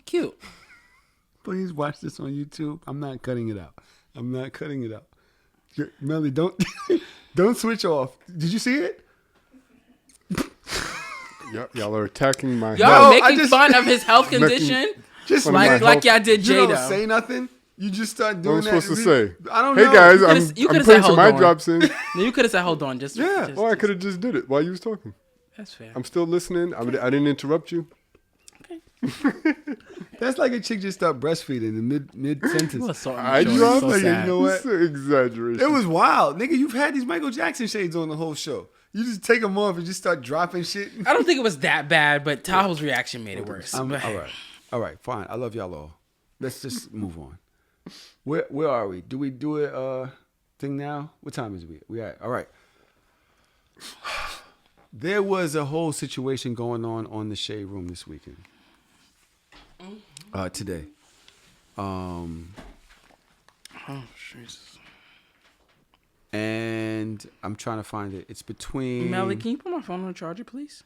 Cute. Please watch this on YouTube. I'm not cutting it out. Melly, don't switch off. Did you see it? Y'all are attacking my Y'all health. are making fun of his health condition, Just Fun of my like health. y'all did you don't Jada. say nothing. You just start doing What am I that. supposed to say? I don't Hey know. guys, You I'm could've said, putting some "Hold eye on." drops in. No, you could have said, "Hold on, just Yeah. Well, I could have just did it while you was talking. That's fair." I'm still listening. I didn't interrupt you. That's like a chick just start breastfeeding in mid sentence. So I immature, dropped. so like, sad. you know what? It's an exaggeration. It was wild, nigga. You've had these Michael Jackson shades on the whole show. You just take them off and just start dropping shit. I don't think it was that bad, but Tahoe's reaction made it worse. All But- right, fine. I love y'all all. Let's just move on. Where are we? Do we do a thing now? What time is we at? All right. There was a whole situation going on the Shade Room this weekend. Today. Oh, Jesus. And I'm trying to find it. It's between Melly, can you put my phone on the charger, please?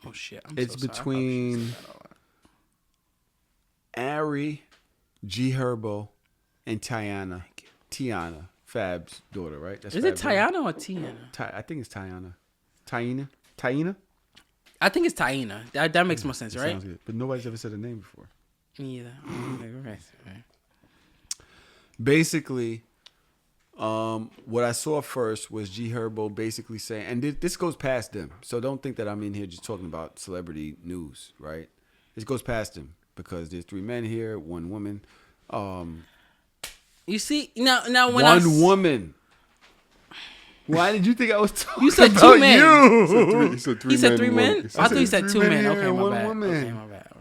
Oh shit! It's so sorry. I thought between she said all that. Ari, G Herbo, and Tiana, Fab's daughter, right? That's Is it Fab's daughter. Tiana or Tiana? I think it's Tiana. Taina? I think it's Taina. That makes more sense, It right? sounds good. But nobody's ever said her name before. Me either. Okay. Basically, what I saw first was G Herbo basically saying, and this goes past them. So don't think that I'm in here just talking about celebrity news, right? This goes past them because there's 3 men here, 1 woman. You see now when One woman. Why did you think I was talking You said about 2 men. you? He said 3 He said men, 3 one- men. I thought you said 2 3 men. men Okay, and my 1 bad. woman. Okay, my bad. All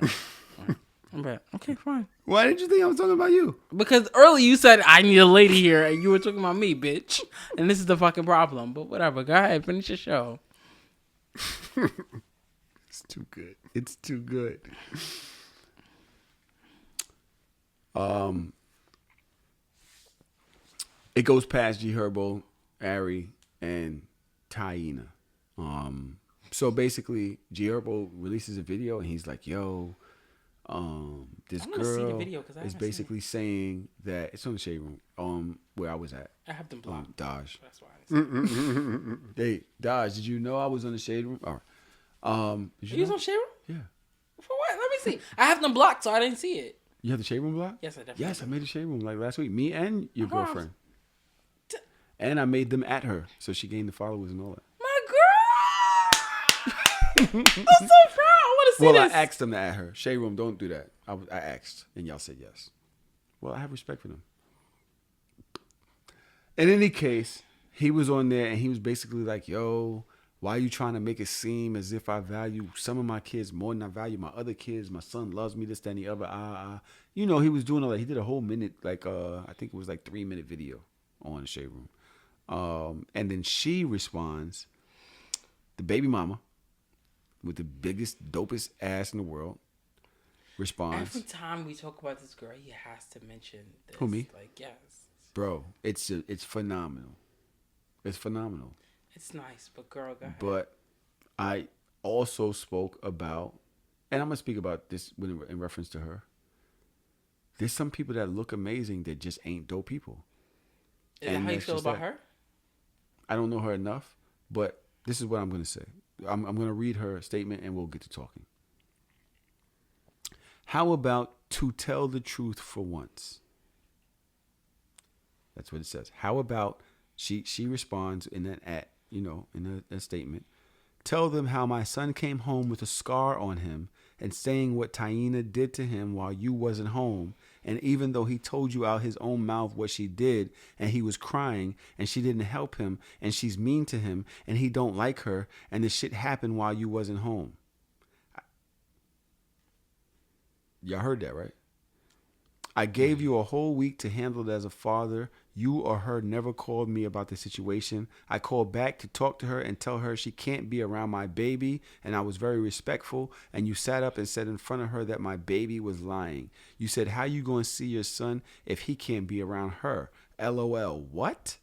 right. My bad. Okay, fine. Why did you think I was talking about you? Because earlier you said I need a lady here, and you were talking about me, bitch. And this is the fucking problem. But whatever. Go ahead, finish your show. It's too good. It's too good. It goes past G Herbo, Ari, and Taina. So basically, G Herbo releases a video, and he's like, "Yo, this I wanna see the girl video 'cause I is haven't seen basically saying that it's on the Shade Room, where I was at, I have them blocked. Dodge. That's why. I didn't see it. Hey, Dodge, did you know I was on the Shade Room? All right. Did You was know? on Shade Room? Yeah. For what? Let me see. I have them blocked, so I didn't see it. You have the Shade Room block? Yes, I definitely Yes, I do. made a Shade Room like last week. Me and your Oh, girlfriend. And I made them at her, so she gained the followers and all that. My girl! I'm so proud. I want to see Well, this. I asked them to at her. Shade Room, don't do that. I asked, and y'all said yes. Well, I have respect for them. In any case, he was on there, and he was basically like, yo, why are you trying to make it seem as if I value some of my kids more than I value my other kids? My son loves me, this, that, and the other. You know, he was doing all that. He did a whole minute, I think it was like 3-minute video on the Shade Room. And then she responds, the baby mama, with the biggest, dopest ass in the world, responds. Every time we talk about this girl, he has to mention this. Who, me? Like, yes. Bro, it's phenomenal. It's phenomenal. It's nice, but girl, go ahead. But I also spoke about, and I'm going to speak about this in reference to her. There's some people that look amazing that just ain't dope people. Is that how you that's feel just about that. her? I don't know her enough, but this is what I'm going to say. I'm going to read her statement and we'll get to talking. How about to tell the truth for once? That's what it says. How about she responds in that in a statement. Tell them how my son came home with a scar on him and saying what Taina did to him while you wasn't home And even though he told you out his own mouth what she did, and he was crying, and she didn't help him, and she's mean to him, and he don't like her, and the shit happened while you wasn't home. Y'all heard that, right? I gave you a whole week to handle it as a father. You or her never called me about the situation. I called back to talk to her and tell her she can't be around my baby, and I was very respectful, and you sat up and said in front of her that my baby was lying. You said, how you going to see your son if he can't be around her? LOL. What?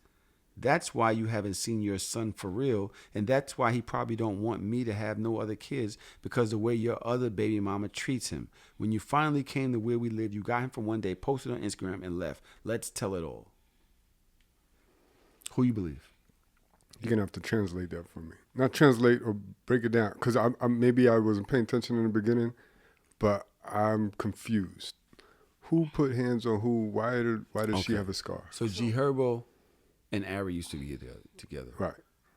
That's why you haven't seen your son for real, and that's why he probably don't want me to have no other kids, because the way your other baby mama treats him. When you finally came to where we live, you got him for one day, posted on Instagram, and left. Let's tell it all. Who you believe? You're gonna have to translate that for me. Not translate or break it down, because I maybe I wasn't paying attention in the beginning, but I'm confused. Who put hands on who? Why does she have a scar? So G Herbo and Ari used to be together. Right.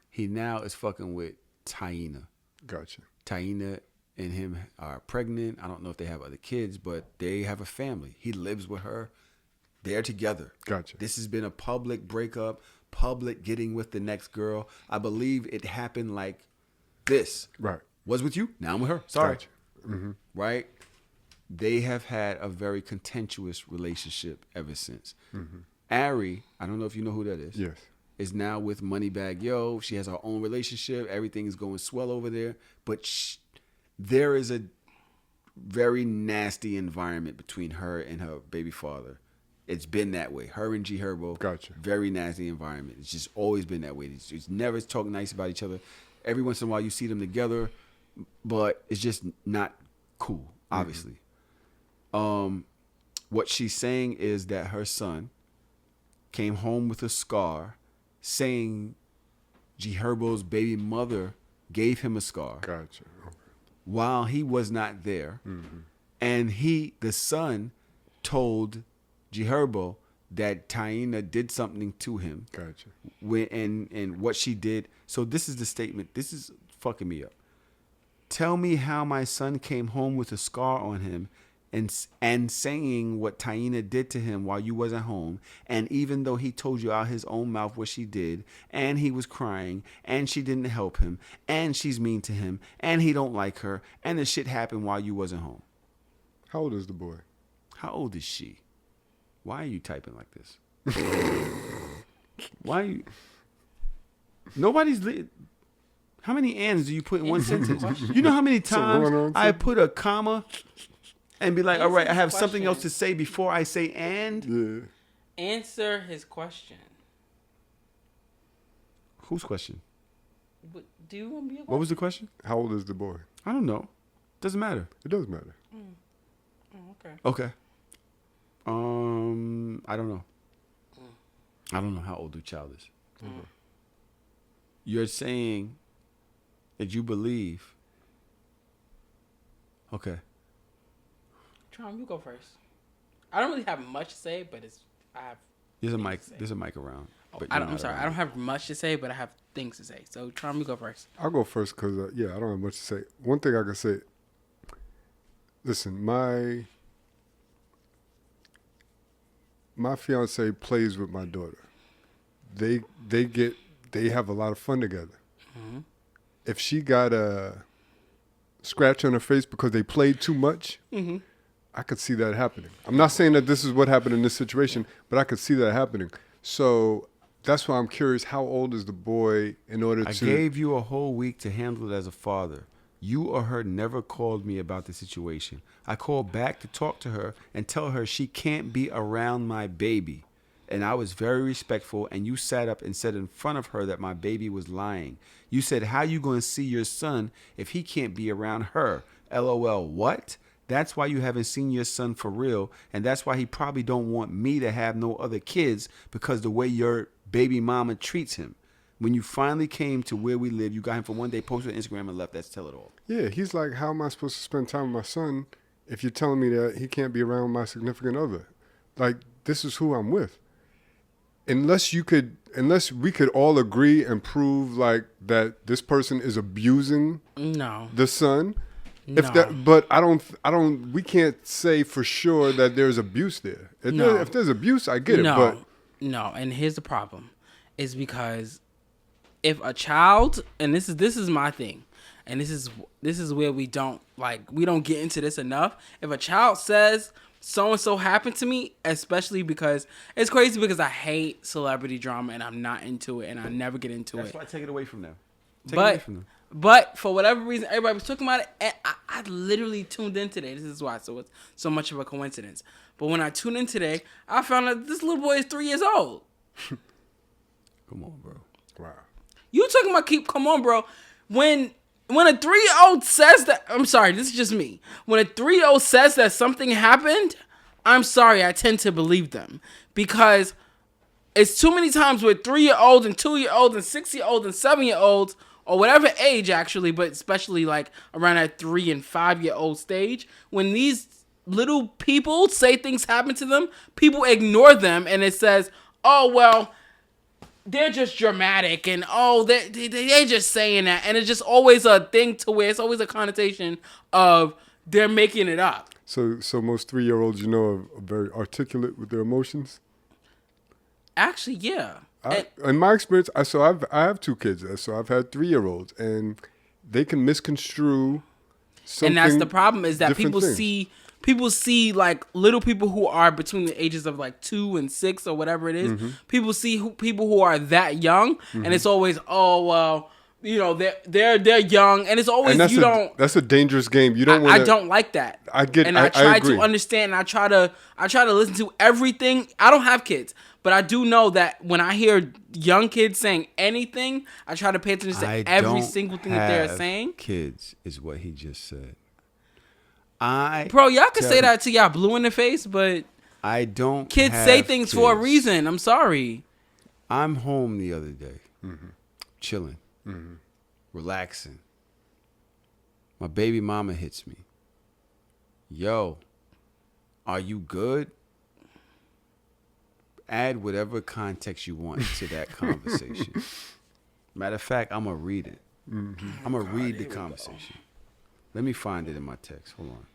He now is fucking with Taina. Gotcha. Taina and him are pregnant. I don't know if they have other kids, but they have a family. He lives with her. They're together. Gotcha. This has been a public breakup, public getting with the next girl. I believe it happened like this. Right. Was with you, now I'm with her. Sorry. Gotcha. Mm-hmm. Right? They have had a very contentious relationship ever since. Mm-hmm. Ari, I don't know if you know who that is. Yes. Is now with Moneybagg Yo. She has her own relationship. Everything is going swell over there. But there is a very nasty environment between her and her baby father. It's been that way. Her and G Herbo. Gotcha. Very nasty environment. It's just always been that way. It's never talk nice about each other. Every once in a while you see them together, but it's just not cool, obviously. Mm-hmm. What she's saying is that her son came home with a scar, saying G Herbo's baby mother gave him a scar. Gotcha. Okay. While he was not there. Mm-hmm. And the son told G Herbo that Taina did something to him. Gotcha. And what she did. So this is the statement. This is fucking me up. Tell me how my son came home with a scar on him and saying what Taina did to him while you wasn't home, and even though he told you out his own mouth what she did, and he was crying, and she didn't help him, and she's mean to him, and he don't like her, and the shit happened while you wasn't home. How old is the boy? How old is she? Why are you typing like this? Why are you... How many ands do you put in one sentence? You know how many times I put a comma and be like, all right, I have something else to say before I say and? Yeah. Answer his question. Whose question? What, do you want to be a question? What was the question? How old is the boy? I don't know. Doesn't matter. It does matter. Okay. Okay. I don't know. I don't know how old the child is. You're saying that you believe. Okay. Traum, you go first. I don't really have much to say, but There's a mic. There's a mic around. I'm sorry. I don't have much to say, but I have things to say. So Traum, you go first. I'll go first because I don't have much to say. One thing I can say. Listen, my fiance plays with my daughter. They have a lot of fun together. Mm-hmm. If she got a scratch on her face because they played too much, mm-hmm. I could see that happening. I'm not saying that this is what happened in this situation, but I could see that happening. So that's why I'm curious, how old is the boy in order to... I gave you a whole week to handle it as a father. You or her never called me about the situation. I called back to talk to her and tell her she can't be around my baby. And I was very respectful, and you sat up and said in front of her that my baby was lying. You said, how you going to see your son if he can't be around her? LOL, what? That's why you haven't seen your son for real, and that's why he probably don't want me to have no other kids, because the way your baby mama treats him. When you finally came to where we live, you got him for one day, posted on Instagram, and left. That's tell it all. Yeah, he's like, how am I supposed to spend time with my son if you're telling me that he can't be around my significant other? Like, this is who I'm with. Unless we could all agree and prove like that this person is abusing the son, But I don't. We can't say for sure that there's abuse there. If there's abuse, I get it. But no. And here's the problem, is because if a child, and this is my thing, and this is where we don't get into this enough. If a child says so and so happened to me, especially because it's crazy because I hate celebrity drama and I'm not into it and I never get into it. That's why I take it away from them. But for whatever reason, everybody was talking about it, and I literally tuned in today. This is why, so it's so much of a coincidence. But when I tuned in today, I found out this little boy is 3 years old. Come on, bro. wow. You talking about come on, bro. When a 3-year-old says that, I'm sorry, this is just me. When a 3-year-old says that something happened, I'm sorry, I tend to believe them. Because it's too many times with 3-year-olds and 2-year-olds and 6-year-olds and 7-year-olds, or whatever age actually, but especially like around that 3 and 5-year-old stage, when these little people say things happen to them, people ignore them and it says, oh, well, they're just dramatic and they're just saying that. And it's just always a thing to where it's always a connotation of they're making it up. So most 3-year-olds, are very articulate with their emotions? Actually, yeah. In my experience, I have 2 kids, so I've had 3-year-olds, and they can misconstrue something. And that's the problem, is that people things. see like little people who are between the ages of like 2 and 6 or whatever it is. Mm-hmm. People see people who are that young, and it's always, oh well, they're young, and it's always That's a dangerous game. You don't. I don't like that. I get. And I try agree. to understand. And I try to listen to everything. I don't have kids, but I do know that when I hear young kids saying anything, I try to pay attention to every single thing that they're saying. Kids is what he just said. Bro, y'all can say that till y'all blue in the face, but I don't. Kids say things for a reason. I'm sorry. I'm home the other day, chilling, relaxing. My baby mama hits me. Yo, are you good? Add whatever context you want to that conversation. Matter of fact, I'm going to read it. I'm going to read the conversation. Let me find it in my text. Hold on.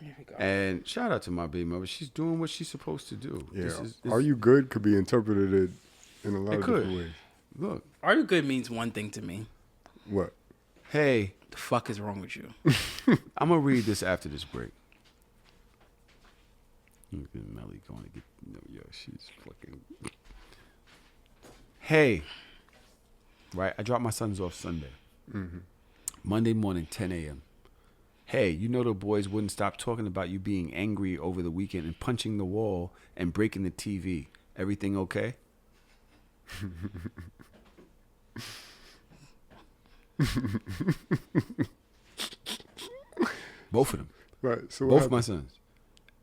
Here we go. And shout out to my baby mother. She's doing what she's supposed to do. Yeah. Are you good could be interpreted in a lot of different ways. Look. Are you good means one thing to me. What? Hey. The fuck is wrong with you? I'm going to read this after this break. Melly going to get, yo, she's fucking. Hey. Right? I dropped my sons off Sunday. Monday morning, 10 a.m. Hey, the boys wouldn't stop talking about you being angry over the weekend and punching the wall and breaking the TV. Everything okay? Both of them. Right. So both my sons.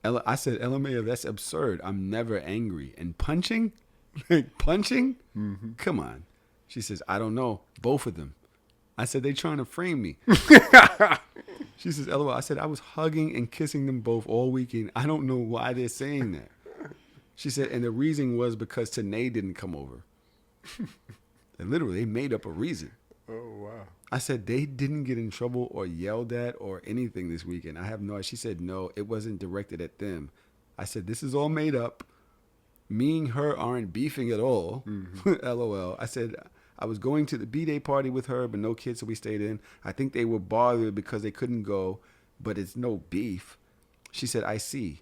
I said, LMAO, that's absurd. I'm never angry. And punching? Like punching? Come on. She says, I don't know. Both of them. I said, they trying to frame me. She says, LOL. I said, I was hugging and kissing them both all weekend. I don't know why they're saying that. She said, and the reason was because Tanae didn't come over. And literally, they made up a reason. Oh, wow. I said, they didn't get in trouble or yelled at or anything this weekend. I have no idea. She said, no, it wasn't directed at them. I said, this is all made up. Me and her aren't beefing at all. LOL. I said, I was going to the B-Day party with her, but no kids, so we stayed in. I think they were bothered because they couldn't go, but it's no beef. She said, I see.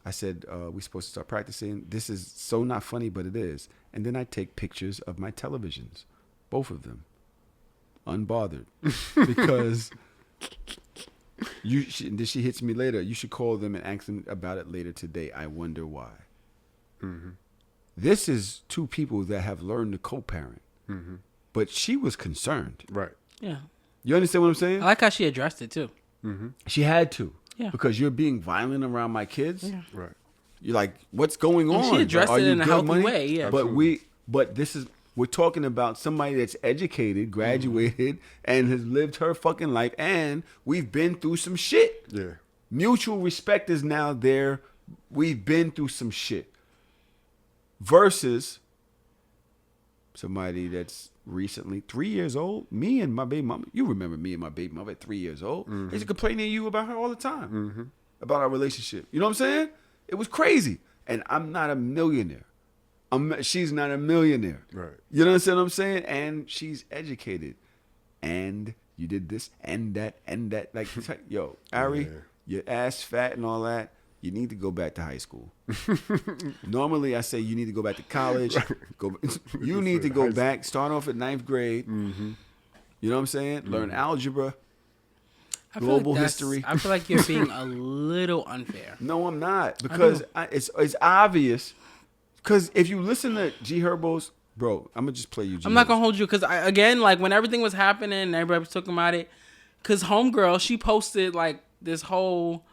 I said, we're supposed to start practicing. This is so not funny, but it is. And then I take pictures of my televisions, both of them, unbothered, because she hits me later. You should call them and ask them about it later today. I wonder why. This is 2 people that have learned to co-parent, but she was concerned. Right. Yeah. You understand what I'm saying? I like how she addressed it too. She had to. Yeah. Because you're being violent around my kids. Yeah. Right. You're like, what's going on? She addressed it in a healthy money? way. Yeah. But we're talking about somebody that's educated, graduated, and has lived her fucking life, and we've been through some shit. Yeah. Mutual respect is now there. We've been through some shit. Versus somebody that's recently, 3 years old. Me and my baby mama. You remember me and my baby mama at 3 years old? They used to complain to you about her all the time, about our relationship. You know what I'm saying? It was crazy. And I'm not a millionaire. She's not a millionaire. Right. You know what I'm saying? And she's educated. And you did this and that and that. Like, yo, Ari, your ass fat and all that. You need to go back to high school. Normally, I say you need to go back to college. You need to go back, start off at 9th grade. You know what I'm saying? Learn algebra, global history. I feel like you're being a little unfair. No, I'm not. Because it's obvious. Because if you listen to G Herbo's, bro, I'm going to just play you G I'm not going to hold you because, again, like when everything was happening and everybody was talking about it, because Homegirl, she posted like this whole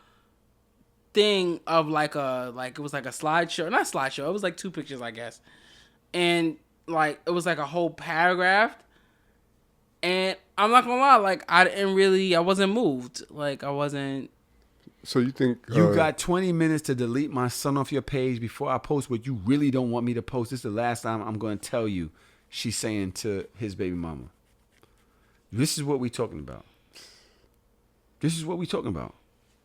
thing of it was like a slideshow, not slideshow, it was like 2 pictures, I guess, and like it was like a whole paragraph, and I'm not gonna lie, like I wasn't moved, like I wasn't. So you think you got 20 minutes to delete my son off your page before I post what you really don't want me to post? This is the last time I'm going to tell you. She's saying to his baby mama, this is what we talking about. This is what we talking about.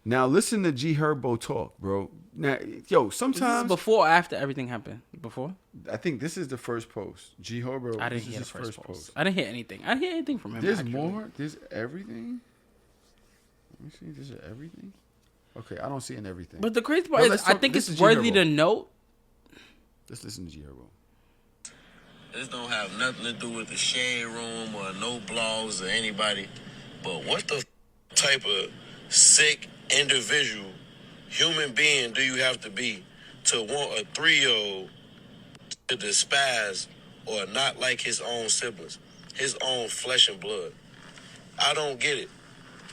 Now listen to G Herbo talk, bro. Now, yo, sometimes before or after everything happened? Before? I think this is the first post. G Herbo. I didn't hear the first post. I didn't hear anything. I didn't hear anything from him. There's actually. more. There's everything. Let me see. There's everything. Okay, I don't see in everything. But the crazy part is, I think it's worthy to note. Let's listen to G Herbo. This don't have nothing to do with the shade room or no blogs or anybody. But what the type of sick individual, human being do you have to be to want a 3-year-old to despise or not like his own siblings, his own flesh and blood? I don't get it.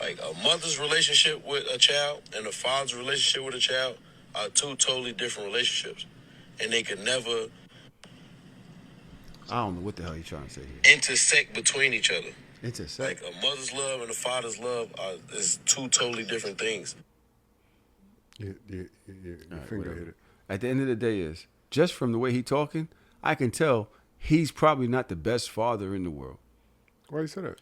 Like, a mother's relationship with a child and a father's relationship with a child are 2 totally different relationships. And they could never I don't know what the hell you're trying to say here. intersect between each other. Intersect. Like, a mother's love and a father's love is 2 totally different things. Your finger hit it. At the end of the day is, just from the way he talking, I can tell he's probably not the best father in the world. Why you say that?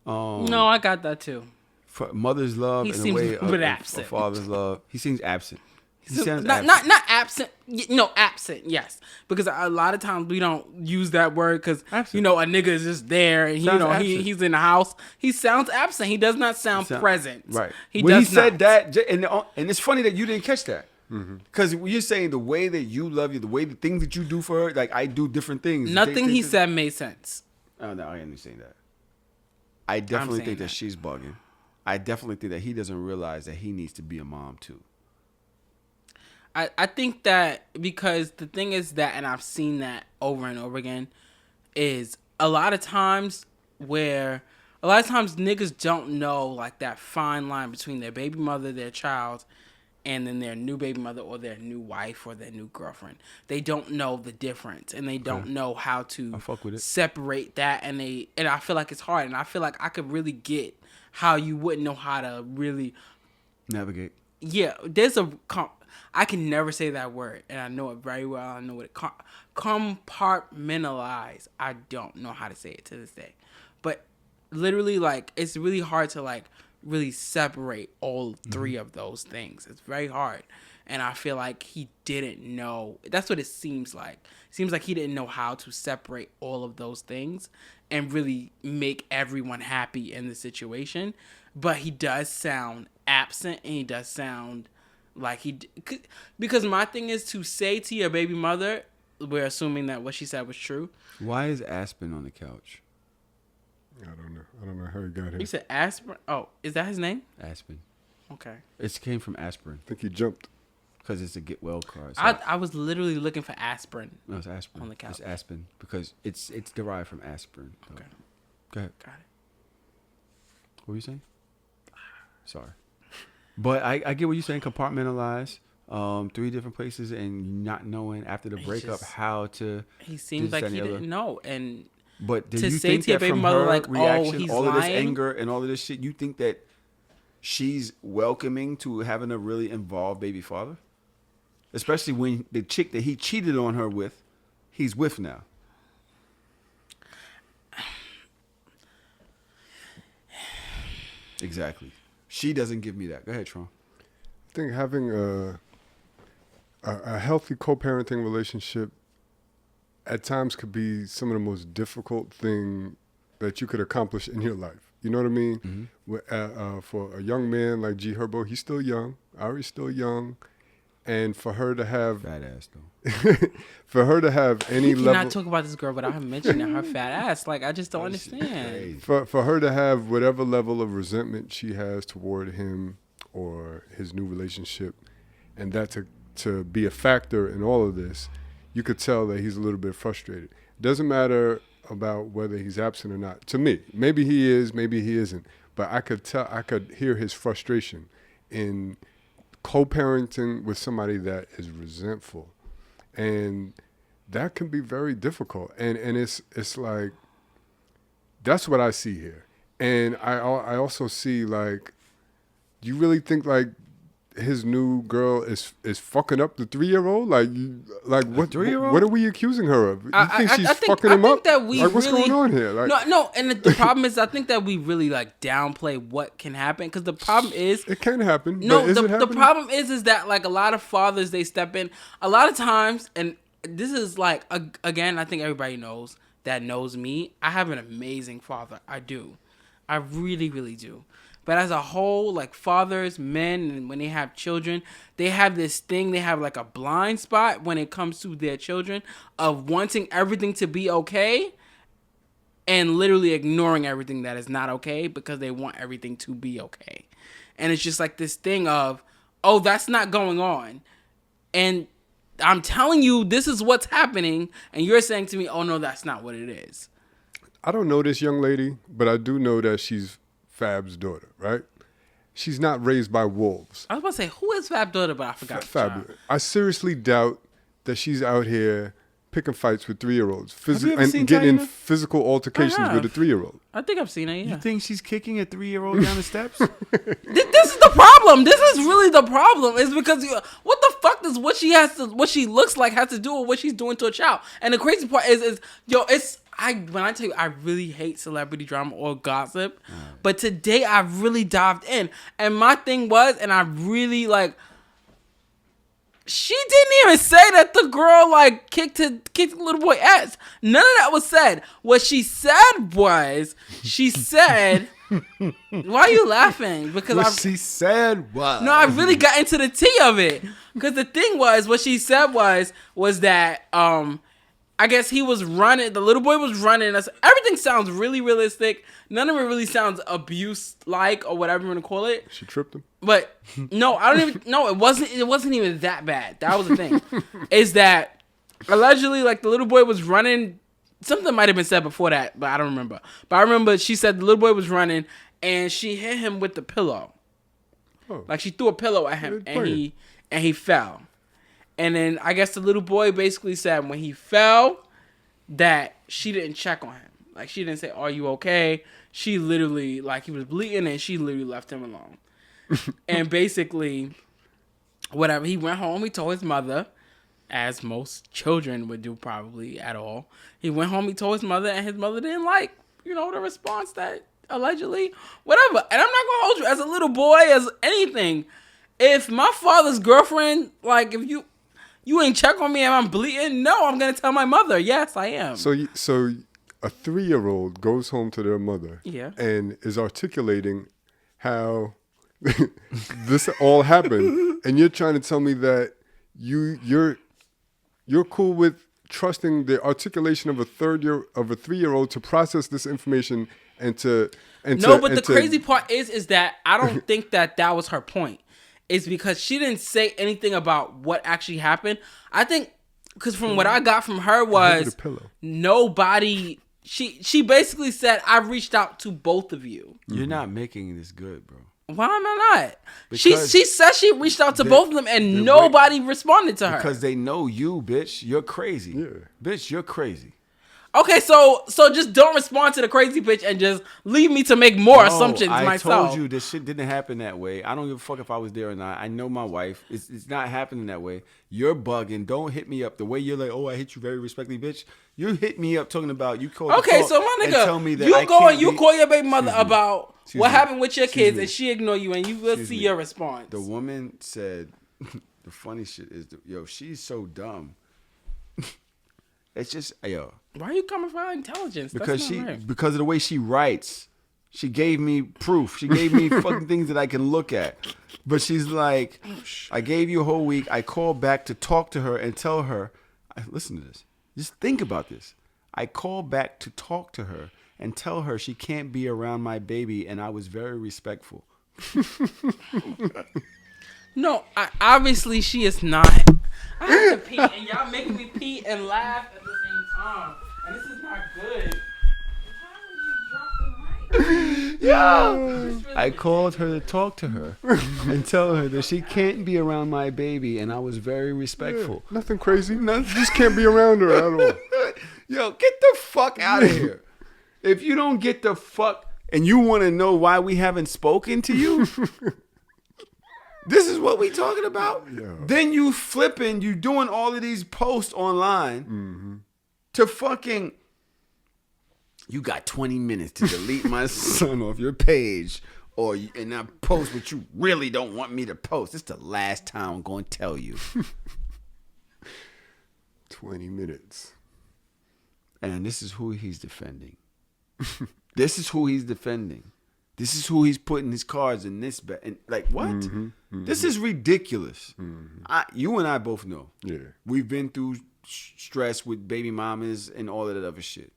No, I got that too. For mother's love He and the seems way a bit of absent. father's love. He seems absent. He sounds Not absent. No, absent. Yes, because a lot of times we don't use that word because a nigga is just there and he's in the house. He sounds absent. He does not sound present. Right. He when does he said not. that, and it's funny that you didn't catch that. Because you're saying the way that you love you, the things that you do for her, like I do different things. Nothing he said made sense. Oh no, I ain't saying that. I definitely think that she's bugging. I definitely think that he doesn't realize that he needs to be a mom too. I think that because the thing is that, and I've seen that over and over again, is a lot of times niggas don't know like that fine line between their baby mother, their child, and then their new baby mother or their new wife or their new girlfriend. They don't know the difference and they don't know how to separate that, and I feel like it's hard, and I feel like I could really get how you wouldn't know how to really navigate. Yeah, I can never say that word, and I know it very well. I know what it compartmentalize. I don't know how to say it to this day, but literally, like, it's really hard to like really separate all 3 of those things. It's very hard, and I feel like he didn't know. That's what it seems like. It seems like he didn't know how to separate all of those things and really make everyone happy in the situation. But he does sound absent, and he does sound like because my thing is to say to your baby mother, we're assuming that what she said was true. Why is Aspen on the couch? I don't know how he got here. You said Aspirin? Oh, is that his name? Aspen. Okay. It came from aspirin. I think he jumped. Because it's a get well card. So I was literally looking for aspirin. No, it's aspirin. On the couch. It's Aspen because it's derived from aspirin. Okay. Go ahead. Got it. What were you saying? Sorry. But I get what you're saying. Compartmentalize. 3 different places and not knowing after the breakup how to. He seems like he didn't know. But do to you say think to your that baby from mother, her like, reaction, he's all lying? of this anger and all of this shit, you think that she's welcoming to having a really involved baby father? Especially when the chick that he cheated on her with, he's with now. Exactly. She doesn't give me that. Go ahead, Traum. I think having a healthy co-parenting relationship at times could be some of the most difficult thing that you could accomplish in your life. You know what I mean? For a young man like G Herbo, he's still young. Ari's still young. And for her to have... Fat ass, though. For her to have any You level... cannot talk about this girl without mentioning her fat ass. Like, I just don't understand. For her to have whatever level of resentment she has toward him or his new relationship, and that to be a factor in all of this, you could tell that he's a little bit frustrated. Doesn't matter about whether he's absent or not. To me, maybe he is, maybe he isn't. But I could hear his frustration in co-parenting with somebody that is resentful, and that can be very difficult. And it's like, that's what I see here. And I also see, like, do you really think like his new girl is fucking up the 3-year-old? Like what? 3-year-old? What are we accusing her of? You think she's I think, fucking him up? That we like, what's really, going on here? Like, no. And the problem is, I think that we really like downplay what can happen, because the problem is, it can happen. no, but is it the problem is that like a lot of fathers, they step in a lot of times, and this is like again, I think everybody knows me. I have an amazing father. I do. I really, really do. But as a whole, like fathers, men, and when they have children, they have this thing, they have like a blind spot when it comes to their children of wanting everything to be okay and literally ignoring everything that is not okay because they want everything to be okay. And it's just like this thing of, oh, that's not going on. And I'm telling you, this is what's happening. And you're saying to me, oh, no, that's not what it is. I don't know this young lady, but I do know that she's Fab's daughter, right? She's not raised by wolves. I was about to say, who is Fab's daughter, but I forgot. Fab. I seriously doubt that she's out here picking fights with 3-year-olds and getting in physical altercations with a 3-year-old. I think I've seen her, yeah. You think she's kicking a 3-year-old down the steps? This is the problem. This is really the problem. Is because what the fuck does what she looks like has to do with what she's doing to a child? And the crazy part is when I tell you, I really hate celebrity drama or gossip, but today I really dived in, and my thing was, and I really like, she didn't even say that the girl like kicked the little boy ass. None of that was said. What she said was, she said, why are you laughing? Because she said was. No, I really got into the tea of it. Because the thing was, what she said was that I guess he was running. The little boy was running. Everything sounds really realistic. None of it really sounds abuse-like or whatever you want to call it. She tripped him. But no, I don't even. No, it wasn't even that bad. That was the thing. Is that allegedly, like, the little boy was running. Something might have been said before that, but I don't remember. But I remember she said the little boy was running and she hit him with the pillow. Oh. Like, she threw a pillow at him and he fell. And then I guess the little boy basically said when he fell that she didn't check on him. Like, she didn't say, "Are you okay?" She literally, like, he was bleeding and she literally left him alone. And basically, whatever, he went home. He told his mother, as most children would do probably at all. He went home, he told his mother, and his mother didn't like, the response that allegedly, whatever. And I'm not going to hold you as a little boy, as anything. If my father's girlfriend, like, if you ain't check on me and I'm bleeding, no, I'm going to tell my mother. Yes, I am. So a 3-year-old goes home to their mother and is articulating how this all happened, and you're trying to tell me that you're cool with trusting the articulation of a 3-year-old to process this information but the crazy part is that I don't think that was her point. It's because she didn't say anything about what actually happened. I think because from what I got from her was nobody. She basically said, "I reached out to both of you." You're not making this good, bro. Why am I not? She said she reached out to both of them and nobody responded to her. Because they know you, bitch. You're crazy. Yeah. Bitch, you're crazy. Okay, so just don't respond to the crazy bitch and just leave me to make more assumptions I myself. told you this shit didn't happen that way. I don't give a fuck if I was there or not. I know my wife. It's not happening that way. You're bugging. Don't hit me up the way you're like, oh, I hit you very respectfully, bitch. You hit me up talking about you called. Okay, so my and nigga, tell me that you I go can't and you be- call your baby mother Excuse me. about Excuse what me. happened with your Excuse kids, me. and she ignore you, and you will Excuse see me. your response. The woman said, the funny shit is, yo, she's so dumb. It's just, yo. Why are you coming for her intelligence? Because That's not right. because of the way she writes. She gave me proof. She gave me fucking things that I can look at. But she's like, I gave you a whole week. I called back to talk to her and tell her, listen to this. Just think about this. I called back to talk to her and tell her she can't be around my baby, and I was very respectful. No, obviously she is not. I have to pee, and y'all making me pee and laugh at the same time, and this is not good. Why would you drop the mic? Yeah. I called her to talk to her and tell her that she can't be around my baby, and I was very respectful. Nothing crazy. You just can't be around her at all. Yo, get the fuck out of here. If you don't get the fuck and you want to know why we haven't spoken to you, this is what we talking about? Yeah. Then you flipping, you doing all of these posts online to fucking, you got 20 minutes to delete my son off your page and I post what you really don't want me to post. This is the last time I'm going to tell you. 20 minutes. And this is who he's defending. This is who he's defending. This is who he's putting his cards in this bet. And like, what? This is ridiculous. You and I both know. Yeah. We've been through stress with baby mamas and all of that other shit.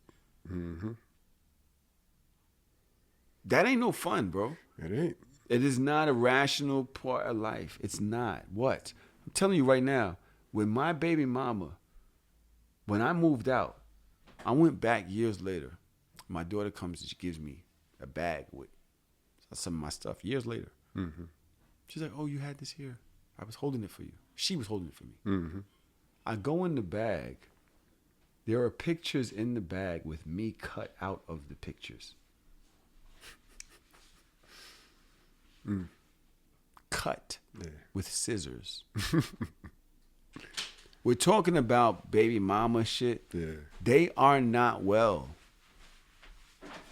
That ain't no fun, bro. It ain't. It is not a rational part of life. It's not. What? I'm telling you right now, with my baby mama, when I moved out, I went back years later. My daughter comes and she gives me a bag with some of my stuff years later. She's like, oh, you had this here. I was holding it for you. She was holding it for me. I go in the bag. There are pictures in the bag with me cut out of the pictures. Cut with scissors. We're talking about baby mama shit. Yeah. They are not well.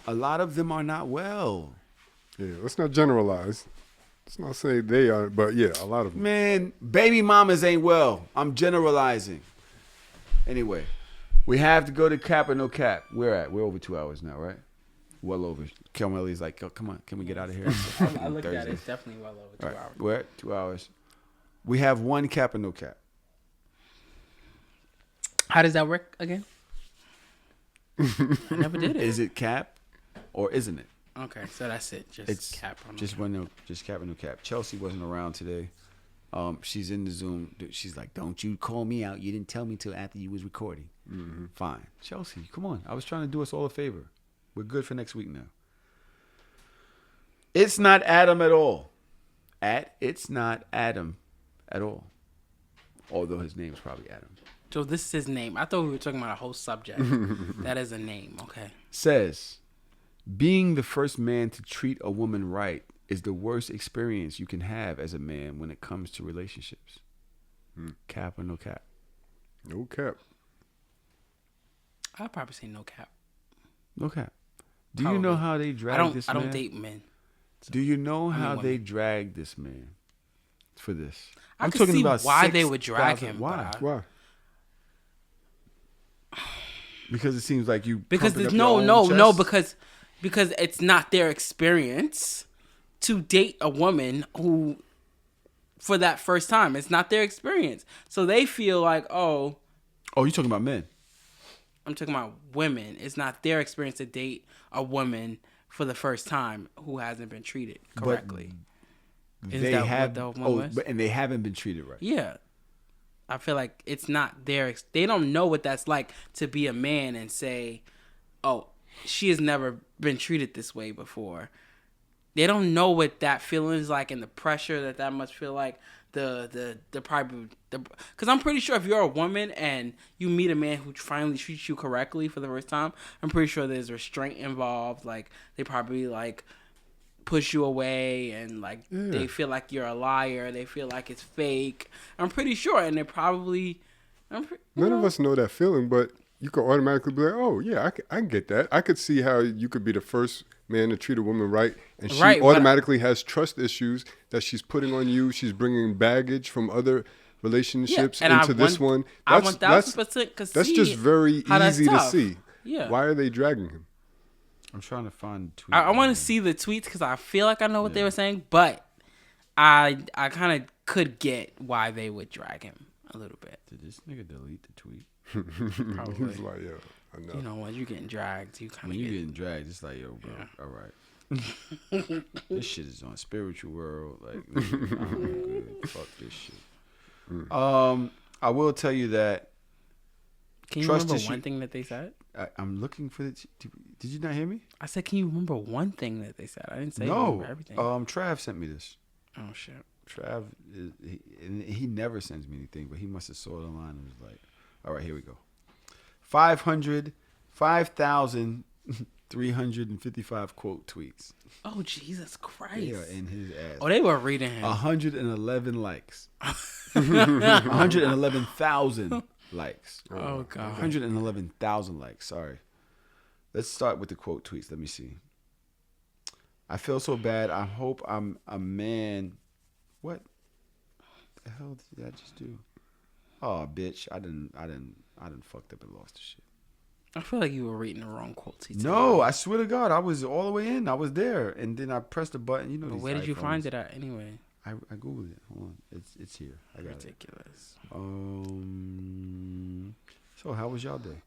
A lot of them are not well. Yeah. Let's not generalize. Let's not say they are, but yeah, a lot of them. Man, baby mamas ain't well. I'm generalizing. Anyway, we have to go to cap or no cap. We're over 2 hours now, right? Well over. Kelmelly's like, oh, come on, can we get out of here? I looked at it. It's definitely well over 2 All right, hours. we're at 2 hours. We have one cap or no cap. How does that work again? I never did it. Is it cap or isn't it? Okay, so that's it. Just It's cap on just just cap or no cap. Chelsea wasn't around today. She's in the Zoom. She's like, don't you call me out. You didn't tell me till after you was recording. Fine. Chelsea, come on. I was trying to do us all a favor. We're good for next week now. It's not Adam at all. It's not Adam at all. Although his name is probably Adam. So this is his name. I thought we were talking about a whole subject. That is a name. Okay. Says, being the first man to treat a woman right is the worst experience you can have as a man when it comes to relationships. Cap or no cap? No cap. I'd probably say no cap. No cap. Do you know how they drag this man? I don't date men. Do you know how women. they drag this man for this? I can see why they would drag him. Why? Why? Because it seems like you. Because pumping there's up your own chest? because it's not their experience to date a woman who, for that first time, it's not their experience. So they feel like, oh, you talking about men? I'm talking about women. It's not their experience to date a woman for the first time who hasn't been treated correctly. Is They that have. what the one was? And they haven't been treated right. Yeah. I feel like it's not they don't know what that's like to be a man and say, oh, she has never been treated this way before. they don't know what that feeling is like and the pressure that must feel like. The because I'm pretty sure if you're a woman and you meet a man who finally treats you correctly for the first time, I'm pretty sure there's restraint involved. Like they probably like push you away and like they feel like you're a liar. They feel like it's fake. I'm pretty sure, and they probably. None of us know that feeling, but you could automatically be like, oh yeah, I can get that. I could see how you could be the first man to treat a woman right, and she automatically has trust issues that she's putting on you. She's bringing baggage from other relationships into this one. That's 1000% could see that's just very easy to see. Yeah. Why are they dragging him? I'm trying to find tweets. I want to see the tweets because I feel like I know what they were saying, but I kind of could get why they would drag him a little bit. Did this nigga delete the tweet? Probably. He's like, yo, I know. You know, when you're getting dragged, you kind of When you getting dragged, it's like, yo, bro, all right. This shit is on spiritual world. Like, I'm good. Fuck this shit. I will tell you that. Can you remember one thing that they said? I'm looking for the. Did you not hear me? I said, can you remember one thing that they said? I didn't say everything. Trav sent me this. Oh shit. Trav, he never sends me anything, but he must have saw the line and was like, all right, here we go. 5,355 quote tweets. Oh, Jesus Christ. Yeah, in his ass. Oh, they were reading him. 111 likes. 111,000 likes. Oh, God. 111,000 likes. Sorry. Let's start with the quote tweets. Let me see. I feel so bad. I hope I'm a man. What the hell did I just do? Oh, bitch. I didn't fucked up and lost the shit. I feel like you were reading the wrong quotes. No, I swear to God, I was all the way in. I was there, and then I pressed the button. You know, but where did you find it at anyway? I googled it. Hold on, it's here. I got ridiculous. So how was y'all day?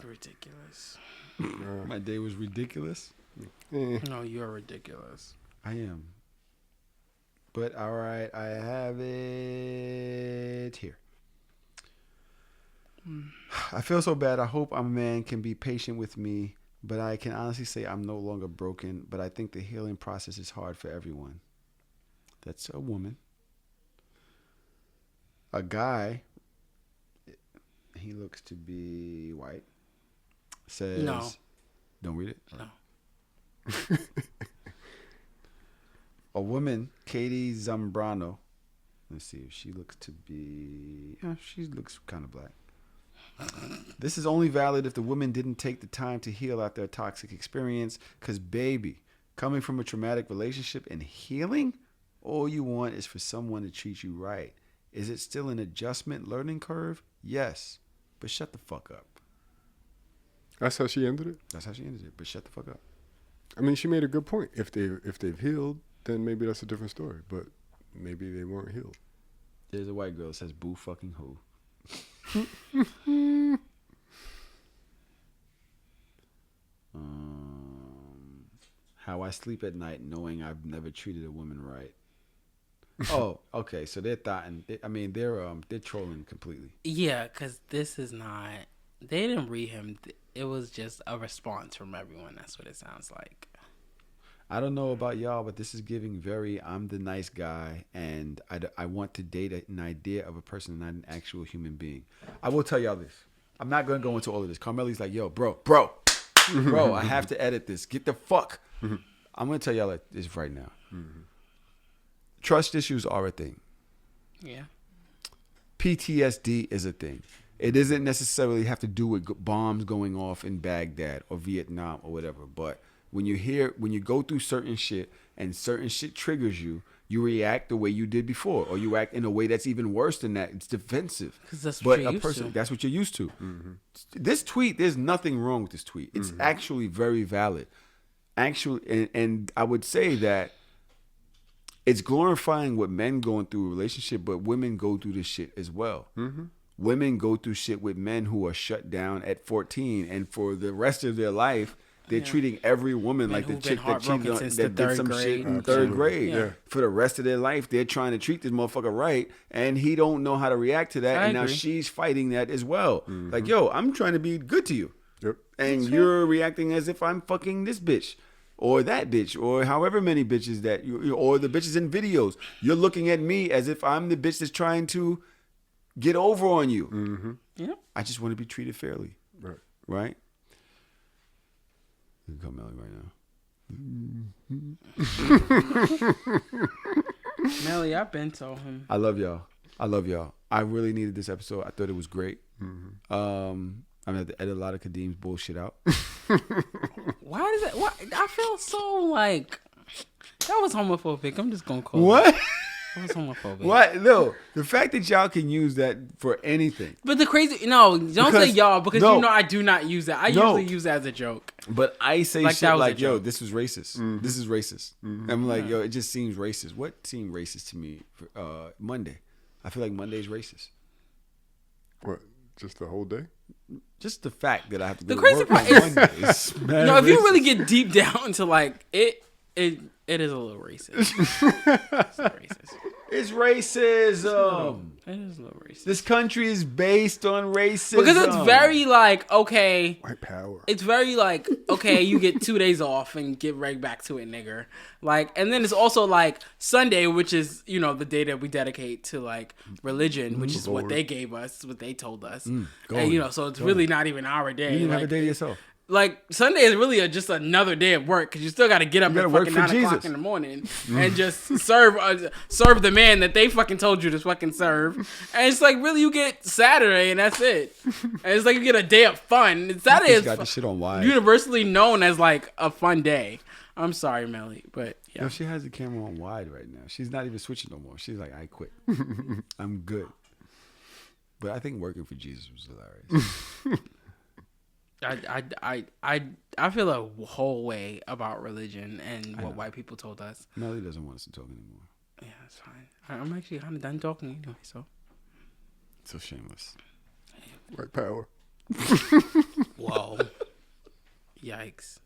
Ridiculous. My day was ridiculous. No, you're ridiculous. I am. But all right, I have it here. I feel so bad. I hope a man can be patient with me, but I can honestly say I'm no longer broken, but I think the healing process is hard for everyone. That's a woman. A guy, he looks to be white, says... No. Don't read it? No. A woman, Katie Zambrano. Let's see if she looks to be... Yeah, she looks kind of black. This is only valid if the woman didn't take the time to heal after a toxic experience. Because, baby, coming from a traumatic relationship and healing, all you want is for someone to treat you right. Is it still an adjustment learning curve? Yes. But shut the fuck up. That's how she ended it? That's how she ended it. But shut the fuck up. I mean, she made a good point. If they've healed, then maybe that's a different story. But maybe they weren't healed. There's a white girl that says, boo fucking who. How I sleep at night knowing I've never treated a woman right. Oh, okay. So they're they're trolling completely. Yeah, because this is not. They didn't read him. It was just a response from everyone. That's what it sounds like. I don't know about y'all, but this is giving very, I'm the nice guy, and I want to date an idea of a person, not an actual human being. I will tell y'all this. I'm not going to go into all of this. Carmelli's like, yo, bro, I have to edit this. Get the fuck. I'm going to tell y'all like this right now. Trust issues are a thing. Yeah. PTSD is a thing. It doesn't necessarily have to do with bombs going off in Baghdad or Vietnam or whatever, but when you go through certain shit and certain shit triggers you, you react the way you did before, or you act in a way that's even worse than that. It's defensive. Because that's what you're used to. That's what you're used to. This tweet, there's nothing wrong with this tweet. It's actually very valid. Actually, and I would say that it's glorifying what men going through a relationship, but women go through this shit as well. Women go through shit with men who are shut down at 14, and for the rest of their life, they're treating every woman like the chick that cheated on, that did some shit in third grade. Yeah. For the rest of their life, they're trying to treat this motherfucker right, and he don't know how to react to that. Now she's fighting that as well. Like, yo, I'm trying to be good to you, and you're reacting as if I'm fucking this bitch. or that bitch, or however many bitches that you, or the bitches in videos. You're looking at me as if I'm the bitch that's trying to get over on you. Mm-hmm. Yeah. I just want to be treated fairly. Right. Right? You can call Melly right now. Melly, I've been told him. I love y'all. I really needed this episode. I thought it was great. Mm-hmm. I'm gonna have to edit a lot of Kadeem's bullshit out. Why does that? Why? I feel so like that was homophobic. I'm just gonna call What? it. That was homophobic. What? No. The fact that y'all can use that for anything. But the crazy, no, don't say Because- y'all because no. you know I do not use that. I No. usually use it as a joke. But I say Like, that shit was a like, yo, joke. this was racist. Mm-hmm. This is racist. I'm like, yo, it just seems racist. What seemed racist to me? Monday. I feel like Monday's racist. What? Just the whole day? Just the fact that I have to go The to crazy work part on is- Monday is mad No, if you racist. really get deep down to like it is a little racist. It's racist. It's racism. It is a little racist. This country is based on racism. Because it's very like, okay, White power. it's very like, okay, you get 2 days off and get right back to it, nigger. Like, and then it's also like Sunday, which is, you know, the day that we dedicate to like religion, which is what Lord. they gave us, what they told us. go And, you on. know, so it's really not even our day. You didn't have a Like, day to yourself. like Sunday is really just another day of work because you still got to get up You at gotta work fucking for 9 o'clock Jesus. in the morning and just serve the man that they fucking told you to fucking serve. And it's like really you get Saturday and that's it. And it's like you get a day of fun. And Saturday Just is got the shit on wide. universally known as like a fun day. I'm sorry, Melly, but yeah. No, she has the camera on wide right now. She's not even switching no more. She's like, I quit. I'm good. But I think working for Jesus was hilarious. I feel a whole way about religion and what white people told us. Melly doesn't want us to talk anymore. Yeah, that's fine. I'm actually kind of done talking anyway, so. So shameless. White power. Whoa. Yikes.